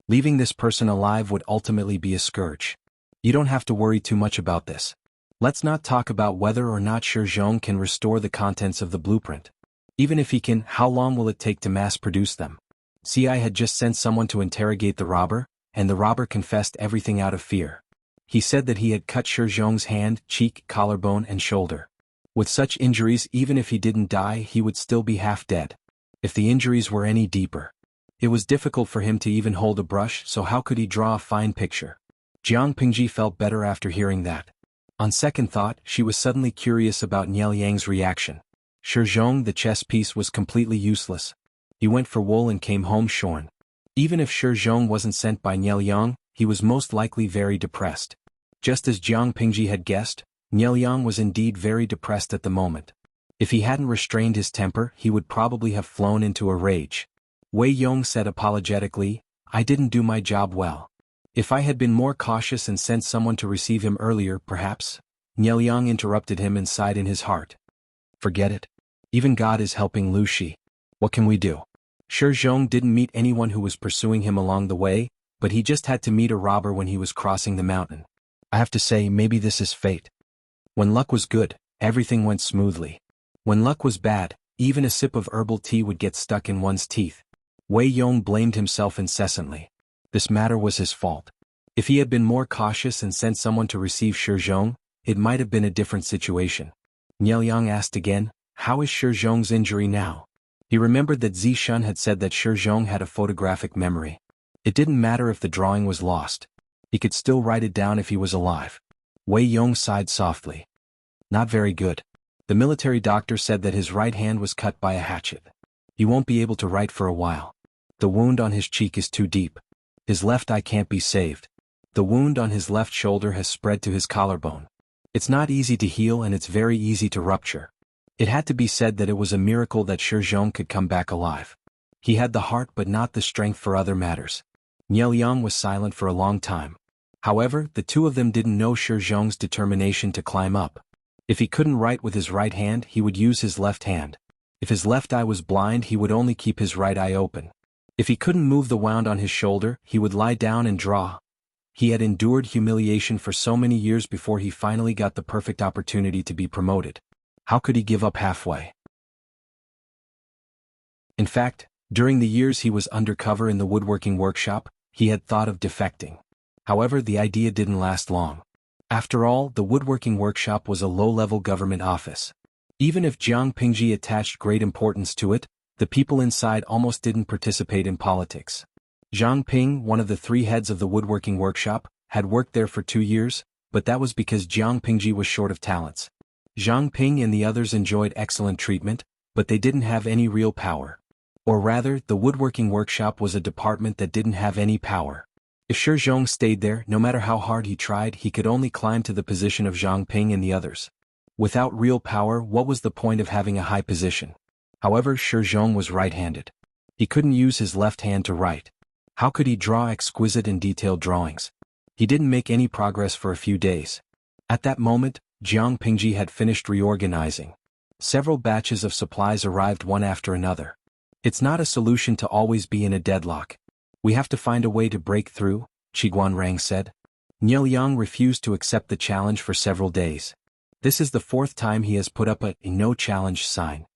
Leaving this person alive would ultimately be a scourge. You don't have to worry too much about this. Let's not talk about whether or not Shi Zhong can restore the contents of the blueprint. Even if he can, how long will it take to mass-produce them? See, I had just sent someone to interrogate the robber, and the robber confessed everything out of fear. He said that he had cut Shi Zhong's hand, cheek, collarbone and shoulder. With such injuries, even if he didn't die he would still be half dead. If the injuries were any deeper, it was difficult for him to even hold a brush, so how could he draw a fine picture? Jiang Pingji felt better after hearing that. On second thought, she was suddenly curious about Niel Yang's reaction. Shi Zhong, the chess piece, was completely useless. He went for wool and came home shorn. Even if Shi Zhong wasn't sent by Niel Yang, he was most likely very depressed. Just as Jiang Pingji had guessed, Niel Yang was indeed very depressed at the moment. If he hadn't restrained his temper, he would probably have flown into a rage. Wei Yong said apologetically, "I didn't do my job well. If I had been more cautious and sent someone to receive him earlier, perhaps." Niel Yang interrupted him and sighed in his heart. "Forget it. Even God is helping Lu Shi. What can we do?" Shi Zhong didn't meet anyone who was pursuing him along the way, but he just had to meet a robber when he was crossing the mountain. I have to say, maybe this is fate. When luck was good, everything went smoothly. When luck was bad, even a sip of herbal tea would get stuck in one's teeth. Wei Yong blamed himself incessantly. This matter was his fault. If he had been more cautious and sent someone to receive Shi Zhong, it might have been a different situation. Niel Yang asked again, "How is Shi Zhong's injury now?" He remembered that Zishun had said that Shi Zhong had a photographic memory. It didn't matter if the drawing was lost. He could still write it down if he was alive. Wei Yong sighed softly. "Not very good. The military doctor said that his right hand was cut by a hatchet. He won't be able to write for a while. The wound on his cheek is too deep. His left eye can't be saved. The wound on his left shoulder has spread to his collarbone. It's not easy to heal and it's very easy to rupture." It had to be said that it was a miracle that Shi Zhong could come back alive. He had the heart but not the strength for other matters. Niel Yang was silent for a long time. However, the two of them didn't know Shi Zhong's determination to climb up. If he couldn't write with his right hand, he would use his left hand. If his left eye was blind, he would only keep his right eye open. If he couldn't move the wound on his shoulder, he would lie down and draw. He had endured humiliation for so many years before he finally got the perfect opportunity to be promoted. How could he give up halfway? In fact, during the years he was undercover in the woodworking workshop, he had thought of defecting. However, the idea didn't last long. After all, the woodworking workshop was a low-level government office. Even if Jiang Pingji attached great importance to it, the people inside almost didn't participate in politics. Zhang Ping, one of the three heads of the woodworking workshop, had worked there for 2 years, but that was because Jiang Pingji was short of talents. Zhang Ping and the others enjoyed excellent treatment, but they didn't have any real power. Or rather, the woodworking workshop was a department that didn't have any power. If Shi Zhong stayed there, no matter how hard he tried, he could only climb to the position of Zhang Ping and the others. Without real power, what was the point of having a high position? However, Shi Zhong was right-handed. He couldn't use his left hand to write. How could he draw exquisite and detailed drawings? He didn't make any progress for a few days. At that moment, Jiang Pingji had finished reorganizing. Several batches of supplies arrived one after another. It's not a solution to always be in a deadlock. We have to find a way to break through, Qiguan Rang said. Niel Yang refused to accept the challenge for several days. This is the 4th time he has put up a no challenge sign.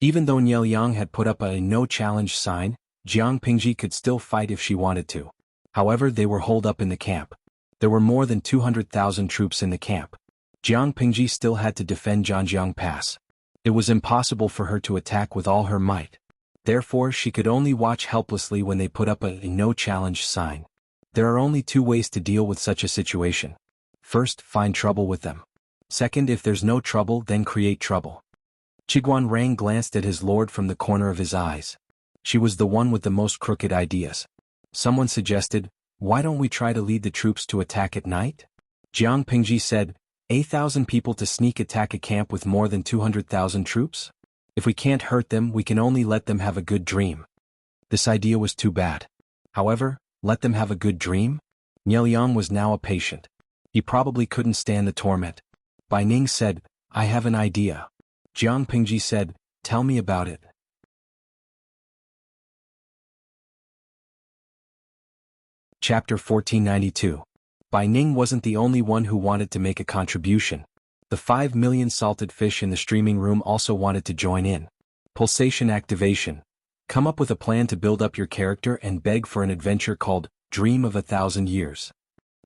Even though Niel Yang had put up a no challenge sign, Jiang Pingji could still fight if she wanted to. However, they were holed up in the camp. There were more than 200,000 troops in the camp. Jiang Pingji still had to defend Zhanjiang Pass. It was impossible for her to attack with all her might. Therefore, she could only watch helplessly when they put up a no challenge sign. There are only 2 ways to deal with such a situation. First, find trouble with them. Second, if there's no trouble, then create trouble. Chiguan Rang glanced at his lord from the corner of his eyes. She was the one with the most crooked ideas. Someone suggested, "Why don't we try to lead the troops to attack at night?" Jiang Pingji said, 8,000 people to sneak attack a camp with more than 200,000 troops? If we can't hurt them, we can only let them have a good dream. This idea was too bad. However, let them have a good dream? Nie Liang was now a patient. He probably couldn't stand the torment. Bai Ning said, "I have an idea." Jiang Pingji said, "Tell me about it." Chapter 1492. Bai Ning wasn't the only one who wanted to make a contribution. The 5 million salted fish in the streaming room also wanted to join in. Pulsation activation. Come up with a plan to build up your character and beg for an adventure called Dream of 1,000 Years.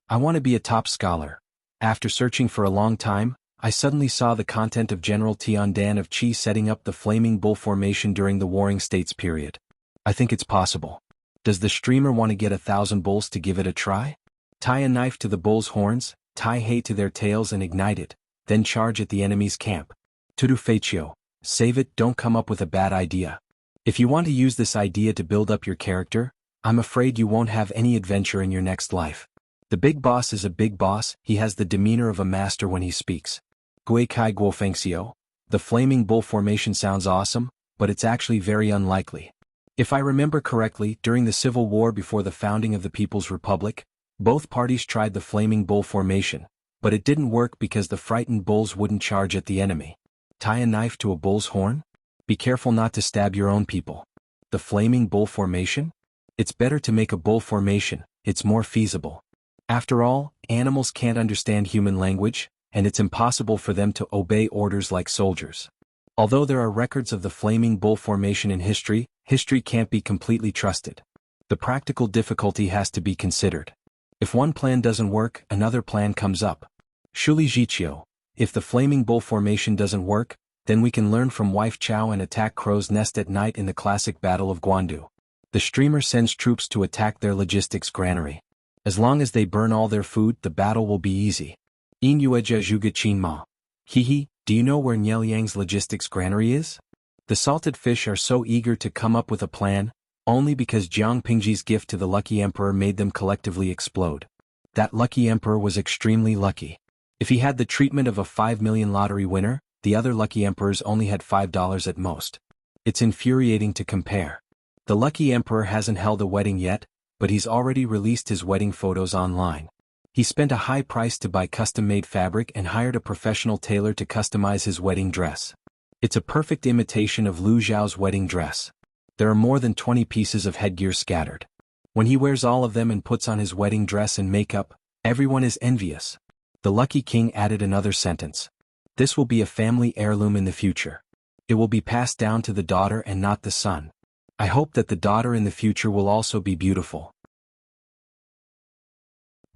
I want to be a top scholar. After searching for a long time, I suddenly saw the content of General Tiandan of Qi setting up the Flaming Bull formation during the Warring States period. I think it's possible. Does the streamer want to get 1,000 bulls to give it a try? Tie a knife to the bull's horns, tie hay to their tails and ignite it, then charge at the enemy's camp. Tudu Feichio, save it, don't come up with a bad idea. If you want to use this idea to build up your character, I'm afraid you won't have any adventure in your next life. The big boss is a big boss, he has the demeanor of a master when he speaks. Gui Kai Guo Fengxiu, the Flaming Bull formation sounds awesome, but it's actually very unlikely. If I remember correctly, during the Civil War before the founding of the People's Republic, both parties tried the Flaming Bull formation, but it didn't work because the frightened bulls wouldn't charge at the enemy. Tie a knife to a bull's horn? Be careful not to stab your own people. The Flaming Bull formation? It's better to make a bull formation, it's more feasible. After all, animals can't understand human language, and it's impossible for them to obey orders like soldiers. Although there are records of the Flaming Bull formation in history, history can't be completely trusted. The practical difficulty has to be considered. If one plan doesn't work, another plan comes up. Shuli Jiqiu, if the Flaming Bull formation doesn't work, then we can learn from Wife Chow and attack Crow's Nest at night in the classic Battle of Guandu. The streamer sends troops to attack their logistics granary. As long as they burn all their food, the battle will be easy. In Yueja Zhuge Qinma. Hihi, do you know where Nie Liang's logistics granary is? The salted fish are so eager to come up with a plan, only because Jiang Pingji's gift to the lucky emperor made them collectively explode. That lucky emperor was extremely lucky. If he had the treatment of a 5 million lottery winner, the other lucky emperors only had $5 at most. It's infuriating to compare. The lucky emperor hasn't held a wedding yet, but he's already released his wedding photos online. He spent a high price to buy custom-made fabric and hired a professional tailor to customize his wedding dress. It's a perfect imitation of Lu Zhao's wedding dress. There are more than 20 pieces of headgear scattered. When he wears all of them and puts on his wedding dress and makeup, everyone is envious. The lucky king added another sentence. This will be a family heirloom in the future. It will be passed down to the daughter and not the son. I hope that the daughter in the future will also be beautiful.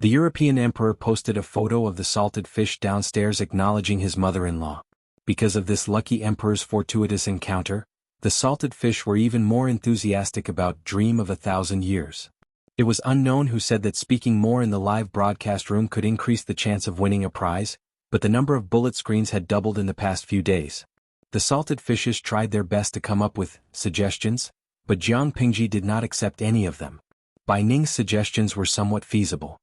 The European emperor posted a photo of the salted fish downstairs acknowledging his mother-in-law. Because of this lucky emperor's fortuitous encounter, the salted fish were even more enthusiastic about Dream of 1,000 Years. It was unknown who said that speaking more in the live broadcast room could increase the chance of winning a prize, but the number of bullet screens had doubled in the past few days. The salted fishes tried their best to come up with suggestions, but Jiang Pingji did not accept any of them. Bai Ning's suggestions were somewhat feasible.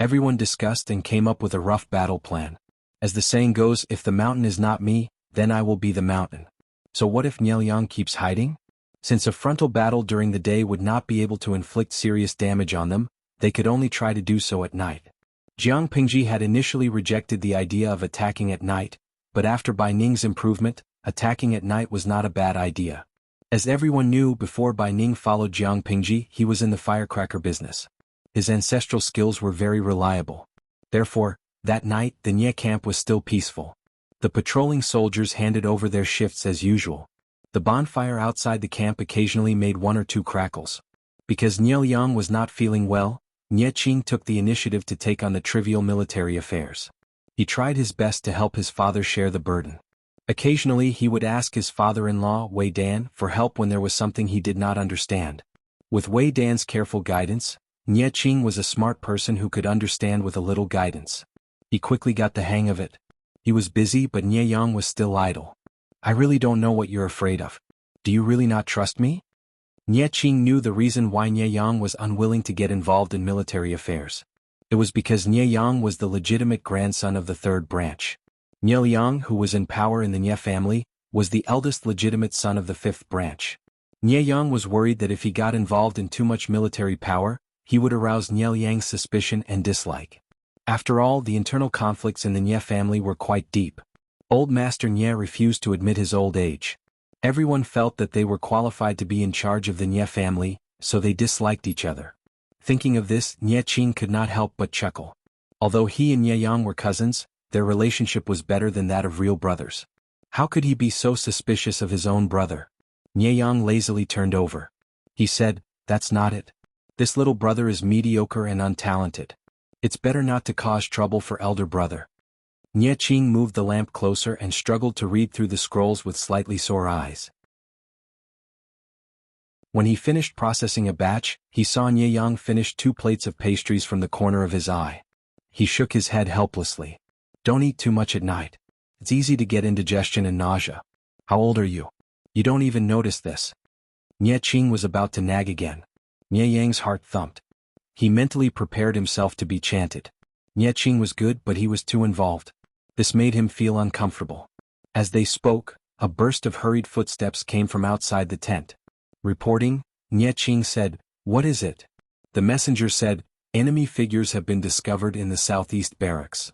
Everyone discussed and came up with a rough battle plan. As the saying goes, if the mountain is not me, then I will be the mountain. So what if Nie Liang keeps hiding? Since a frontal battle during the day would not be able to inflict serious damage on them, they could only try to do so at night. Jiang Pingji had initially rejected the idea of attacking at night, but after Bai Ning's improvement, attacking at night was not a bad idea. As everyone knew before Bai Ning followed Jiang Pingji, he was in the firecracker business. His ancestral skills were very reliable. Therefore, that night the Nie camp was still peaceful. The patrolling soldiers handed over their shifts as usual. The bonfire outside the camp occasionally made 1 or 2 crackles. Because Nie Liang was not feeling well, Nie Qing took the initiative to take on the trivial military affairs. He tried his best to help his father share the burden. Occasionally he would ask his father-in-law, Wei Dan, for help when there was something he did not understand. With Wei Dan's careful guidance, Nie Qing was a smart person who could understand with a little guidance. He quickly got the hang of it. He was busy but Nie Yang was still idle. I really don't know what you're afraid of. Do you really not trust me? Nie Qing knew the reason why Nie Yang was unwilling to get involved in military affairs. It was because Nie Yang was the legitimate grandson of the third branch. Nie Yang, who was in power in the Nie family, was the eldest legitimate son of the fifth branch. Nie Yang was worried that if he got involved in too much military power, he would arouse Nie Yang's suspicion and dislike. After all, the internal conflicts in the Nie family were quite deep. Old Master Nie refused to admit his old age. Everyone felt that they were qualified to be in charge of the Nie family, so they disliked each other. Thinking of this, Nie Qing could not help but chuckle. Although he and Nie Yang were cousins, their relationship was better than that of real brothers. How could he be so suspicious of his own brother? Nie Yang lazily turned over. He said, "That's not it. This little brother is mediocre and untalented. It's better not to cause trouble for elder brother." Nie Qing moved the lamp closer and struggled to read through the scrolls with slightly sore eyes. When he finished processing a batch, he saw Nie Yang finish 2 plates of pastries from the corner of his eye. He shook his head helplessly. "Don't eat too much at night. It's easy to get indigestion and nausea. How old are you? You don't even notice this." Nie Qing was about to nag again. Nie Yang's heart thumped. He mentally prepared himself to be chanted. Nie Qing was good, but he was too involved. This made him feel uncomfortable. As they spoke, a burst of hurried footsteps came from outside the tent. Reporting, Nie Qing said, "What is it?" The messenger said, "Enemy figures have been discovered in the southeast barracks."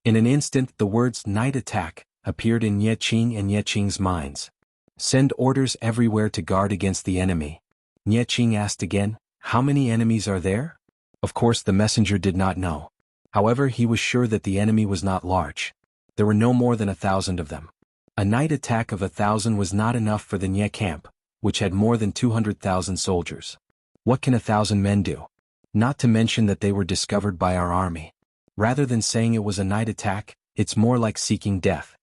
In an instant the words "night attack" appeared in Nie Qing and Nie Qing's minds. "Send orders everywhere to guard against the enemy." Nie Qing asked again, "How many enemies are there?" Of course the messenger did not know. However, he was sure that the enemy was not large. There were no more than 1,000 of them. A night attack of 1,000 was not enough for the Nie camp, which had more than 200,000 soldiers. What can 1,000 men do? Not to mention that they were discovered by our army. Rather than saying it was a night attack, it's more like seeking death.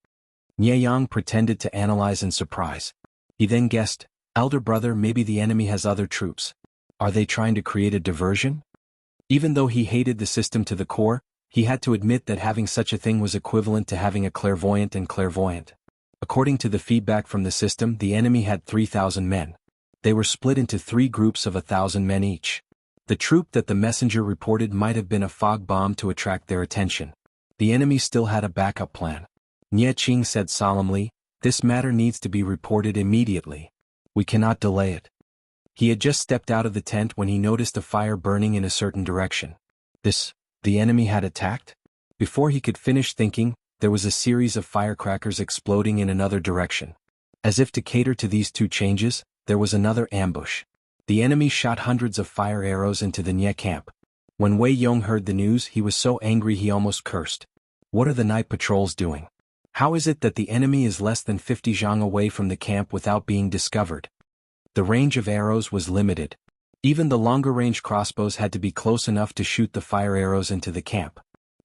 Nie Yang pretended to analyze in surprise. He then guessed, "Elder brother, maybe the enemy has other troops. Are they trying to create a diversion?" Even though he hated the system to the core, he had to admit that having such a thing was equivalent to having a clairvoyant and clairvoyant. According to the feedback from the system, the enemy had 3,000 men. They were split into 3 groups of 1,000 men each. The troop that the messenger reported might have been a fog bomb to attract their attention. The enemy still had a backup plan. Nie Qing said solemnly, "This matter needs to be reported immediately. We cannot delay it." He had just stepped out of the tent when he noticed a fire burning in a certain direction. The enemy had attacked? Before he could finish thinking, there was a series of firecrackers exploding in another direction. As if to cater to these 2 changes, there was another ambush. The enemy shot hundreds of fire arrows into the Nie camp. When Wei Yong heard the news, he was so angry he almost cursed. What are the night patrols doing? How is it that the enemy is less than 50 zhang away from the camp without being discovered? The range of arrows was limited. Even the longer-range crossbows had to be close enough to shoot the fire arrows into the camp.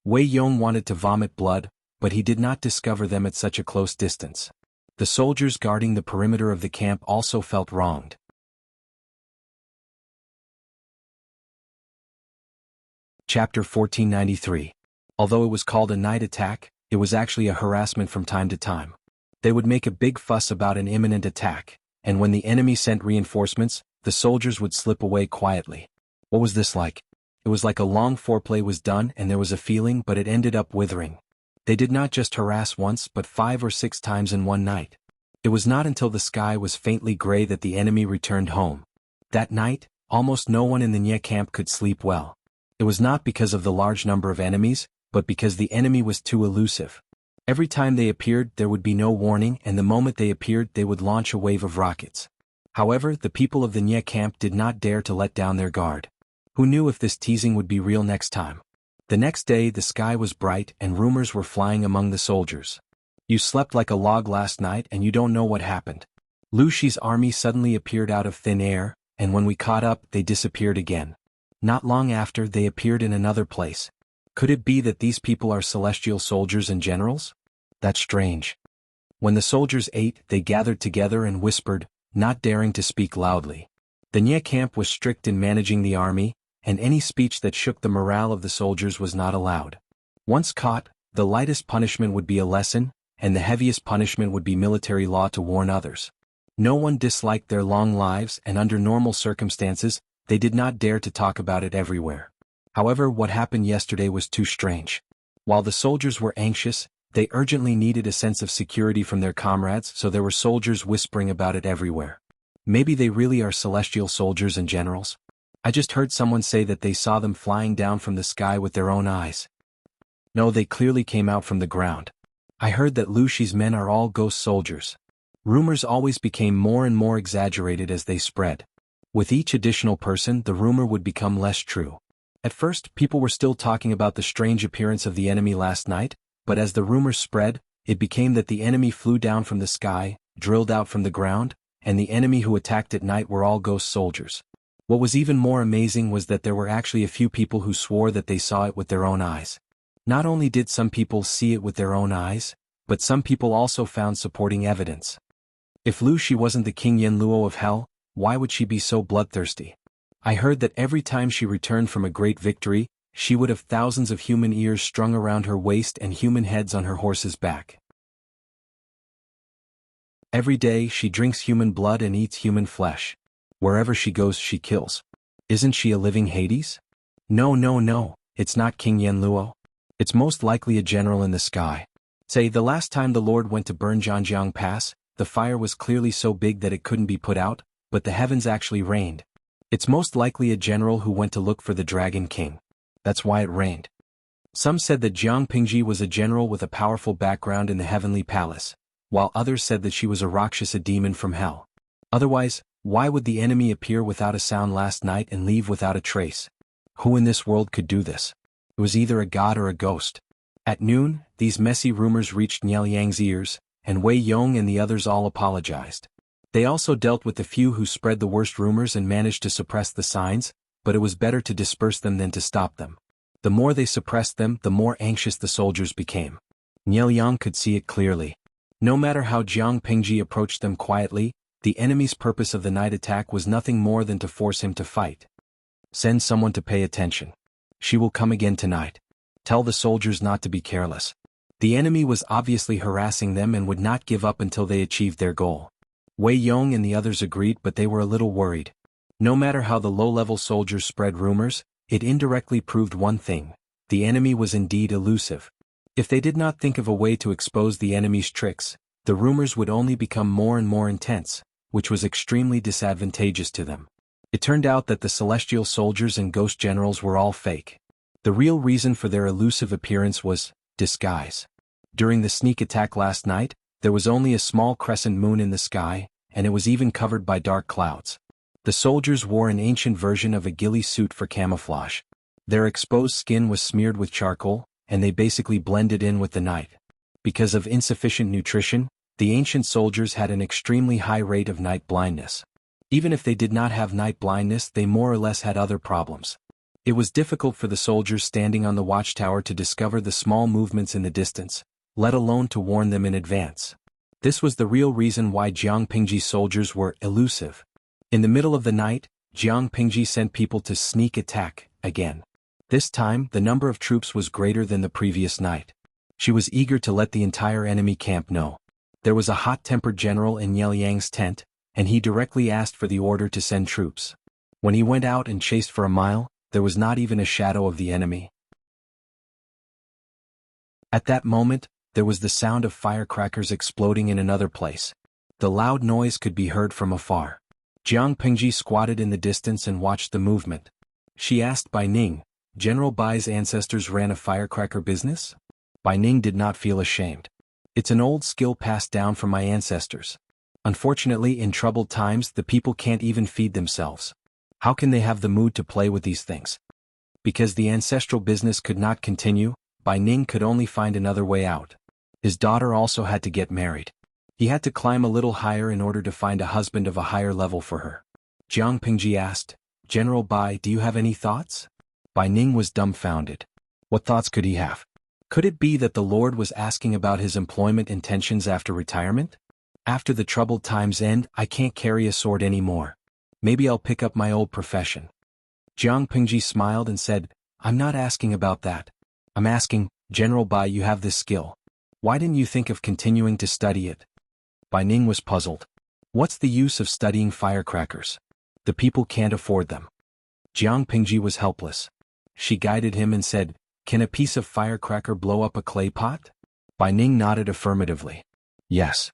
Wei Yong wanted to vomit blood, but he did not discover them at such a close distance. The soldiers guarding the perimeter of the camp also felt wronged. Chapter 1493. Although it was called a night attack, it was actually a harassment from time to time. They would make a big fuss about an imminent attack, and when the enemy sent reinforcements, the soldiers would slip away quietly. What was this like? It was like a long foreplay was done and there was a feeling, but it ended up withering. They did not just harass once but 5 or 6 times in one night. It was not until the sky was faintly gray that the enemy returned home. That night, almost no one in the Nie camp could sleep well. It was not because of the large number of enemies, but because the enemy was too elusive. Every time they appeared there would be no warning, and the moment they appeared they would launch a wave of rockets. However, the people of the Nie camp did not dare to let down their guard. Who knew if this teasing would be real next time? The next day the sky was bright and rumors were flying among the soldiers. "You slept like a log last night and you don't know what happened. Lu Shi's army suddenly appeared out of thin air, and when we caught up they disappeared again. Not long after they appeared in another place. Could it be that these people are celestial soldiers and generals? That's strange." When the soldiers ate, they gathered together and whispered, not daring to speak loudly. The Nie camp was strict in managing the army, and any speech that shook the morale of the soldiers was not allowed. Once caught, the lightest punishment would be a lesson, and the heaviest punishment would be military law to warn others. No one disliked their long lives, and under normal circumstances, they did not dare to talk about it everywhere. However, what happened yesterday was too strange. While the soldiers were anxious, they urgently needed a sense of security from their comrades, so there were soldiers whispering about it everywhere. Maybe they really are celestial soldiers and generals? I just heard someone say that they saw them flying down from the sky with their own eyes. No, they clearly came out from the ground. I heard that Lu Shi's men are all ghost soldiers. Rumors always became more and more exaggerated as they spread. With each additional person, the rumor would become less true. At first, people were still talking about the strange appearance of the enemy last night, but as the rumors spread, it became that the enemy flew down from the sky, drilled out from the ground, and the enemy who attacked at night were all ghost soldiers. What was even more amazing was that there were actually a few people who swore that they saw it with their own eyes. Not only did some people see it with their own eyes, but some people also found supporting evidence. If Lu Shi wasn't the King Yen Luo of Hell, why would she be so bloodthirsty? I heard that every time she returned from a great victory, she would have thousands of human ears strung around her waist and human heads on her horse's back. Every day she drinks human blood and eats human flesh. Wherever she goes she kills. Isn't she a living Hades? No, it's not King Yen Luo. It's most likely a general in the sky. Say, the last time the Lord went to burn Zhanjiang Pass, the fire was clearly so big that it couldn't be put out, but the heavens actually rained. It's most likely a general who went to look for the Dragon King. That's why it rained. Some said that Jiang Pingji was a general with a powerful background in the heavenly palace, while others said that she was a Rakshasa demon from hell. Otherwise, why would the enemy appear without a sound last night and leave without a trace? Who in this world could do this? It was either a god or a ghost. At noon, these messy rumors reached Niel Yang's ears, and Wei Yong and the others all apologized. They also dealt with the few who spread the worst rumors and managed to suppress the signs, but it was better to disperse them than to stop them. The more they suppressed them, the more anxious the soldiers became. Niel Yang could see it clearly. No matter how Jiang Pingji approached them quietly, the enemy's purpose of the night attack was nothing more than to force him to fight. Send someone to pay attention. She will come again tonight. Tell the soldiers not to be careless. The enemy was obviously harassing them and would not give up until they achieved their goal. Wei Yong and the others agreed, but they were a little worried. No matter how the low-level soldiers spread rumors, it indirectly proved one thing: the enemy was indeed elusive. If they did not think of a way to expose the enemy's tricks, the rumors would only become more and more intense, which was extremely disadvantageous to them. It turned out that the celestial soldiers and ghost generals were all fake. The real reason for their elusive appearance was disguise. During the sneak attack last night, there was only a small crescent moon in the sky, and it was even covered by dark clouds. The soldiers wore an ancient version of a ghillie suit for camouflage. Their exposed skin was smeared with charcoal, and they basically blended in with the night. Because of insufficient nutrition, the ancient soldiers had an extremely high rate of night blindness. Even if they did not have night blindness, they more or less had other problems. It was difficult for the soldiers standing on the watchtower to discover the small movements in the distance, let alone to warn them in advance. This was the real reason why Jiang Pingji's soldiers were elusive. In the middle of the night, Jiang Pingji sent people to sneak attack again. This time, the number of troops was greater than the previous night. She was eager to let the entire enemy camp know. There was a hot-tempered general in Niel Yang's tent, and he directly asked for the order to send troops. When he went out and chased for a mile, there was not even a shadow of the enemy. At that moment, there was the sound of firecrackers exploding in another place. The loud noise could be heard from afar. Jiang Pingji squatted in the distance and watched the movement. She asked Bai Ning, "General Bai's ancestors ran a firecracker business?" Bai Ning did not feel ashamed. "It's an old skill passed down from my ancestors. Unfortunately, in troubled times, the people can't even feed themselves. How can they have the mood to play with these things?" Because the ancestral business could not continue, Bai Ning could only find another way out. His daughter also had to get married. He had to climb a little higher in order to find a husband of a higher level for her. Jiang Pingji asked, "General Bai, do you have any thoughts?" Bai Ning was dumbfounded. What thoughts could he have? Could it be that the Lord was asking about his employment intentions after retirement? After the troubled times end, I can't carry a sword anymore. Maybe I'll pick up my old profession. Jiang Pingji smiled and said, "I'm not asking about that. I'm asking, General Bai, you have this skill. Why didn't you think of continuing to study it? Bai Ning was puzzled. What's the use of studying firecrackers? The people can't afford them. Jiang Pingji was helpless. She guided him and said, "Can a piece of firecracker blow up a clay pot?" Bai Ning nodded affirmatively. Yes.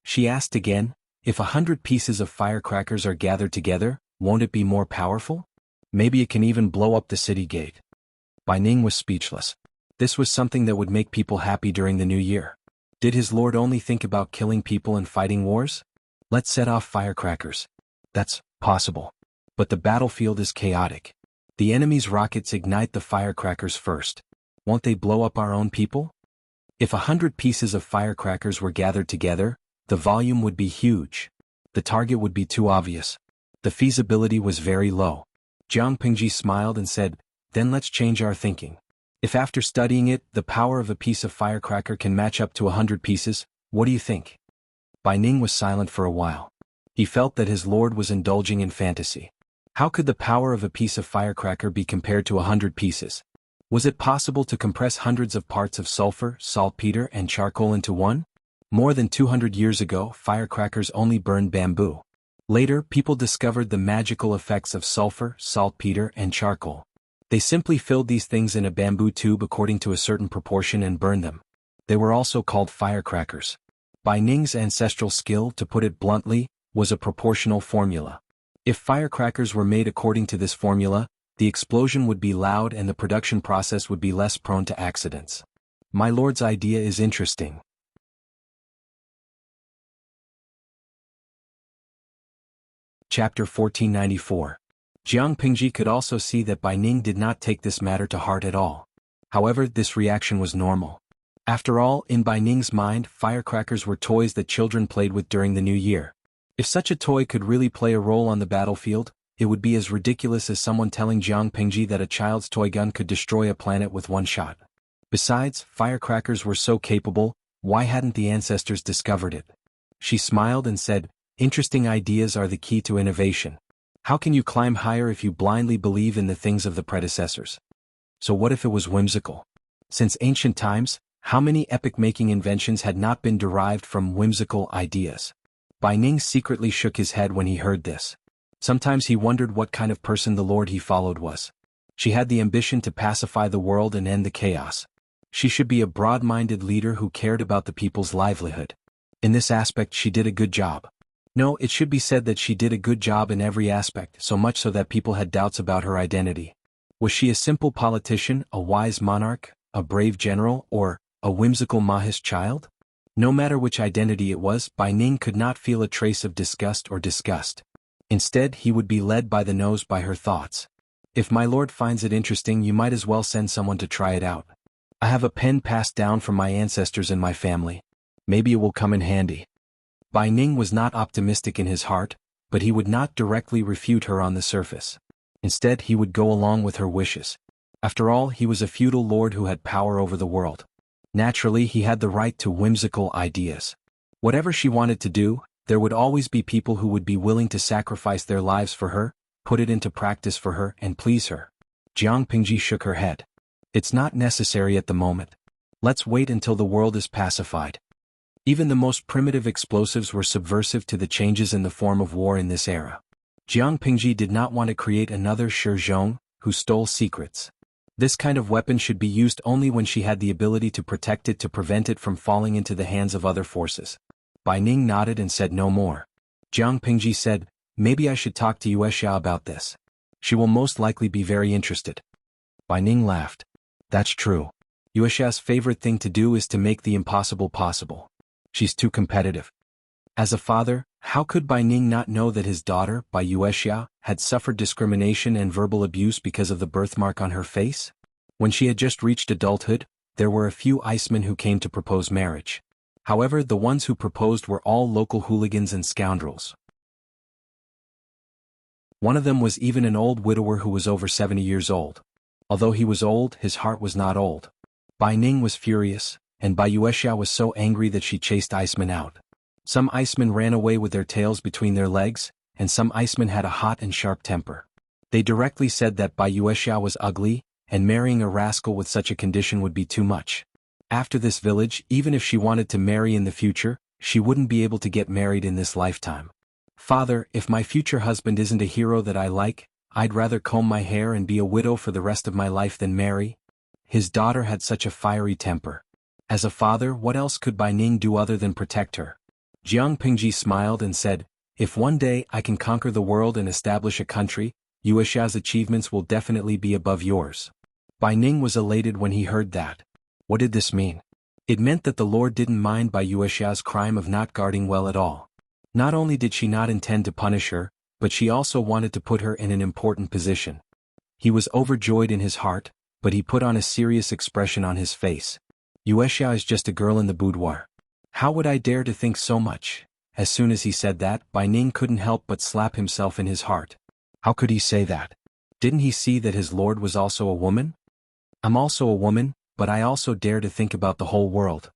She asked again, "If 100 pieces of firecrackers are gathered together, won't it be more powerful? Maybe it can even blow up the city gate." Bai Ning was speechless. This was something that would make people happy during the new year. Did his lord only think about killing people and fighting wars? Let's set off firecrackers. That's possible. But the battlefield is chaotic. The enemy's rockets ignite the firecrackers first. Won't they blow up our own people? If 100 pieces of firecrackers were gathered together, the volume would be huge. The target would be too obvious. The feasibility was very low. Jiang Pingji smiled and said, "Then let's change our thinking. If after studying it, the power of a piece of firecracker can match up to 100 pieces, what do you think?" Bai Ning was silent for a while. He felt that his lord was indulging in fantasy. How could the power of a piece of firecracker be compared to 100 pieces? Was it possible to compress hundreds of parts of sulfur, saltpeter, and charcoal into one? More than 200 years ago, firecrackers only burned bamboo. Later, people discovered the magical effects of sulfur, saltpeter, and charcoal. They simply filled these things in a bamboo tube according to a certain proportion and burned them. They were also called firecrackers. Bai Ning's ancestral skill, to put it bluntly, was a proportional formula. If firecrackers were made according to this formula, the explosion would be loud and the production process would be less prone to accidents. My lord's idea is interesting. Chapter 1494. Jiang Pingji could also see that Bai Ning did not take this matter to heart at all. However, this reaction was normal. After all, in Bai Ning's mind, firecrackers were toys that children played with during the new year. If such a toy could really play a role on the battlefield, it would be as ridiculous as someone telling Jiang Pingji that a child's toy gun could destroy a planet with one shot. Besides, firecrackers were so capable, why hadn't the ancestors discovered it? She smiled and said, "Interesting ideas are the key to innovation. How can you climb higher if you blindly believe in the things of the predecessors? So what if it was whimsical? Since ancient times, how many epic-making inventions had not been derived from whimsical ideas?" Bai Ning secretly shook his head when he heard this. Sometimes he wondered what kind of person the lord he followed was. She had the ambition to pacify the world and end the chaos. She should be a broad-minded leader who cared about the people's livelihood. In this aspect she did a good job. No, it should be said that she did a good job in every aspect, so much so that people had doubts about her identity. Was she a simple politician, a wise monarch, a brave general, or a whimsical Mahis child? No matter which identity it was, Bai Ning could not feel a trace of disgust or disgust. Instead, he would be led by the nose by her thoughts. If my lord finds it interesting, you might as well send someone to try it out. I have a pen passed down from my ancestors and my family. Maybe it will come in handy. Bai Ning was not optimistic in his heart, but he would not directly refute her on the surface. Instead, he would go along with her wishes. After all, he was a feudal lord who had power over the world. Naturally, he had the right to whimsical ideas. Whatever she wanted to do, there would always be people who would be willing to sacrifice their lives for her, put it into practice for her, and please her. Jiang Pingji shook her head. It's not necessary at the moment. Let's wait until the world is pacified. Even the most primitive explosives were subversive to the changes in the form of war in this era. Jiang Pingji did not want to create another Shi Zhong, who stole secrets. This kind of weapon should be used only when she had the ability to protect it to prevent it from falling into the hands of other forces. Bai Ning nodded and said no more. Jiang Pingji said, "Maybe I should talk to Wuxia about this. She will most likely be very interested." Bai Ning laughed. That's true. Wuxia's favorite thing to do is to make the impossible possible. She's too competitive. As a father, how could Bai Ning not know that his daughter, Bai Wuxia, had suffered discrimination and verbal abuse because of the birthmark on her face? When she had just reached adulthood, there were a few Icemen who came to propose marriage. However, the ones who proposed were all local hooligans and scoundrels. One of them was even an old widower who was over 70 years old. Although he was old, his heart was not old. Bai Ning was furious, and Bai Wuxia was so angry that she chased Icemen out. Some Icemen ran away with their tails between their legs, and some Icemen had a hot and sharp temper. They directly said that Bai Wuxia was ugly, and marrying a rascal with such a condition would be too much. After this village, even if she wanted to marry in the future, she wouldn't be able to get married in this lifetime. Father, if my future husband isn't a hero that I like, I'd rather comb my hair and be a widow for the rest of my life than marry. His daughter had such a fiery temper. As a father, what else could Bai Ning do other than protect her? Jiang Pingji smiled and said, if one day I can conquer the world and establish a country, Yuexia's achievements will definitely be above yours. Bai Ning was elated when he heard that. What did this mean? It meant that the Lord didn't mind Bai Yuexia's crime of not guarding well at all. Not only did she not intend to punish her, but she also wanted to put her in an important position. He was overjoyed in his heart, but he put on a serious expression on his face. Yuexia is just a girl in the boudoir. How would I dare to think so much? As soon as he said that, Bai Ning couldn't help but slap himself in his heart. How could he say that? Didn't he see that his lord was also a woman? I'm also a woman, but I also dare to think about the whole world.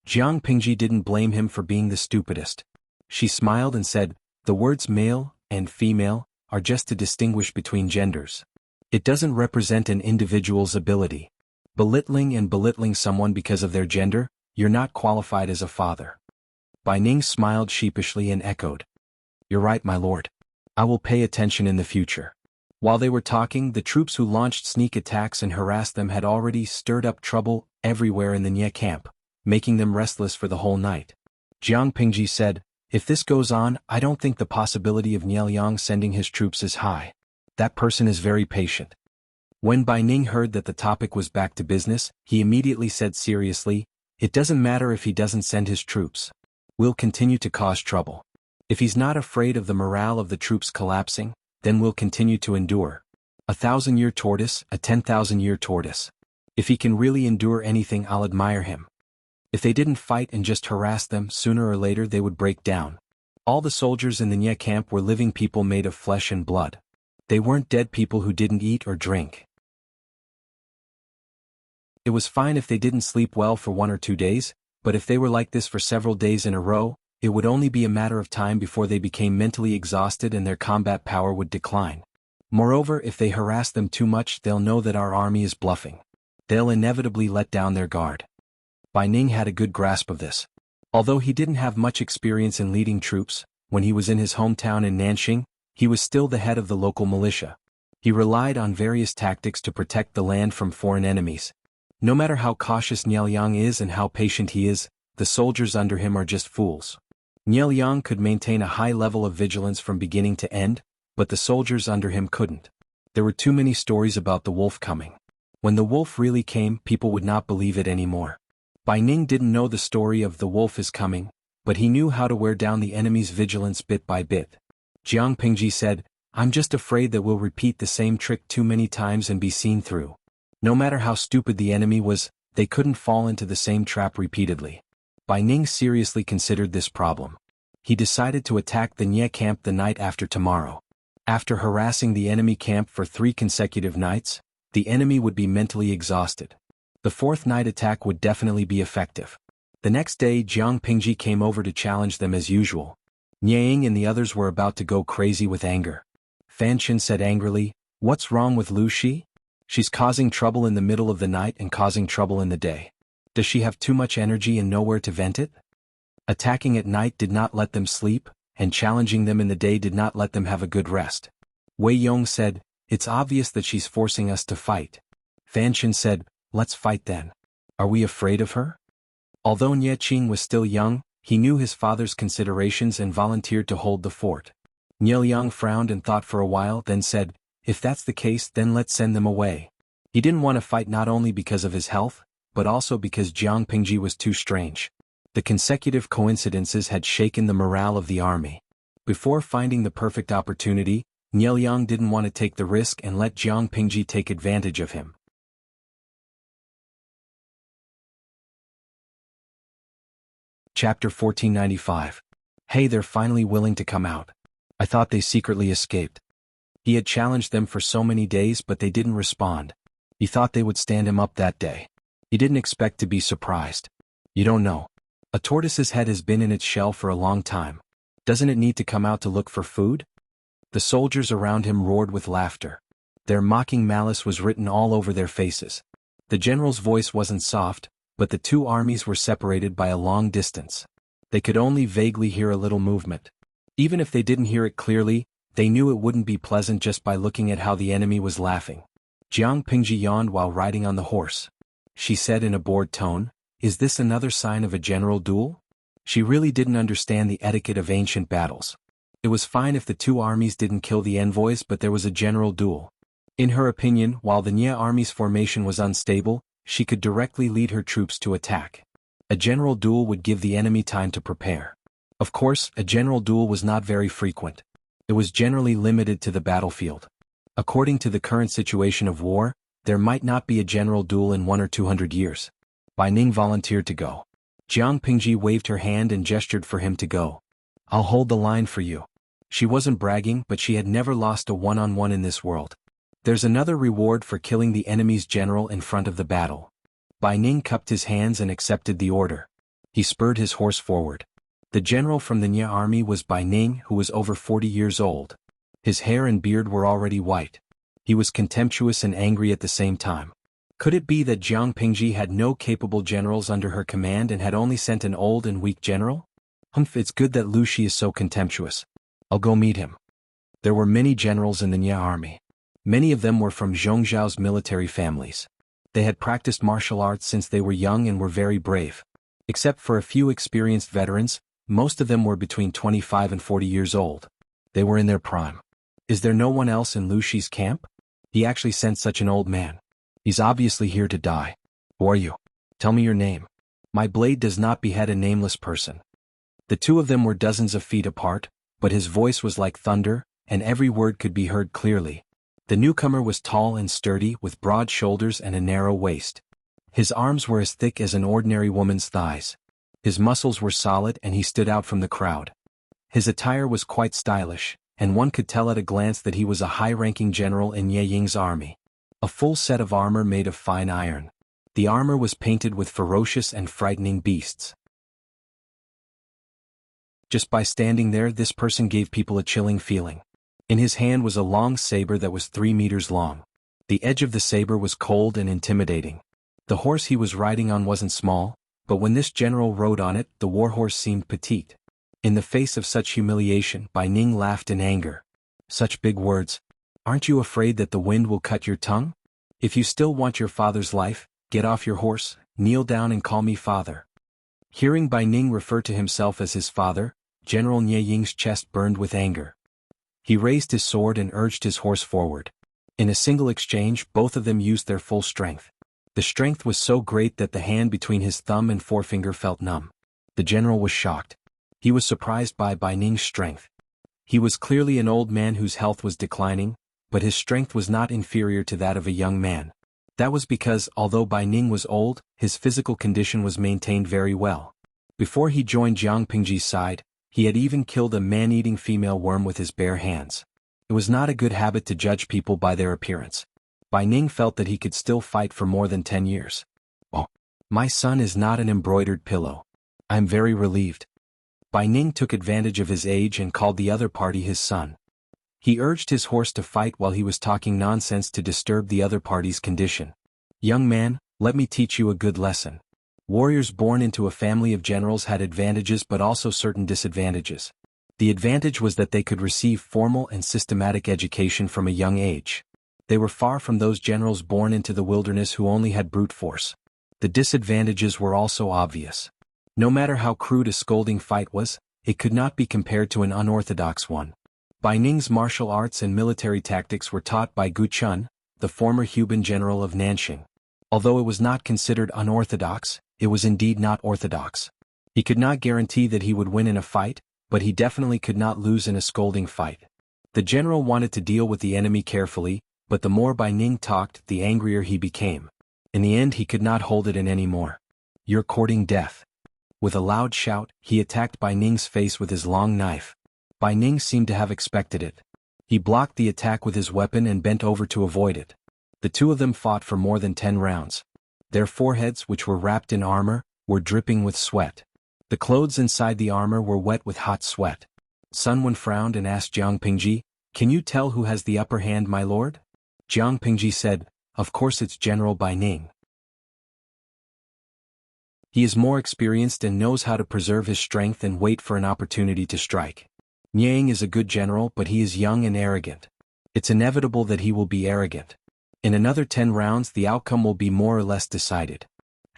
Jiang Pingji didn't blame him for being the stupidest. She smiled and said, the words male and female are just to distinguish between genders. It doesn't represent an individual's ability. Belittling someone because of their gender, you're not qualified as a father. Bai Ning smiled sheepishly and echoed. You're right, my lord. I will pay attention in the future. While they were talking, the troops who launched sneak attacks and harassed them had already stirred up trouble everywhere in the Nye camp, making them restless for the whole night. Jiang Pingji said, if this goes on, I don't think the possibility of Nye Liang sending his troops is high. That person is very patient. When Bai Ning heard that the topic was back to business, he immediately said seriously, it doesn't matter if he doesn't send his troops. We'll continue to cause trouble. If he's not afraid of the morale of the troops collapsing, then we'll continue to endure. 1,000-year tortoise, a 10,000-year tortoise. If he can really endure anything, I'll admire him. If they didn't fight and just harass them, sooner or later they would break down. All the soldiers in the Nye camp were living people made of flesh and blood. They weren't dead people who didn't eat or drink. It was fine if they didn't sleep well for 1 or 2 days, but if they were like this for several days in a row, it would only be a matter of time before they became mentally exhausted and their combat power would decline. Moreover, if they harass them too much, they'll know that our army is bluffing. They'll inevitably let down their guard. Bai Ning had a good grasp of this. Although he didn't have much experience in leading troops, when he was in his hometown in Nanxing, he was still the head of the local militia. He relied on various tactics to protect the land from foreign enemies. No matter how cautious Nye Liang is and how patient he is, the soldiers under him are just fools. Nye Liang could maintain a high level of vigilance from beginning to end, but the soldiers under him couldn't. There were too many stories about the wolf coming. When the wolf really came, people would not believe it anymore. Bai Ning didn't know the story of the wolf is coming, but he knew how to wear down the enemy's vigilance bit by bit. Jiang Pingji said, I'm just afraid that we'll repeat the same trick too many times and be seen through. No matter how stupid the enemy was, they couldn't fall into the same trap repeatedly. Bai Ning seriously considered this problem. He decided to attack the Nye camp the night after tomorrow. After harassing the enemy camp for 3 consecutive nights, the enemy would be mentally exhausted. The 4th night attack would definitely be effective. The next day, Jiang Pingji came over to challenge them as usual. Niang and the others were about to go crazy with anger. Fan Xin said angrily, what's wrong with Lu Shi? She's causing trouble in the middle of the night and causing trouble in the day. Does she have too much energy and nowhere to vent it? Attacking at night did not let them sleep, and challenging them in the day did not let them have a good rest. Wei Yong said, it's obvious that she's forcing us to fight. Fan Xin said, let's fight then. Are we afraid of her? Although Nye Qing was still young, he knew his father's considerations and volunteered to hold the fort. Nye Liang frowned and thought for a while, then said, if that's the case, then let's send them away. He didn't want to fight not only because of his health, but also because Jiang Pingji was too strange. The consecutive coincidences had shaken the morale of the army. Before finding the perfect opportunity, Nye Liang didn't want to take the risk and let Jiang Pingji take advantage of him. Chapter 1495. Hey, they're finally willing to come out. I thought they secretly escaped. He had challenged them for so many days, but they didn't respond. He thought they would stand him up that day. He didn't expect to be surprised. You don't know. A tortoise's head has been in its shell for a long time. Doesn't it need to come out to look for food? The soldiers around him roared with laughter. Their mocking malice was written all over their faces. The general's voice wasn't soft, but the two armies were separated by a long distance. They could only vaguely hear a little movement. Even if they didn't hear it clearly, they knew it wouldn't be pleasant just by looking at how the enemy was laughing. Jiang Pingji yawned while riding on the horse. She said in a bored tone, "Is this another sign of a general duel?" She really didn't understand the etiquette of ancient battles. It was fine if the two armies didn't kill the envoys, but there was a general duel. In her opinion, while the Nye army's formation was unstable, she could directly lead her troops to attack. A general duel would give the enemy time to prepare. Of course, a general duel was not very frequent. It was generally limited to the battlefield. According to the current situation of war, there might not be a general duel in 100 or 200 years. Bai Ning volunteered to go. Jiang Pingji waved her hand and gestured for him to go. "I'll hold the line for you." She wasn't bragging, but she had never lost a one-on-one in this world. There's another reward for killing the enemy's general in front of the battle. Bai Ning cupped his hands and accepted the order. He spurred his horse forward. The general from the Nye army was Bai Ning, who was over 40 years old. His hair and beard were already white. He was contemptuous and angry at the same time. Could it be that Jiang Pingji had no capable generals under her command and had only sent an old and weak general? Humph, it's good that Lu Shi is so contemptuous. I'll go meet him. There were many generals in the Nye army. Many of them were from Zhongzhao's military families. They had practiced martial arts since they were young and were very brave. Except for a few experienced veterans, most of them were between 25 and 40 years old. They were in their prime. Is there no one else in Lu Shi's camp? He actually sent such an old man. He's obviously here to die. Who are you? Tell me your name. My blade does not behead a nameless person. The two of them were dozens of feet apart, but his voice was like thunder, and every word could be heard clearly. The newcomer was tall and sturdy, with broad shoulders and a narrow waist. His arms were as thick as an ordinary woman's thighs. His muscles were solid and he stood out from the crowd. His attire was quite stylish, and one could tell at a glance that he was a high-ranking general in Ye Ying's army. A full set of armor made of fine iron. The armor was painted with ferocious and frightening beasts. Just by standing there, this person gave people a chilling feeling. In his hand was a long saber that was 3 meters long. The edge of the saber was cold and intimidating. The horse he was riding on wasn't small, but when this general rode on it, the warhorse seemed petite. In the face of such humiliation, Bai Ning laughed in anger. Such big words. Aren't you afraid that the wind will cut your tongue? If you still want your father's life, get off your horse, kneel down and call me father. Hearing Bai Ning refer to himself as his father, General Nye Ying's chest burned with anger. He raised his sword and urged his horse forward. In a single exchange, both of them used their full strength. The strength was so great that the hand between his thumb and forefinger felt numb. The general was shocked. He was surprised by Bai Ning's strength. He was clearly an old man whose health was declining, but his strength was not inferior to that of a young man. That was because, although Bai Ning was old, his physical condition was maintained very well. Before he joined Jiang Pingji's side, he had even killed a man-eating female worm with his bare hands. It was not a good habit to judge people by their appearance. Bai Ning felt that he could still fight for more than 10 years. Oh, my son is not an embroidered pillow. I am very relieved. Bai Ning took advantage of his age and called the other party his son. He urged his horse to fight while he was talking nonsense to disturb the other party's condition. Young man, let me teach you a good lesson. Warriors born into a family of generals had advantages but also certain disadvantages. The advantage was that they could receive formal and systematic education from a young age. They were far from those generals born into the wilderness who only had brute force. The disadvantages were also obvious. No matter how crude a scolding fight was, it could not be compared to an unorthodox one. Bai Ning's martial arts and military tactics were taught by Gu Chun, the former Huban general of Nanxing. Although it was not considered unorthodox, it was indeed not orthodox. He could not guarantee that he would win in a fight, but he definitely could not lose in a scolding fight. The general wanted to deal with the enemy carefully, but the more Bai Ning talked, the angrier he became. In the end, he could not hold it in anymore. You're courting death. With a loud shout, he attacked Bai Ning's face with his long knife. Bai Ning seemed to have expected it. He blocked the attack with his weapon and bent over to avoid it. The two of them fought for more than 10 rounds. Their foreheads, which were wrapped in armor, were dripping with sweat. The clothes inside the armor were wet with hot sweat. Sun Wen frowned and asked Jiang Pingji, "Can you tell who has the upper hand, my lord?" Jiang Pingji said, "Of course it's General Bai Ning." He is more experienced and knows how to preserve his strength and wait for an opportunity to strike. Niang is a good general, but he is young and arrogant. It's inevitable that he will be arrogant. In another 10 rounds the outcome will be more or less decided.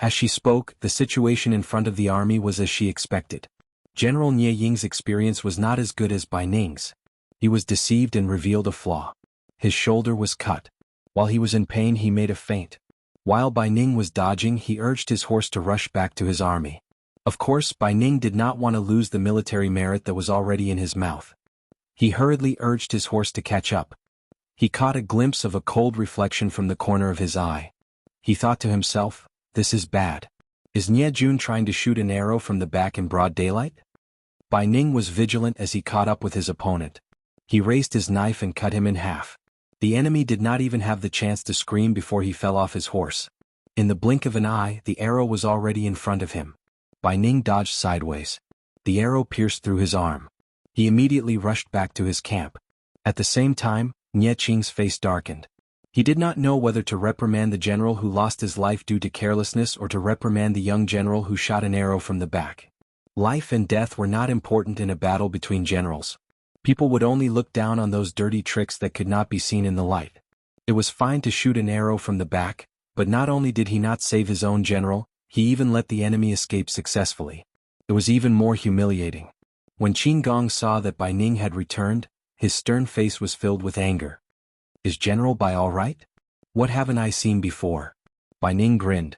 As she spoke, the situation in front of the army was as she expected. General Nie Ying's experience was not as good as Bai Ning's. He was deceived and revealed a flaw. His shoulder was cut. While he was in pain he made a feint. While Bai Ning was dodging he urged his horse to rush back to his army. Of course Bai Ning did not want to lose the military merit that was already in his mouth. He hurriedly urged his horse to catch up. He caught a glimpse of a cold reflection from the corner of his eye. He thought to himself, this is bad. Is Nie Jun trying to shoot an arrow from the back in broad daylight? Bai Ning was vigilant as he caught up with his opponent. He raised his knife and cut him in half. The enemy did not even have the chance to scream before he fell off his horse. In the blink of an eye, the arrow was already in front of him. Bai Ning dodged sideways. The arrow pierced through his arm. He immediately rushed back to his camp. At the same time, Nie Qing's face darkened. He did not know whether to reprimand the general who lost his life due to carelessness or to reprimand the young general who shot an arrow from the back. Life and death were not important in a battle between generals. People would only look down on those dirty tricks that could not be seen in the light. It was fine to shoot an arrow from the back, but not only did he not save his own general, he even let the enemy escape successfully. It was even more humiliating. When Qin Gong saw that Bai Ning had returned, his stern face was filled with anger. Is General Bai all right? What haven't I seen before? Bai Ning grinned.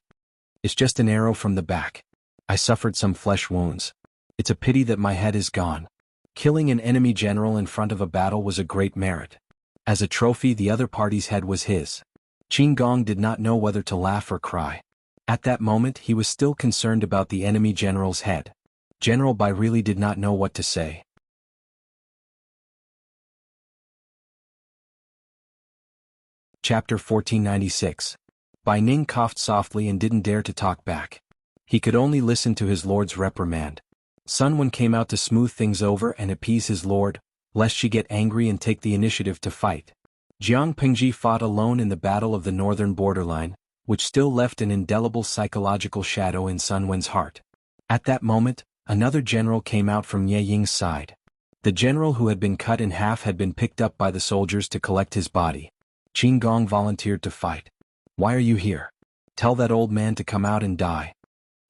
It's just an arrow from the back. I suffered some flesh wounds. It's a pity that my head is gone. Killing an enemy general in front of a battle was a great merit. As a trophy the other party's head was his. Qin Gong did not know whether to laugh or cry. At that moment he was still concerned about the enemy general's head. General Bai really did not know what to say. Chapter 1496. Bai Ning coughed softly and didn't dare to talk back. He could only listen to his lord's reprimand. Sun Wen came out to smooth things over and appease his lord, lest she get angry and take the initiative to fight. Jiang Pingji fought alone in the battle of the northern borderline, which still left an indelible psychological shadow in Sun Wen's heart. At that moment, another general came out from Nie Ying's side. The general who had been cut in half had been picked up by the soldiers to collect his body. Qin Gong volunteered to fight. Why are you here? Tell that old man to come out and die.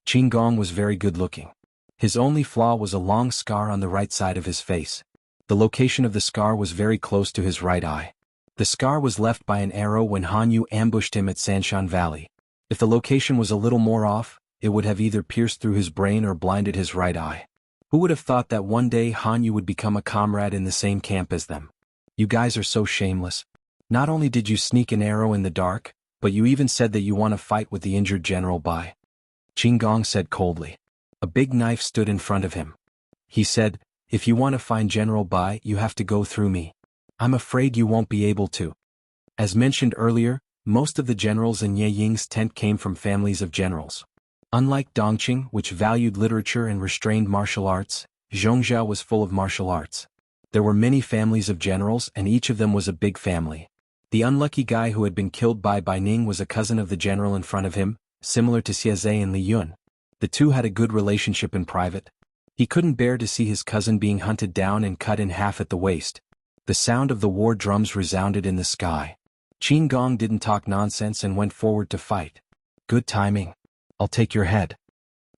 Qin Gong was very good-looking. His only flaw was a long scar on the right side of his face. The location of the scar was very close to his right eye. The scar was left by an arrow when Han Yu ambushed him at Sanshan Valley. If the location was a little more off, it would have either pierced through his brain or blinded his right eye. Who would have thought that one day Han Yu would become a comrade in the same camp as them? You guys are so shameless. Not only did you sneak an arrow in the dark, but you even said that you want to fight with the injured General Bai. Qin Gong said coldly. A big knife stood in front of him. He said, if you want to find General Bai, you have to go through me. I'm afraid you won't be able to. As mentioned earlier, most of the generals in Nie Ying's tent came from families of generals. Unlike Dongqing, which valued literature and restrained martial arts, Zhongzhou was full of martial arts. There were many families of generals and each of them was a big family. The unlucky guy who had been killed by Bai Ning was a cousin of the general in front of him, similar to Xie Zhe and Li Yun. The two had a good relationship in private. He couldn't bear to see his cousin being hunted down and cut in half at the waist. The sound of the war drums resounded in the sky. Qin Gong didn't talk nonsense and went forward to fight. Good timing. I'll take your head.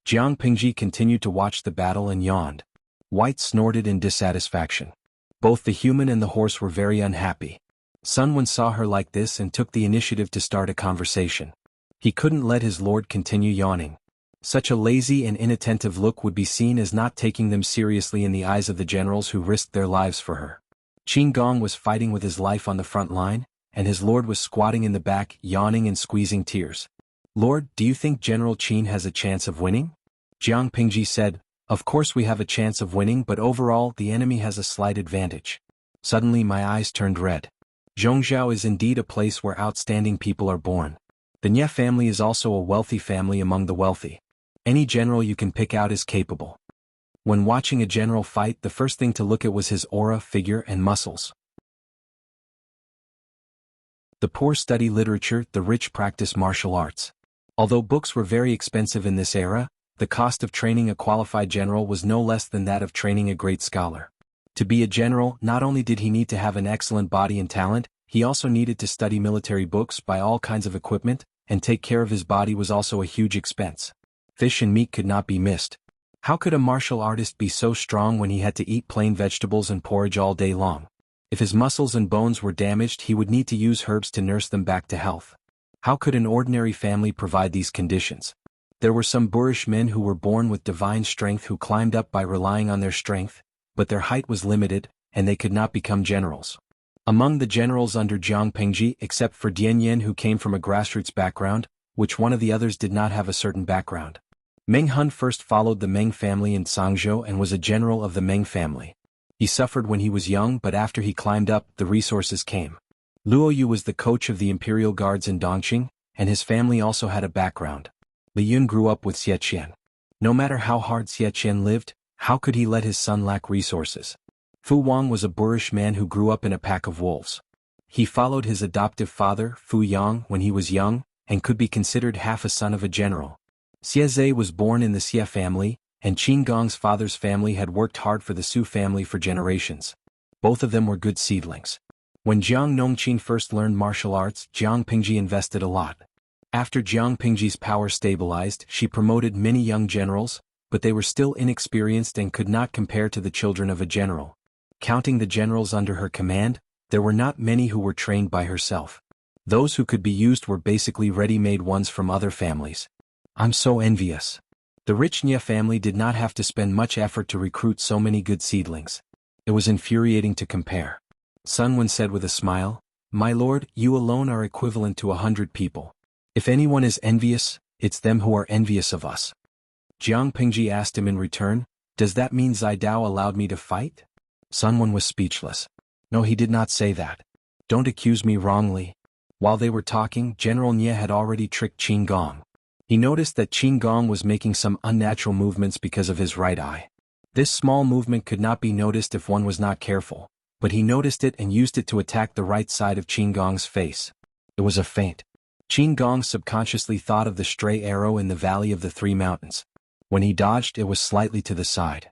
Jiang Pingji continued to watch the battle and yawned. White snorted in dissatisfaction. Both the human and the horse were very unhappy. Sun Wen saw her like this and took the initiative to start a conversation. He couldn't let his lord continue yawning. Such a lazy and inattentive look would be seen as not taking them seriously in the eyes of the generals who risked their lives for her. Qin Gong was fighting with his life on the front line, and his lord was squatting in the back, yawning and squeezing tears. Lord, do you think General Qin has a chance of winning? Jiang Pingji said, of course we have a chance of winning, but overall the enemy has a slight advantage. Suddenly my eyes turned red. Zhongzhou is indeed a place where outstanding people are born. The Nie family is also a wealthy family among the wealthy. Any general you can pick out is capable. When watching a general fight, the first thing to look at was his aura, figure, and muscles. The poor study literature, the rich practice martial arts. Although books were very expensive in this era, the cost of training a qualified general was no less than that of training a great scholar. To be a general, not only did he need to have an excellent body and talent, he also needed to study military books, buy all kinds of equipment, and take care of his body was also a huge expense. Fish and meat could not be missed. How could a martial artist be so strong when he had to eat plain vegetables and porridge all day long? If his muscles and bones were damaged, he would need to use herbs to nurse them back to health. How could an ordinary family provide these conditions? There were some boorish men who were born with divine strength who climbed up by relying on their strength, but their height was limited, and they could not become generals. Among the generals under Jiang Pingji, except for Dian Yin who came from a grassroots background, which one of the others did not have a certain background. Meng Hun first followed the Meng family in Sangzhou and was a general of the Meng family. He suffered when he was young, but after he climbed up, the resources came. Luo Yu was the coach of the Imperial Guards in Dongqing, and his family also had a background. Li Yun grew up with Xie Qian. No matter how hard Xie Qian lived, how could he let his son lack resources? Fu Wang was a boorish man who grew up in a pack of wolves. He followed his adoptive father, Fu Yang, when he was young, and could be considered half a son of a general. Xie Zhe was born in the Xie family, and Qin Gong's father's family had worked hard for the Su family for generations. Both of them were good seedlings. When Jiang Nongqin first learned martial arts, Jiang Pingji invested a lot. After Jiang Pingji's power stabilized, she promoted many young generals, but they were still inexperienced and could not compare to the children of a general. Counting the generals under her command, there were not many who were trained by herself. Those who could be used were basically ready-made ones from other families. I'm so envious. The rich Nye family did not have to spend much effort to recruit so many good seedlings. It was infuriating to compare. Sun Wen said with a smile, "My lord, you alone are equivalent to 100 people. If anyone is envious, it's them who are envious of us." Jiang Pingji asked him in return, "Does that mean Zai Dao allowed me to fight?" Sun Wen was speechless. "No, he did not say that. Don't accuse me wrongly." While they were talking, General Nye had already tricked Qin Gong. He noticed that Qin Gong was making some unnatural movements because of his right eye. This small movement could not be noticed if one was not careful, but he noticed it and used it to attack the right side of Qin Gong's face. It was a feint. Qin Gong subconsciously thought of the stray arrow in the Valley of the Three Mountains. When he dodged, it was slightly to the side.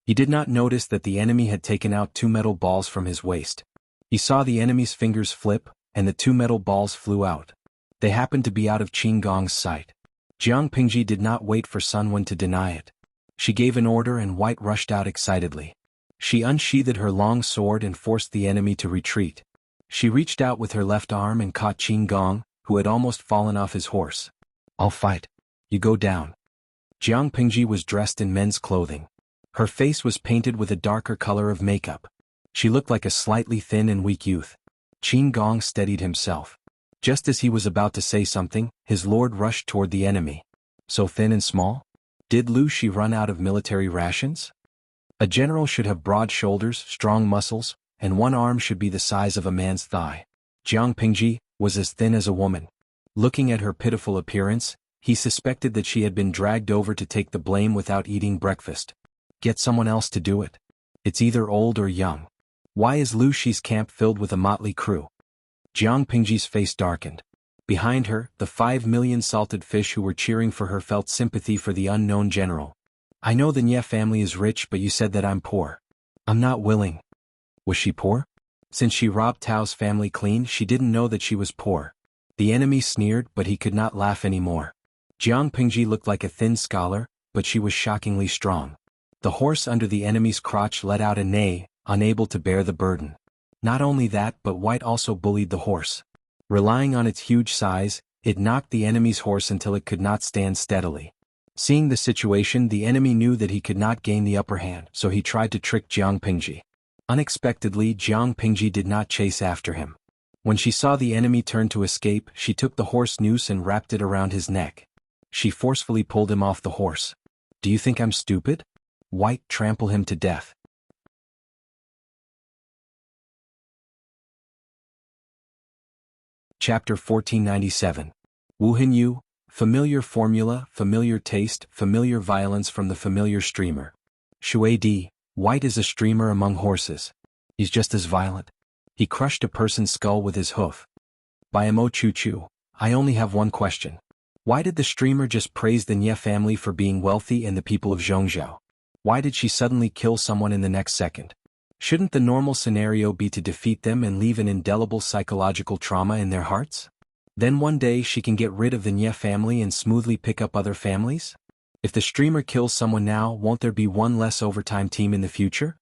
He did not notice that the enemy had taken out 2 metal balls from his waist. He saw the enemy's fingers flip, and the 2 metal balls flew out. They happened to be out of Qin Gong's sight. Jiang Pingji did not wait for Sun Wen to deny it. She gave an order and White rushed out excitedly. She unsheathed her long sword and forced the enemy to retreat. She reached out with her left arm and caught Qin Gong, who had almost fallen off his horse. "I'll fight. You go down." Jiang Pingji was dressed in men's clothing. Her face was painted with a darker color of makeup. She looked like a slightly thin and weak youth. Qin Gong steadied himself. Just as he was about to say something, his lord rushed toward the enemy. So thin and small? Did Lu Shi run out of military rations? A general should have broad shoulders, strong muscles, and one arm should be the size of a man's thigh. Jiang Pingji was as thin as a woman. Looking at her pitiful appearance, he suspected that she had been dragged over to take the blame without eating breakfast. Get someone else to do it. It's either old or young. Why is Lu Shi's camp filled with a motley crew? Jiang Pingji's face darkened. Behind her, the 5 million salted fish who were cheering for her felt sympathy for the unknown general. "I know the Nye family is rich, but you said that I'm poor. I'm not willing." Was she poor? Since she robbed Tao's family clean, she didn't know that she was poor. The enemy sneered, but he could not laugh anymore. Jiang Pingji looked like a thin scholar, but she was shockingly strong. The horse under the enemy's crotch let out a neigh, unable to bear the burden. Not only that, but White also bullied the horse. Relying on its huge size, it knocked the enemy's horse until it could not stand steadily. Seeing the situation, the enemy knew that he could not gain the upper hand, so he tried to trick Jiang Pingji. Unexpectedly, Jiang Pingji did not chase after him. When she saw the enemy turn to escape, she took the horse noose and wrapped it around his neck. She forcefully pulled him off the horse. "Do you think I'm stupid? White, trample him to death." Chapter 1497. Wu Hinyu, familiar formula, familiar taste, familiar violence from the familiar streamer. Shui Di, White is a streamer among horses. He's just as violent. He crushed a person's skull with his hoof. By Mo Chu Chu, I only have one question. Why did the streamer just praise the Nye family for being wealthy and the people of Zhongzhou? Why did she suddenly kill someone in the next second? Shouldn't the normal scenario be to defeat them and leave an indelible psychological trauma in their hearts? Then one day she can get rid of the Nye family and smoothly pick up other families? If the streamer kills someone now, won't there be one less overtime team in the future?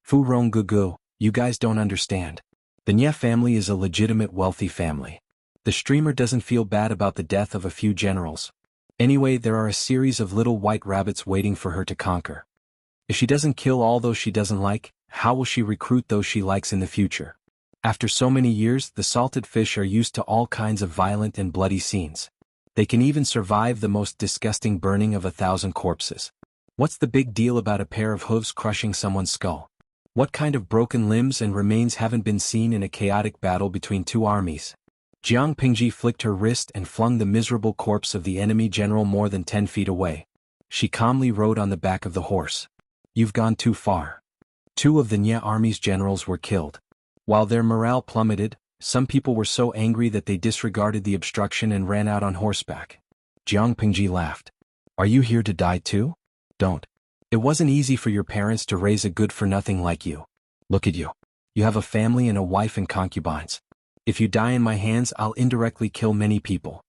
Fu Rong Gugu, you guys don't understand. The Nye family is a legitimate wealthy family. The streamer doesn't feel bad about the death of a few generals. Anyway, there are a series of little white rabbits waiting for her to conquer. If she doesn't kill all those she doesn't like, how will she recruit those she likes in the future? After so many years, the salted fish are used to all kinds of violent and bloody scenes. They can even survive the most disgusting burning of 1,000 corpses. What's the big deal about a pair of hooves crushing someone's skull? What kind of broken limbs and remains haven't been seen in a chaotic battle between two armies? Jiang Pingji flicked her wrist and flung the miserable corpse of the enemy general more than 10 feet away. She calmly rode on the back of the horse. You've gone too far. 2 of the Nye army's generals were killed. While their morale plummeted, some people were so angry that they disregarded the obstruction and ran out on horseback. Jiang Pingji laughed. Are you here to die too? Don't. It wasn't easy for your parents to raise a good-for-nothing like you. Look at you. You have a family and a wife and concubines. If you die in my hands, I'll indirectly kill many people.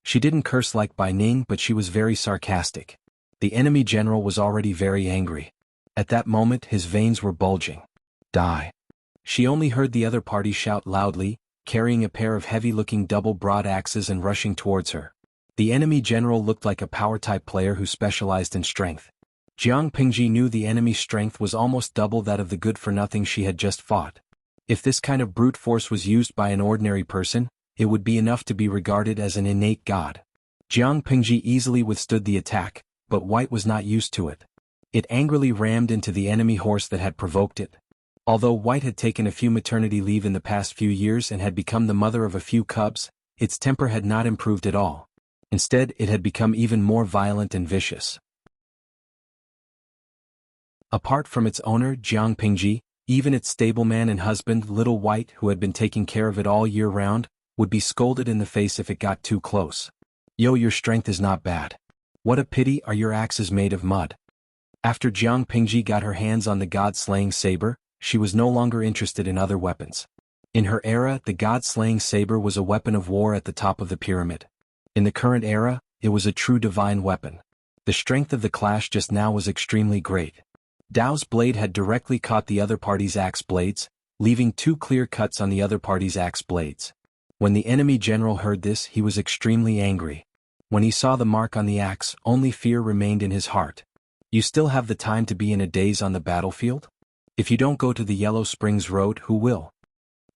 She didn't curse like Bai Ning, but she was very sarcastic. The enemy general was already very angry. At that moment his veins were bulging. Die. She only heard the other party shout loudly, carrying a pair of heavy-looking double broad axes and rushing towards her. The enemy general looked like a power-type player who specialized in strength. Jiang Pingji knew the enemy's strength was almost double that of the good-for-nothing she had just fought. If this kind of brute force was used by an ordinary person, it would be enough to be regarded as an innate god. Jiang Pingji easily withstood the attack, but White was not used to it. It angrily rammed into the enemy horse that had provoked it. Although White had taken a few maternity leave in the past few years and had become the mother of a few cubs, its temper had not improved at all. Instead, it had become even more violent and vicious. Apart from its owner, Jiang Pingji, even its stableman and husband, Little White, who had been taking care of it all year round, would be scolded in the face if it got too close. Yo, your strength is not bad. What a pity are your axes made of mud. After Jiang Pingji got her hands on the god-slaying saber, she was no longer interested in other weapons. In her era, the god-slaying saber was a weapon of war at the top of the pyramid. In the current era, it was a true divine weapon. The strength of the clash just now was extremely great. Dao's blade had directly caught the other party's axe blades, leaving 2 clear cuts on the other party's axe blades. When the enemy general heard this, he was extremely angry. When he saw the mark on the axe, only fear remained in his heart. You still have the time to be in a daze on the battlefield? If you don't go to the Yellow Springs Road, who will?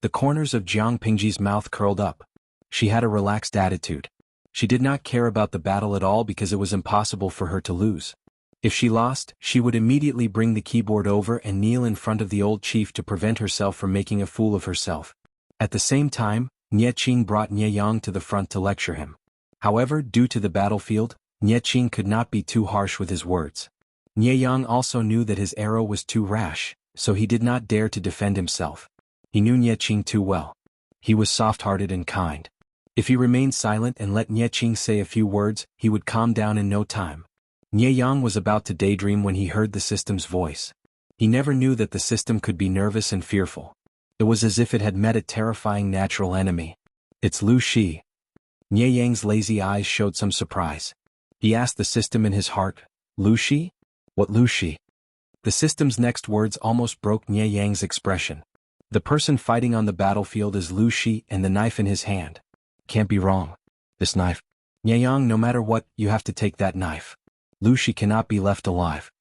The corners of Jiang Pingji's mouth curled up. She had a relaxed attitude. She did not care about the battle at all because it was impossible for her to lose. If she lost, she would immediately bring the keyboard over and kneel in front of the old chief to prevent herself from making a fool of herself. At the same time, Nye Qing brought Nye Yang to the front to lecture him. However, due to the battlefield, Nye Qing could not be too harsh with his words. Nye Yang also knew that his arrow was too rash, so he did not dare to defend himself. He knew Nye Qing too well. He was soft-hearted and kind. If he remained silent and let Nye Qing say a few words, he would calm down in no time. Nye Yang was about to daydream when he heard the system's voice. He never knew that the system could be nervous and fearful. It was as if it had met a terrifying natural enemy. It's Lu Shi. Nye Yang's lazy eyes showed some surprise. He asked the system in his heart, Lu Shi? What Lu Shi? The system's next words almost broke Nye Yang's expression. The person fighting on the battlefield is Lu Shi and the knife in his hand. Can't be wrong. This knife. Nye Yang, no matter what, you have to take that knife. Lu Shi cannot be left alive.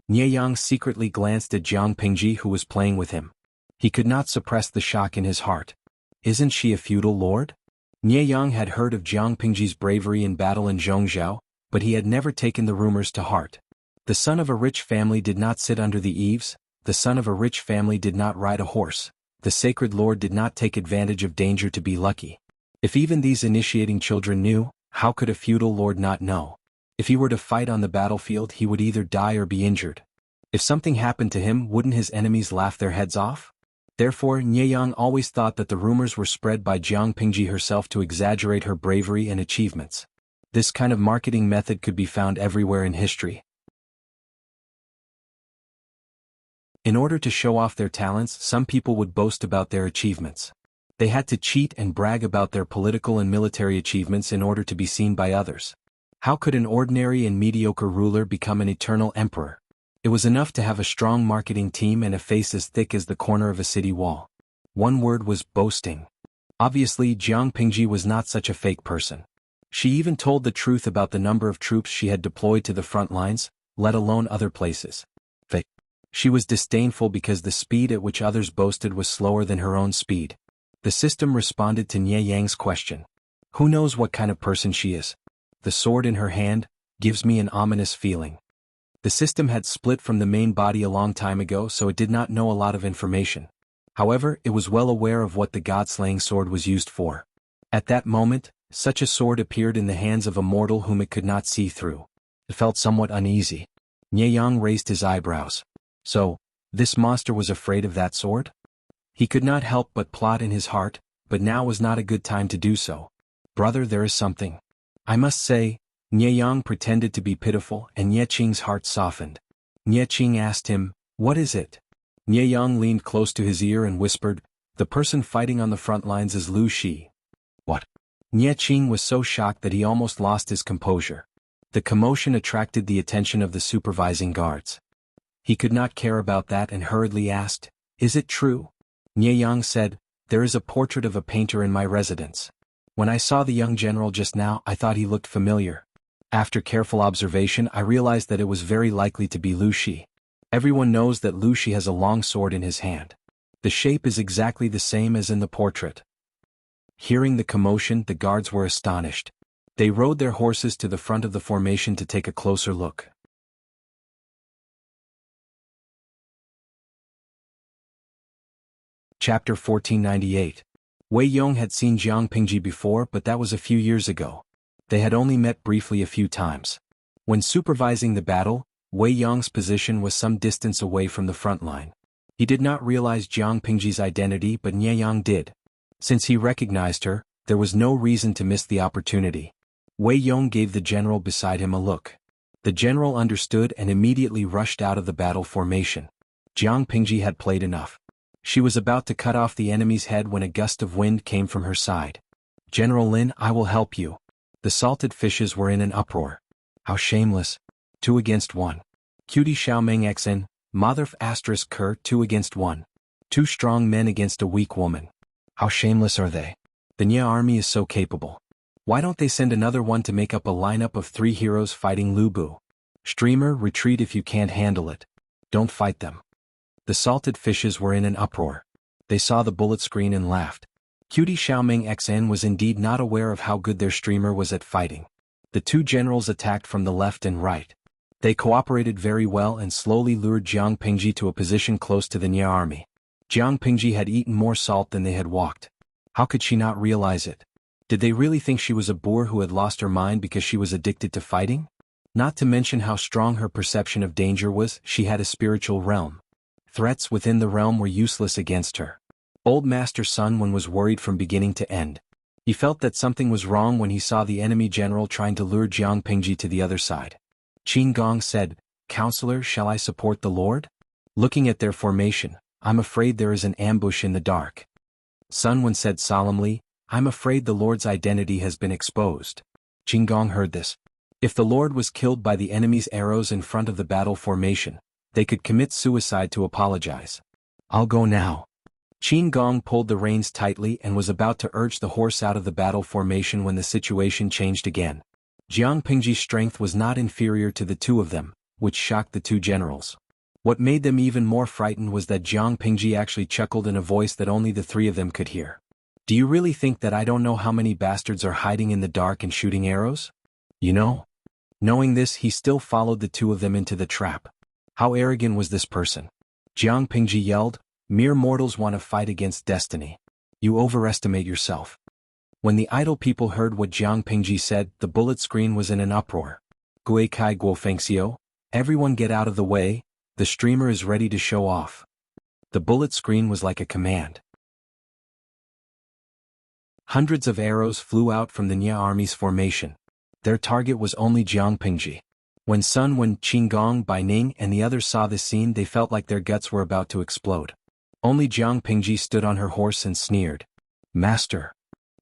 Nye Yang secretly glanced at Jiang Pingji, who was playing with him. He could not suppress the shock in his heart. Isn't she a feudal lord? Nye Yang had heard of Jiang Pingji's bravery in battle in Zhongzhou, but he had never taken the rumors to heart. The son of a rich family did not sit under the eaves, the son of a rich family did not ride a horse, the sacred lord did not take advantage of danger to be lucky. If even these initiating children knew, how could a feudal lord not know? If he were to fight on the battlefield, he would either die or be injured. If something happened to him, wouldn't his enemies laugh their heads off? Therefore, Nye Yang always thought that the rumors were spread by Jiang Pingji herself to exaggerate her bravery and achievements. This kind of marketing method could be found everywhere in history. In order to show off their talents, some people would boast about their achievements. They had to cheat and brag about their political and military achievements in order to be seen by others. How could an ordinary and mediocre ruler become an eternal emperor? It was enough to have a strong marketing team and a face as thick as the corner of a city wall. One word was boasting. Obviously, Jiang Pingji was not such a fake person. She even told the truth about the number of troops she had deployed to the front lines, let alone other places. Fake. She was disdainful because the speed at which others boasted was slower than her own speed. The system responded to Nie Yang's question. Who knows what kind of person she is? The sword in her hand gives me an ominous feeling. The system had split from the main body a long time ago, so it did not know a lot of information. However, it was well aware of what the god-slaying sword was used for. At that moment, such a sword appeared in the hands of a mortal whom it could not see through. It felt somewhat uneasy. Nie Yang raised his eyebrows. So, this monster was afraid of that sword? He could not help but plot in his heart, but now was not a good time to do so. Brother, there is something. I must say, Nie Yang pretended to be pitiful, and Nie Qing's heart softened. Nie Qing asked him, what is it? Nie Yang leaned close to his ear and whispered, the person fighting on the front lines is Lu Shi. What? Nie Qing was so shocked that he almost lost his composure. The commotion attracted the attention of the supervising guards. He could not care about that and hurriedly asked, is it true? Nie Yang said, there is a portrait of a painter in my residence. When I saw the young general just now, I thought he looked familiar. After careful observation, I realized that it was very likely to be Lu Shi. Everyone knows that Lu Shi has a long sword in his hand. The shape is exactly the same as in the portrait. Hearing the commotion, the guards were astonished. They rode their horses to the front of the formation to take a closer look. Chapter 1498. Wei Yong had seen Jiang Pingji before, but that was a few years ago. They had only met briefly a few times. When supervising the battle, Wei Yong's position was some distance away from the front line. He did not realize Jiang Pingji's identity, but Nie Yang did. Since he recognized her, there was no reason to miss the opportunity. Wei Yong gave the general beside him a look. The general understood and immediately rushed out of the battle formation. Jiang Pingji had played enough. She was about to cut off the enemy's head when a gust of wind came from her side. General Lin, I will help you. The salted fishes were in an uproar. How shameless. 2 against 1. Cutie Xiaomeng Xn, Motherf asterisk Ker 2 against 1. 2 strong men against a weak woman. How shameless are they? The Nya army is so capable. Why don't they send another one to make up a lineup of 3 heroes fighting Lu Bu? Streamer, retreat if you can't handle it. Don't fight them. The salted fishes were in an uproar. They saw the bullet screen and laughed. Cutie Xiaomeng Xn was indeed not aware of how good their streamer was at fighting. The 2 generals attacked from the left and right. They cooperated very well and slowly lured Jiang Pingji to a position close to the Nya army. Jiang Pingji had eaten more salt than they had walked. How could she not realize it? Did they really think she was a boor who had lost her mind because she was addicted to fighting? Not to mention how strong her perception of danger was, she had a spiritual realm. Threats within the realm were useless against her. Old Master Sun Wen was worried from beginning to end. He felt that something was wrong when he saw the enemy general trying to lure Jiang Pingji to the other side. Qin Gong said, Counselor, shall I support the Lord? Looking at their formation, I'm afraid there is an ambush in the dark. Sun Wen said solemnly, I'm afraid the Lord's identity has been exposed. Qin Gong heard this. If the Lord was killed by the enemy's arrows in front of the battle formation, they could commit suicide to apologize. I'll go now. Qin Gong pulled the reins tightly and was about to urge the horse out of the battle formation when the situation changed again. Jiang Pingji's strength was not inferior to the 2 of them, which shocked the 2 generals. What made them even more frightened was that Jiang Pingji actually chuckled in a voice that only the 3 of them could hear. Do you really think that I don't know how many bastards are hiding in the dark and shooting arrows? You know? Knowing this, he still followed the 2 of them into the trap. How arrogant was this person? Jiang Pingji yelled, mere mortals want to fight against destiny. You overestimate yourself. When the idle people heard what Jiang Pingji said, the bullet screen was in an uproar. Gui Kai Guo Fengxiu, everyone get out of the way, the streamer is ready to show off. The bullet screen was like a command. Hundreds of arrows flew out from the Nya army's formation. Their target was only Jiang Pingji. When Sun Wen, Qinggong, Bai Ning and the others saw this scene, they felt like their guts were about to explode. Only Jiang Pingji stood on her horse and sneered. Master.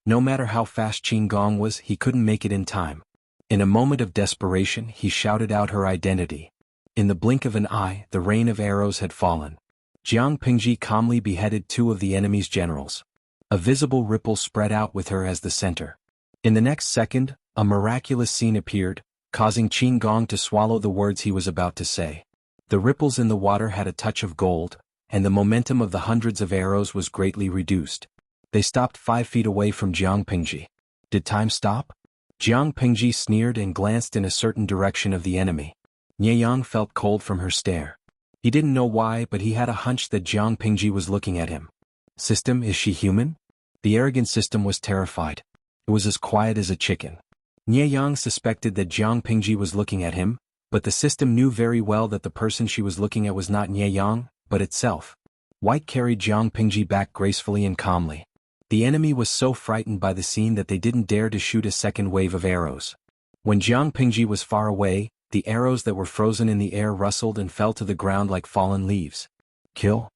No matter how fast Qinggong was, he couldn't make it in time. In a moment of desperation, he shouted out her identity. In the blink of an eye, the rain of arrows had fallen. Jiang Pingji calmly beheaded 2 of the enemy's generals. A visible ripple spread out with her as the center. In the next second, a miraculous scene appeared, causing Qinggong to swallow the words he was about to say. The ripples in the water had a touch of gold, and the momentum of the hundreds of arrows was greatly reduced. They stopped 5 feet away from Jiang Pingji. Did time stop? Jiang Pingji sneered and glanced in a certain direction of the enemy. Nie Yang felt cold from her stare. He didn't know why, but he had a hunch that Jiang Pingji was looking at him. System, is she human? The arrogant system was terrified. It was as quiet as a chicken. Nie Yang suspected that Jiang Pingji was looking at him, but the system knew very well that the person she was looking at was not Nie Yang, but itself. White carried Jiang Pingji back gracefully and calmly. The enemy was so frightened by the scene that they didn't dare to shoot a second wave of arrows. When Jiang Pingji was far away, the arrows that were frozen in the air rustled and fell to the ground like fallen leaves. Kill?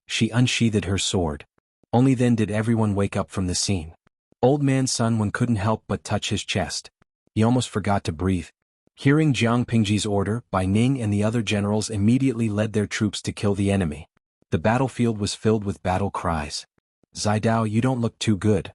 She unsheathed her sword. Only then did everyone wake up from the scene. Old man Sun Wen couldn't help but touch his chest. He almost forgot to breathe. Hearing Jiang Pingji's order, Bai Ning and the other generals immediately led their troops to kill the enemy. The battlefield was filled with battle cries. Zidao, you don't look too good.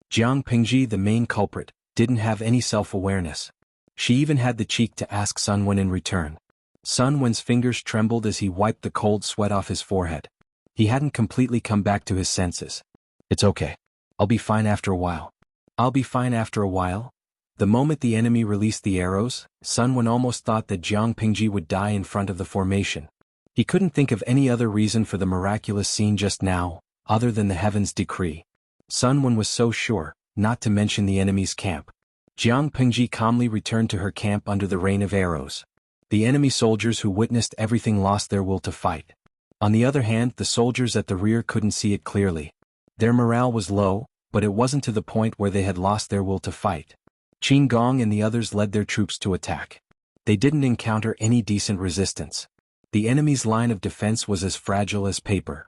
Jiang Pingji, the main culprit, didn't have any self-awareness. She even had the cheek to ask Sun Wen in return. Sun Wen's fingers trembled as he wiped the cold sweat off his forehead. He hadn't completely come back to his senses. It's okay. I'll be fine after a while. I'll be fine after a while? The moment the enemy released the arrows, Sun Wen almost thought that Jiang Pingji would die in front of the formation. He couldn't think of any other reason for the miraculous scene just now, other than the heaven's decree. Sun Wen was so sure, not to mention the enemy's camp. Jiang Pingji calmly returned to her camp under the rain of arrows. The enemy soldiers who witnessed everything lost their will to fight. On the other hand, the soldiers at the rear couldn't see it clearly. Their morale was low, but it wasn't to the point where they had lost their will to fight. Qinggong and the others led their troops to attack. They didn't encounter any decent resistance. The enemy's line of defense was as fragile as paper.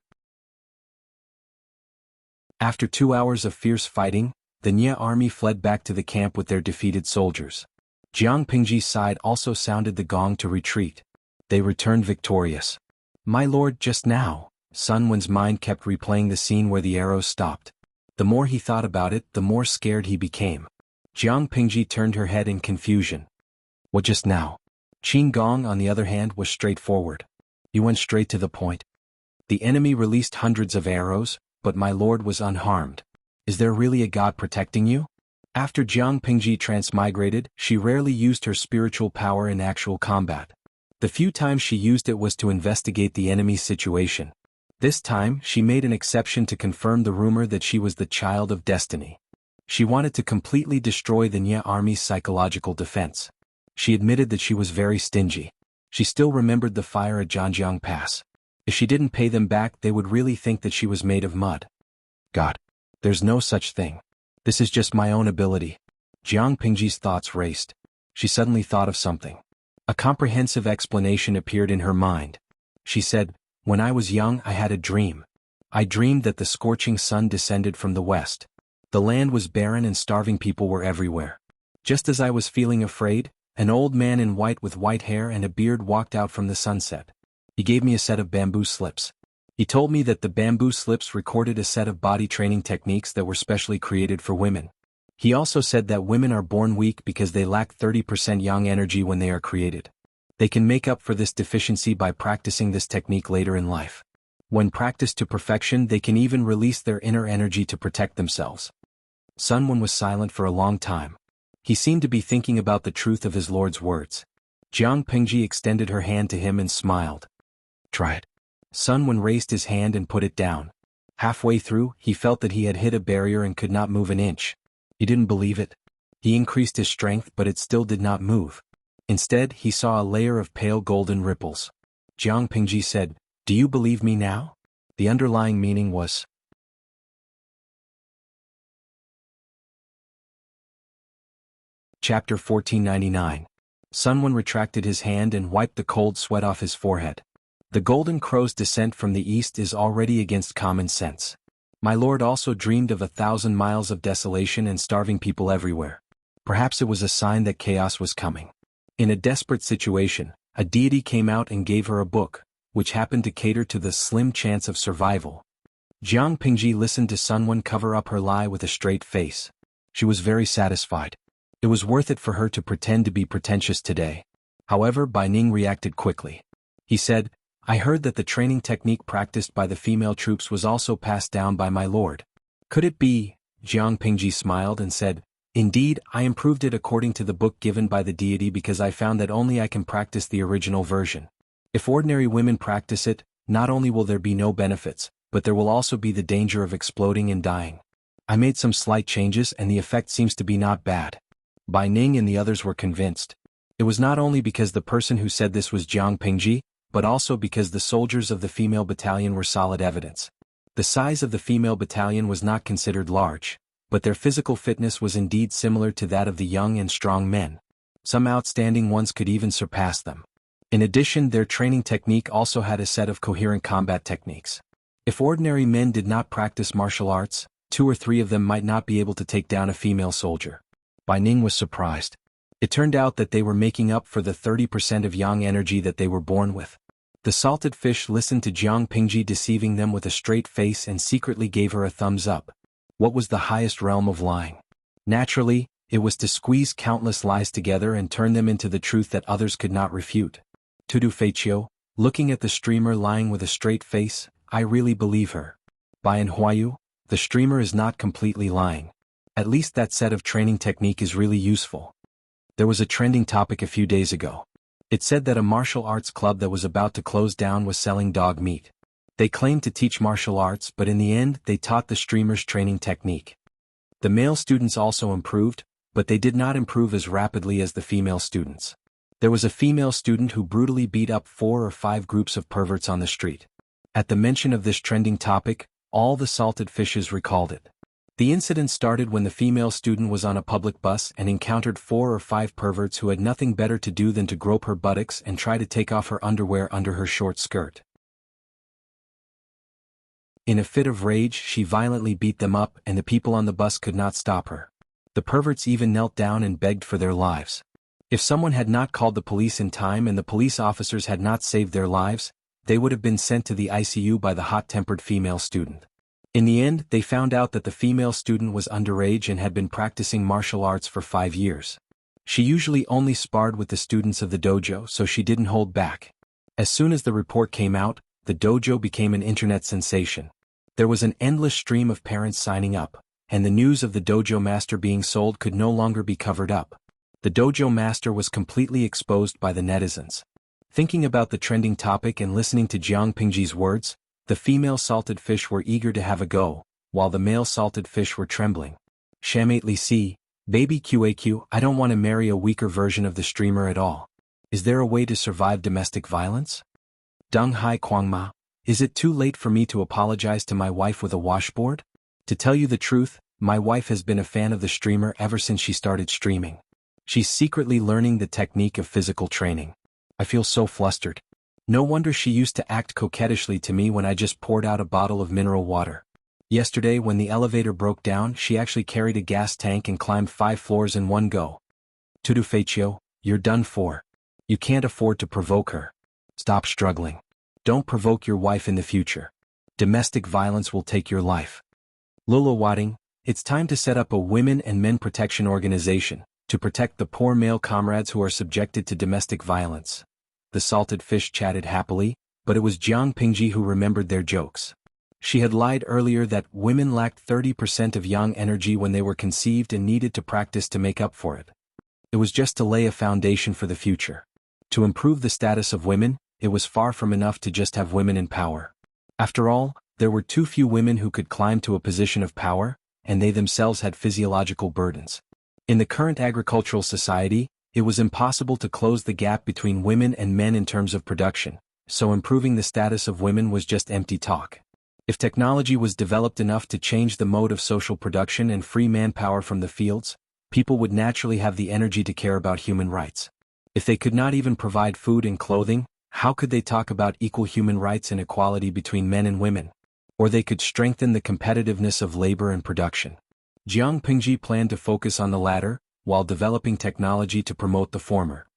After 2 hours of fierce fighting, the Nie army fled back to the camp with their defeated soldiers. Jiang Pingji's side also sounded the gong to retreat. They returned victorious. My lord, just now, Sun Wen's mind kept replaying the scene where the arrows stopped. The more he thought about it, the more scared he became. Jiang Pingji turned her head in confusion. What just now? Qinggong, on the other hand, was straightforward. He went straight to the point. The enemy released hundreds of arrows, but my lord was unharmed. Is there really a god protecting you? After Jiang Pingji transmigrated, she rarely used her spiritual power in actual combat. The few times she used it was to investigate the enemy's situation. This time, she made an exception to confirm the rumor that she was the child of destiny. She wanted to completely destroy the Nie army's psychological defense. She admitted that she was very stingy. She still remembered the fire at Zhanjiang Pass. If she didn't pay them back, they would really think that she was made of mud. God. There's no such thing. This is just my own ability. Jiang Pingji's thoughts raced. She suddenly thought of something. A comprehensive explanation appeared in her mind. She said, when I was young I had a dream. I dreamed that the scorching sun descended from the west. The land was barren and starving people were everywhere. Just as I was feeling afraid, an old man in white with white hair and a beard walked out from the sunset. He gave me a set of bamboo slips. He told me that the bamboo slips recorded a set of body training techniques that were specially created for women. He also said that women are born weak because they lack 30% yang energy when they are created. They can make up for this deficiency by practicing this technique later in life. When practiced to perfection, they can even release their inner energy to protect themselves. Sun Wen was silent for a long time. He seemed to be thinking about the truth of his lord's words. Jiang Pingji extended her hand to him and smiled. Try it. Sun Wen raised his hand and put it down. Halfway through, he felt that he had hit a barrier and could not move an inch. He didn't believe it. He increased his strength, but it still did not move. Instead, he saw a layer of pale golden ripples. Jiang Pingji said, "Do you believe me now?" The underlying meaning was, Chapter 1499. Sunwon retracted his hand and wiped the cold sweat off his forehead. The Golden Crow's descent from the east is already against common sense. My lord also dreamed of 1,000 miles of desolation and starving people everywhere. Perhaps it was a sign that chaos was coming. In a desperate situation, a deity came out and gave her a book, which happened to cater to the slim chance of survival. Jiang Pingji listened to Sunwon cover up her lie with a straight face. She was very satisfied. It was worth it for her to pretend to be pretentious today. However, Bai Ning reacted quickly. He said, "I heard that the training technique practiced by the female troops was also passed down by my lord. Could it be?" Jiang Pingji smiled and said, "Indeed, I improved it according to the book given by the deity because I found that only I can practice the original version. If ordinary women practice it, not only will there be no benefits, but there will also be the danger of exploding and dying. I made some slight changes and the effect seems to be not bad." Bai Ning and the others were convinced. It was not only because the person who said this was Jiang Pingji, but also because the soldiers of the female battalion were solid evidence. The size of the female battalion was not considered large, but their physical fitness was indeed similar to that of the young and strong men. Some outstanding ones could even surpass them. In addition, their training technique also had a set of coherent combat techniques. If ordinary men did not practice martial arts, 2 or 3 of them might not be able to take down a female soldier. Bai Ning was surprised. It turned out that they were making up for the 30% of yang energy that they were born with. The salted fish listened to Jiang Pingji deceiving them with a straight face and secretly gave her a thumbs up. What was the highest realm of lying? Naturally, it was to squeeze countless lies together and turn them into the truth that others could not refute. Tudu Feiqiu, looking at the streamer lying with a straight face, "I really believe her." Bai Huayu, the streamer is not completely lying. At least that set of training technique is really useful. There was a trending topic a few days ago. It said that a martial arts club that was about to close down was selling dog meat. They claimed to teach martial arts, but in the end they taught the streamers training technique. The male students also improved, but they did not improve as rapidly as the female students. There was a female student who brutally beat up 4 or 5 groups of perverts on the street. At the mention of this trending topic, all the salted fishes recalled it. The incident started when the female student was on a public bus and encountered 4 or 5 perverts who had nothing better to do than to grope her buttocks and try to take off her underwear under her short skirt. In a fit of rage, she violently beat them up and the people on the bus could not stop her. The perverts even knelt down and begged for their lives. If someone had not called the police in time and the police officers had not saved their lives, they would have been sent to the ICU by the hot-tempered female student. In the end, they found out that the female student was underage and had been practicing martial arts for 5 years. She usually only sparred with the students of the dojo, so she didn't hold back. As soon as the report came out, the dojo became an internet sensation. There was an endless stream of parents signing up, and the news of the dojo master being sold could no longer be covered up. The dojo master was completely exposed by the netizens. Thinking about the trending topic and listening to Jiang Pingji's words, the female salted fish were eager to have a go, while the male salted fish were trembling. Shamate Li Si, "Baby QAQ, I don't want to marry a weaker version of the streamer at all. Is there a way to survive domestic violence?" Deng Hai Kwangma, "Is it too late for me to apologize to my wife with a washboard? To tell you the truth, my wife has been a fan of the streamer ever since she started streaming. She's secretly learning the technique of physical training. I feel so flustered. No wonder she used to act coquettishly to me when I just poured out a bottle of mineral water. Yesterday when the elevator broke down, she actually carried a gas tank and climbed 5 floors in one go. Tudu Feiqiu, you're done for. You can't afford to provoke her. Stop struggling. Don't provoke your wife in the future. Domestic violence will take your life." Lula Wading, "It's time to set up a women and men protection organization, to protect the poor male comrades who are subjected to domestic violence." The salted fish chatted happily, but it was Jiang Pingji who remembered their jokes. She had lied earlier that women lacked 30% of yang energy when they were conceived and needed to practice to make up for it. It was just to lay a foundation for the future. To improve the status of women, it was far from enough to just have women in power. After all, there were too few women who could climb to a position of power, and they themselves had physiological burdens. In the current agricultural society, it was impossible to close the gap between women and men in terms of production, so improving the status of women was just empty talk. If technology was developed enough to change the mode of social production and free manpower from the fields, people would naturally have the energy to care about human rights. If they could not even provide food and clothing, how could they talk about equal human rights and equality between men and women? Or they could strengthen the competitiveness of labor and production. Jiang Pingji planned to focus on the latter, while developing technology to promote the former.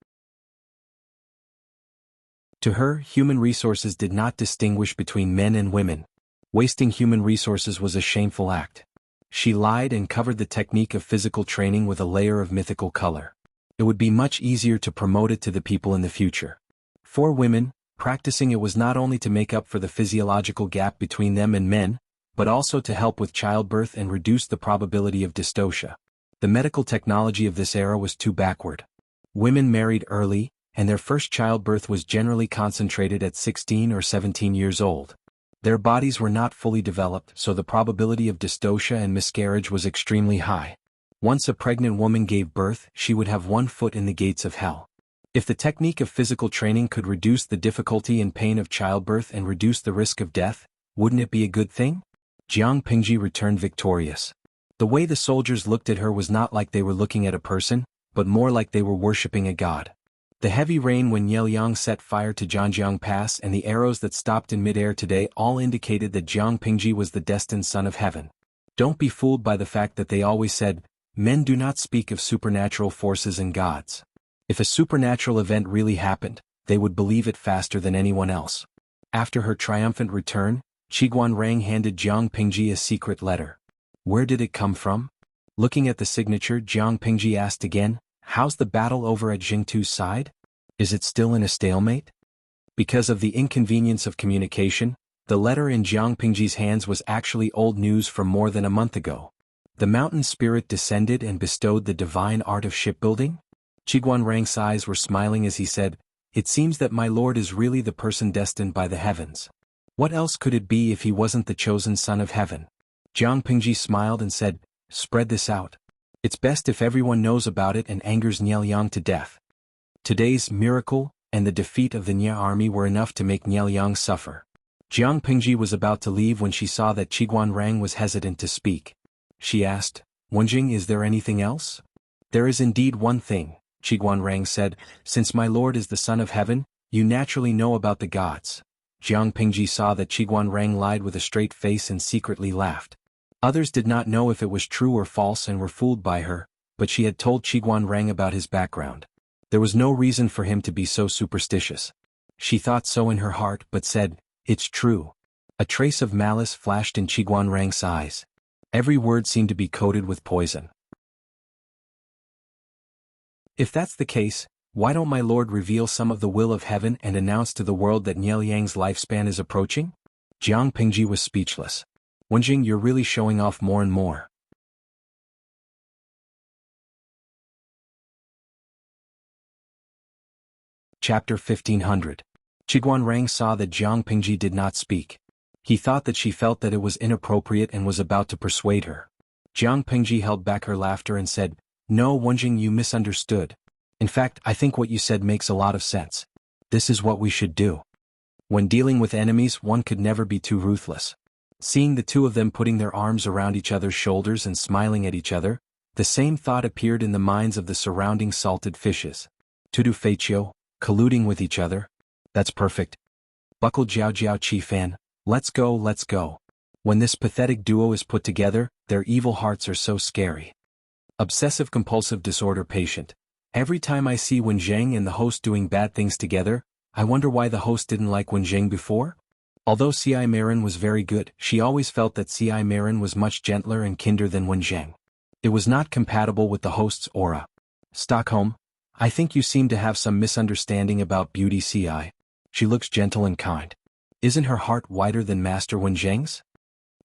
To her, human resources did not distinguish between men and women. Wasting human resources was a shameful act. She lied and covered the technique of physical training with a layer of mythical color. It would be much easier to promote it to the people in the future. For women, practicing it was not only to make up for the physiological gap between them and men, but also to help with childbirth and reduce the probability of dystocia. The medical technology of this era was too backward. Women married early, and their first childbirth was generally concentrated at 16 or 17 years old. Their bodies were not fully developed, so the probability of dystocia and miscarriage was extremely high. Once a pregnant woman gave birth, she would have one foot in the gates of hell. If the technique of physical training could reduce the difficulty and pain of childbirth and reduce the risk of death, wouldn't it be a good thing? Jiang Pingji returned victorious. The way the soldiers looked at her was not like they were looking at a person, but more like they were worshipping a god. The heavy rain when Liang set fire to Zhanjiang Pass and the arrows that stopped in midair today all indicated that Jiang Pingji was the destined son of heaven. Don't be fooled by the fact that they always said, men do not speak of supernatural forces and gods. If a supernatural event really happened, they would believe it faster than anyone else. After her triumphant return, Qiguan Rang handed Jiang Pingji a secret letter. Where did it come from? Looking at the signature, Jiang Pingji asked again, how's the battle over at Jingtu's side? Is it still in a stalemate? Because of the inconvenience of communication, the letter in Jiang Pingji's hands was actually old news from more than a month ago. The mountain spirit descended and bestowed the divine art of shipbuilding? Qiguan Rang's eyes were smiling as he said, it seems that my lord is really the person destined by the heavens. What else could it be if he wasn't the chosen son of heaven? Jiang Pingji smiled and said, spread this out. It's best if everyone knows about it and angers Liang to death. Today's miracle and the defeat of the Nya army were enough to make Liang suffer. Jiang Pingji was about to leave when she saw that Qiguan Rang was hesitant to speak. She asked, Wenjing, is there anything else? There is indeed one thing, Qiguan Rang said, since my lord is the son of heaven, you naturally know about the gods. Jiang Pingji saw that Qiguan Rang lied with a straight face and secretly laughed. Others did not know if it was true or false and were fooled by her, but she had told Qiguan Rang about his background. There was no reason for him to be so superstitious. She thought so in her heart but said, it's true. A trace of malice flashed in Qiguan Rang's eyes. Every word seemed to be coated with poison. If that's the case, why don't my lord reveal some of the will of heaven and announce to the world that Liang's lifespan is approaching? Jiang Pingji was speechless. Wenjing, you're really showing off more and more. Chapter 1500. Qiguan Rang saw that Jiang Pingji did not speak. He thought that she felt that it was inappropriate and was about to persuade her. Jiang Pingji held back her laughter and said, no, Wenjing, you misunderstood. In fact, I think what you said makes a lot of sense. This is what we should do. When dealing with enemies, one could never be too ruthless. Seeing the two of them putting their arms around each other's shoulders and smiling at each other, the same thought appeared in the minds of the surrounding salted fishes. Tudu Feiqiu, colluding with each other. That's perfect. Buckle Jiao Jiao Qi Fan, let's go, let's go. When this pathetic duo is put together, their evil hearts are so scary. Obsessive-compulsive disorder patient. Every time I see Wenjing and the host doing bad things together, I wonder why the host didn't like Wenjing before? Although C.I. Marin was very good, she always felt that C.I. Marin was much gentler and kinder than Wenjing. It was not compatible with the host's aura. Stockholm, I think you seem to have some misunderstanding about Beauty C.I. She looks gentle and kind. Isn't her heart wider than Master Wenjing's?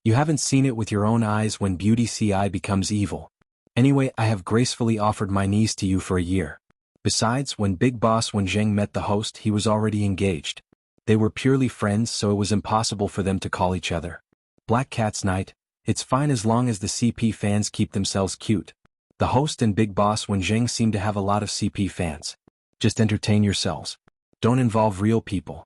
You haven't seen it with your own eyes when Beauty C.I. becomes evil. Anyway, I have gracefully offered my knees to you for a year. Besides, when Big Boss Wenjing met the host, he was already engaged. They were purely friends, so it was impossible for them to call each other Black Cat's Night. It's fine as long as the CP fans keep themselves cute. The host and Big Boss Wenjing seem to have a lot of CP fans. Just entertain yourselves. Don't involve real people.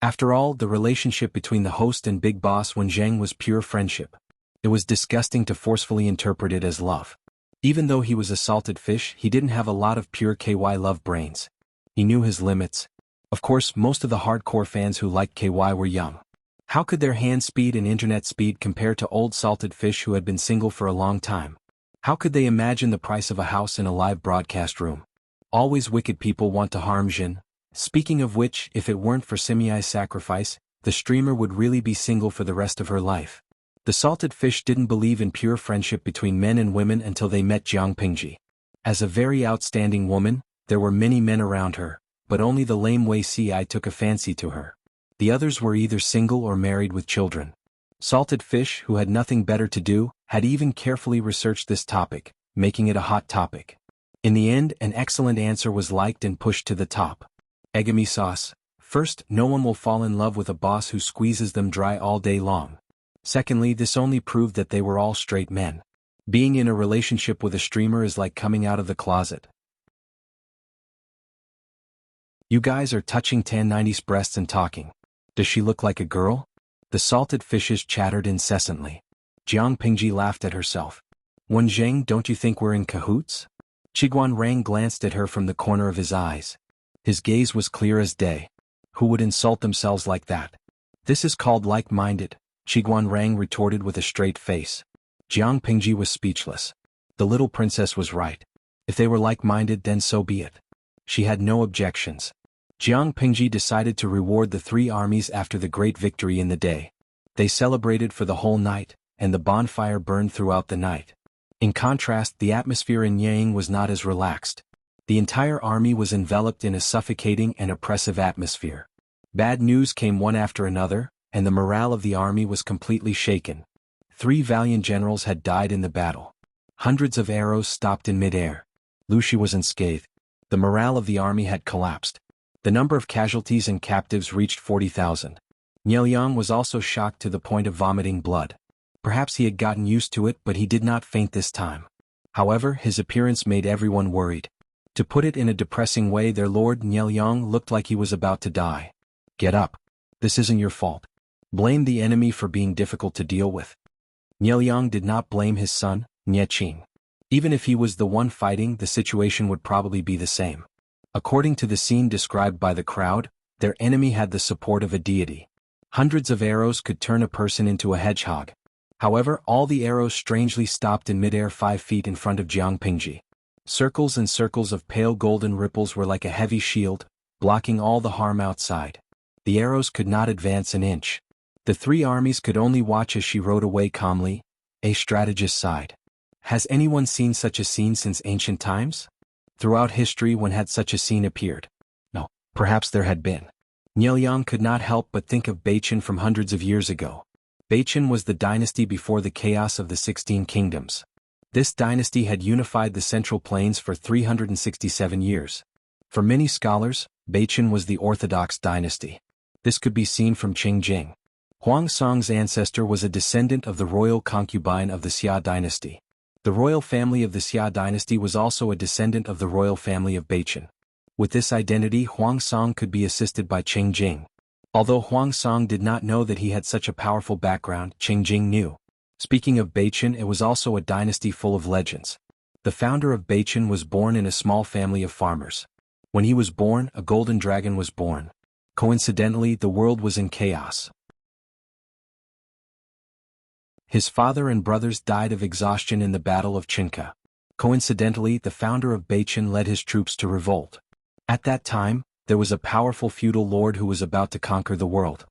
After all, the relationship between the host and Big Boss Wenjing was pure friendship. It was disgusting to forcefully interpret it as love. Even though he was a salted fish, he didn't have a lot of pure KY love brains. He knew his limits. Of course, most of the hardcore fans who liked KY were young. How could their hand speed and internet speed compare to old salted fish who had been single for a long time? How could they imagine the price of a house in a live broadcast room? Always wicked people want to harm Jin. Speaking of which, if it weren't for Simiai's sacrifice, the streamer would really be single for the rest of her life. The salted fish didn't believe in pure friendship between men and women until they met Jiang Pingji. As a very outstanding woman, there were many men around her, but only the lame Wei Ci took a fancy to her. The others were either single or married with children. Salted fish, who had nothing better to do, had even carefully researched this topic, making it a hot topic. In the end, an excellent answer was liked and pushed to the top. Egami sauce. First, no one will fall in love with a boss who squeezes them dry all day long. Secondly, this only proved that they were all straight men. Being in a relationship with a streamer is like coming out of the closet. You guys are touching Tan 90's breasts and talking. Does she look like a girl? The salted fishes chattered incessantly. Jiang Pingji laughed at herself. Wen Zheng, don't you think we're in cahoots? Qiguan Rang glanced at her from the corner of his eyes. His gaze was clear as day. Who would insult themselves like that? This is called like-minded, Qiguan Rang retorted with a straight face. Jiang Pingji was speechless. The little princess was right. If they were like-minded, then so be it. She had no objections. Jiang Pingji decided to reward the three armies after the great victory in the day. They celebrated for the whole night, and the bonfire burned throughout the night. In contrast, the atmosphere in Yang was not as relaxed. The entire army was enveloped in a suffocating and oppressive atmosphere. Bad news came one after another, and the morale of the army was completely shaken. 3 valiant generals had died in the battle. Hundreds of arrows stopped in mid-air. Lushi was unscathed. The morale of the army had collapsed. The number of casualties and captives reached 40,000. Nieliang was also shocked to the point of vomiting blood. Perhaps he had gotten used to it, but he did not faint this time. However, his appearance made everyone worried. To put it in a depressing way, their lord Nieliang looked like he was about to die. Get up. This isn't your fault. Blame the enemy for being difficult to deal with. Nieliang did not blame his son, Nieqing. Even if he was the one fighting, the situation would probably be the same. According to the scene described by the crowd, their enemy had the support of a deity. Hundreds of arrows could turn a person into a hedgehog. However, all the arrows strangely stopped in midair 5 feet in front of Jiang Pingji. Circles and circles of pale golden ripples were like a heavy shield, blocking all the harm outside. The arrows could not advance an inch. The 3 armies could only watch as she rode away calmly. A strategist sighed. Has anyone seen such a scene since ancient times? Throughout history, when had such a scene appeared? No, perhaps there had been. Nieliang could not help but think of Beichen from hundreds of years ago. Beichen was the dynasty before the chaos of the 16 kingdoms. This dynasty had unified the Central Plains for 367 years. For many scholars, Beichen was the Orthodox dynasty. This could be seen from Qingjing. Huang Song's ancestor was a descendant of the royal concubine of the Xia dynasty. The royal family of the Xia dynasty was also a descendant of the royal family of Beichen. With this identity, Huang Song could be assisted by Qingjing. Although Huang Song did not know that he had such a powerful background, Qingjing knew. Speaking of Beichen, it was also a dynasty full of legends. The founder of Beichen was born in a small family of farmers. When he was born, a golden dragon was born. Coincidentally, the world was in chaos. His father and brothers died of exhaustion in the Battle of Chinka. Coincidentally, the founder of Beichen led his troops to revolt. At that time, there was a powerful feudal lord who was about to conquer the world.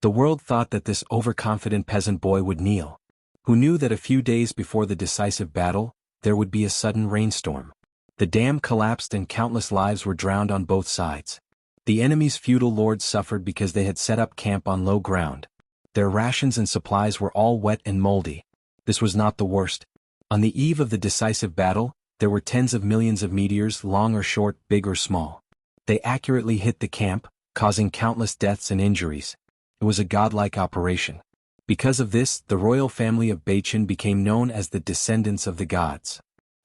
The world thought that this overconfident peasant boy would kneel. Who knew that a few days before the decisive battle, there would be a sudden rainstorm. The dam collapsed and countless lives were drowned on both sides. The enemy's feudal lords suffered because they had set up camp on low ground. Their rations and supplies were all wet and moldy. This was not the worst. On the eve of the decisive battle, there were tens of millions of meteors, long or short, big or small. They accurately hit the camp, causing countless deaths and injuries. It was a godlike operation. Because of this, the royal family of Beichen became known as the descendants of the gods.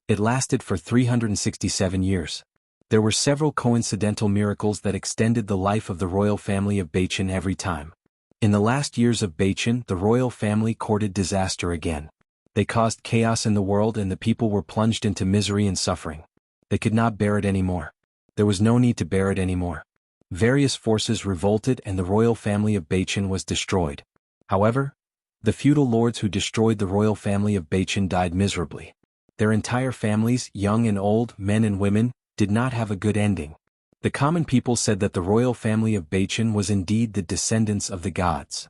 It lasted for 367 years. There were several coincidental miracles that extended the life of the royal family of Beichen every time. In the last years of Beichen, the royal family courted disaster again. They caused chaos in the world and the people were plunged into misery and suffering. They could not bear it anymore. There was no need to bear it anymore. Various forces revolted and the royal family of Bachin was destroyed. However, the feudal lords who destroyed the royal family of Bachin died miserably. Their entire families, young and old, men and women, did not have a good ending. The common people said that the royal family of Bachin was indeed the descendants of the gods.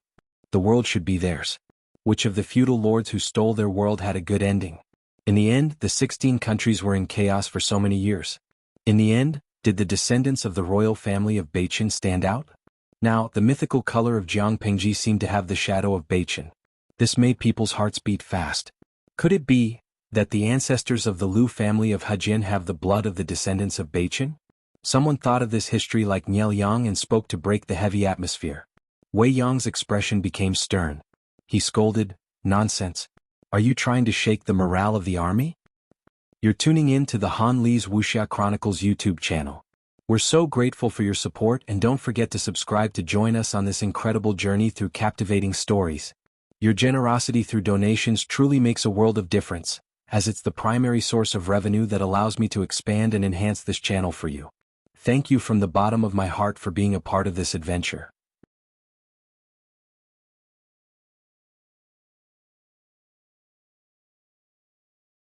The world should be theirs. Which of the feudal lords who stole their world had a good ending? In the end, the 16 countries were in chaos for so many years. In the end, did the descendants of the royal family of Bachin stand out? Now, the mythical color of Jiangpengji seemed to have the shadow of Bachin. This made people's hearts beat fast. Could it be that the ancestors of the Liu family of Hejin have the blood of the descendants of Bachin? Someone thought of this history like Niel Yang and spoke to break the heavy atmosphere. Wei Yang's expression became stern. He scolded, "Nonsense. Are you trying to shake the morale of the army?" You're tuning in to the Han Li's Wuxia Chronicles YouTube channel. We're so grateful for your support and don't forget to subscribe to join us on this incredible journey through captivating stories. Your generosity through donations truly makes a world of difference, as it's the primary source of revenue that allows me to expand and enhance this channel for you. Thank you from the bottom of my heart for being a part of this adventure.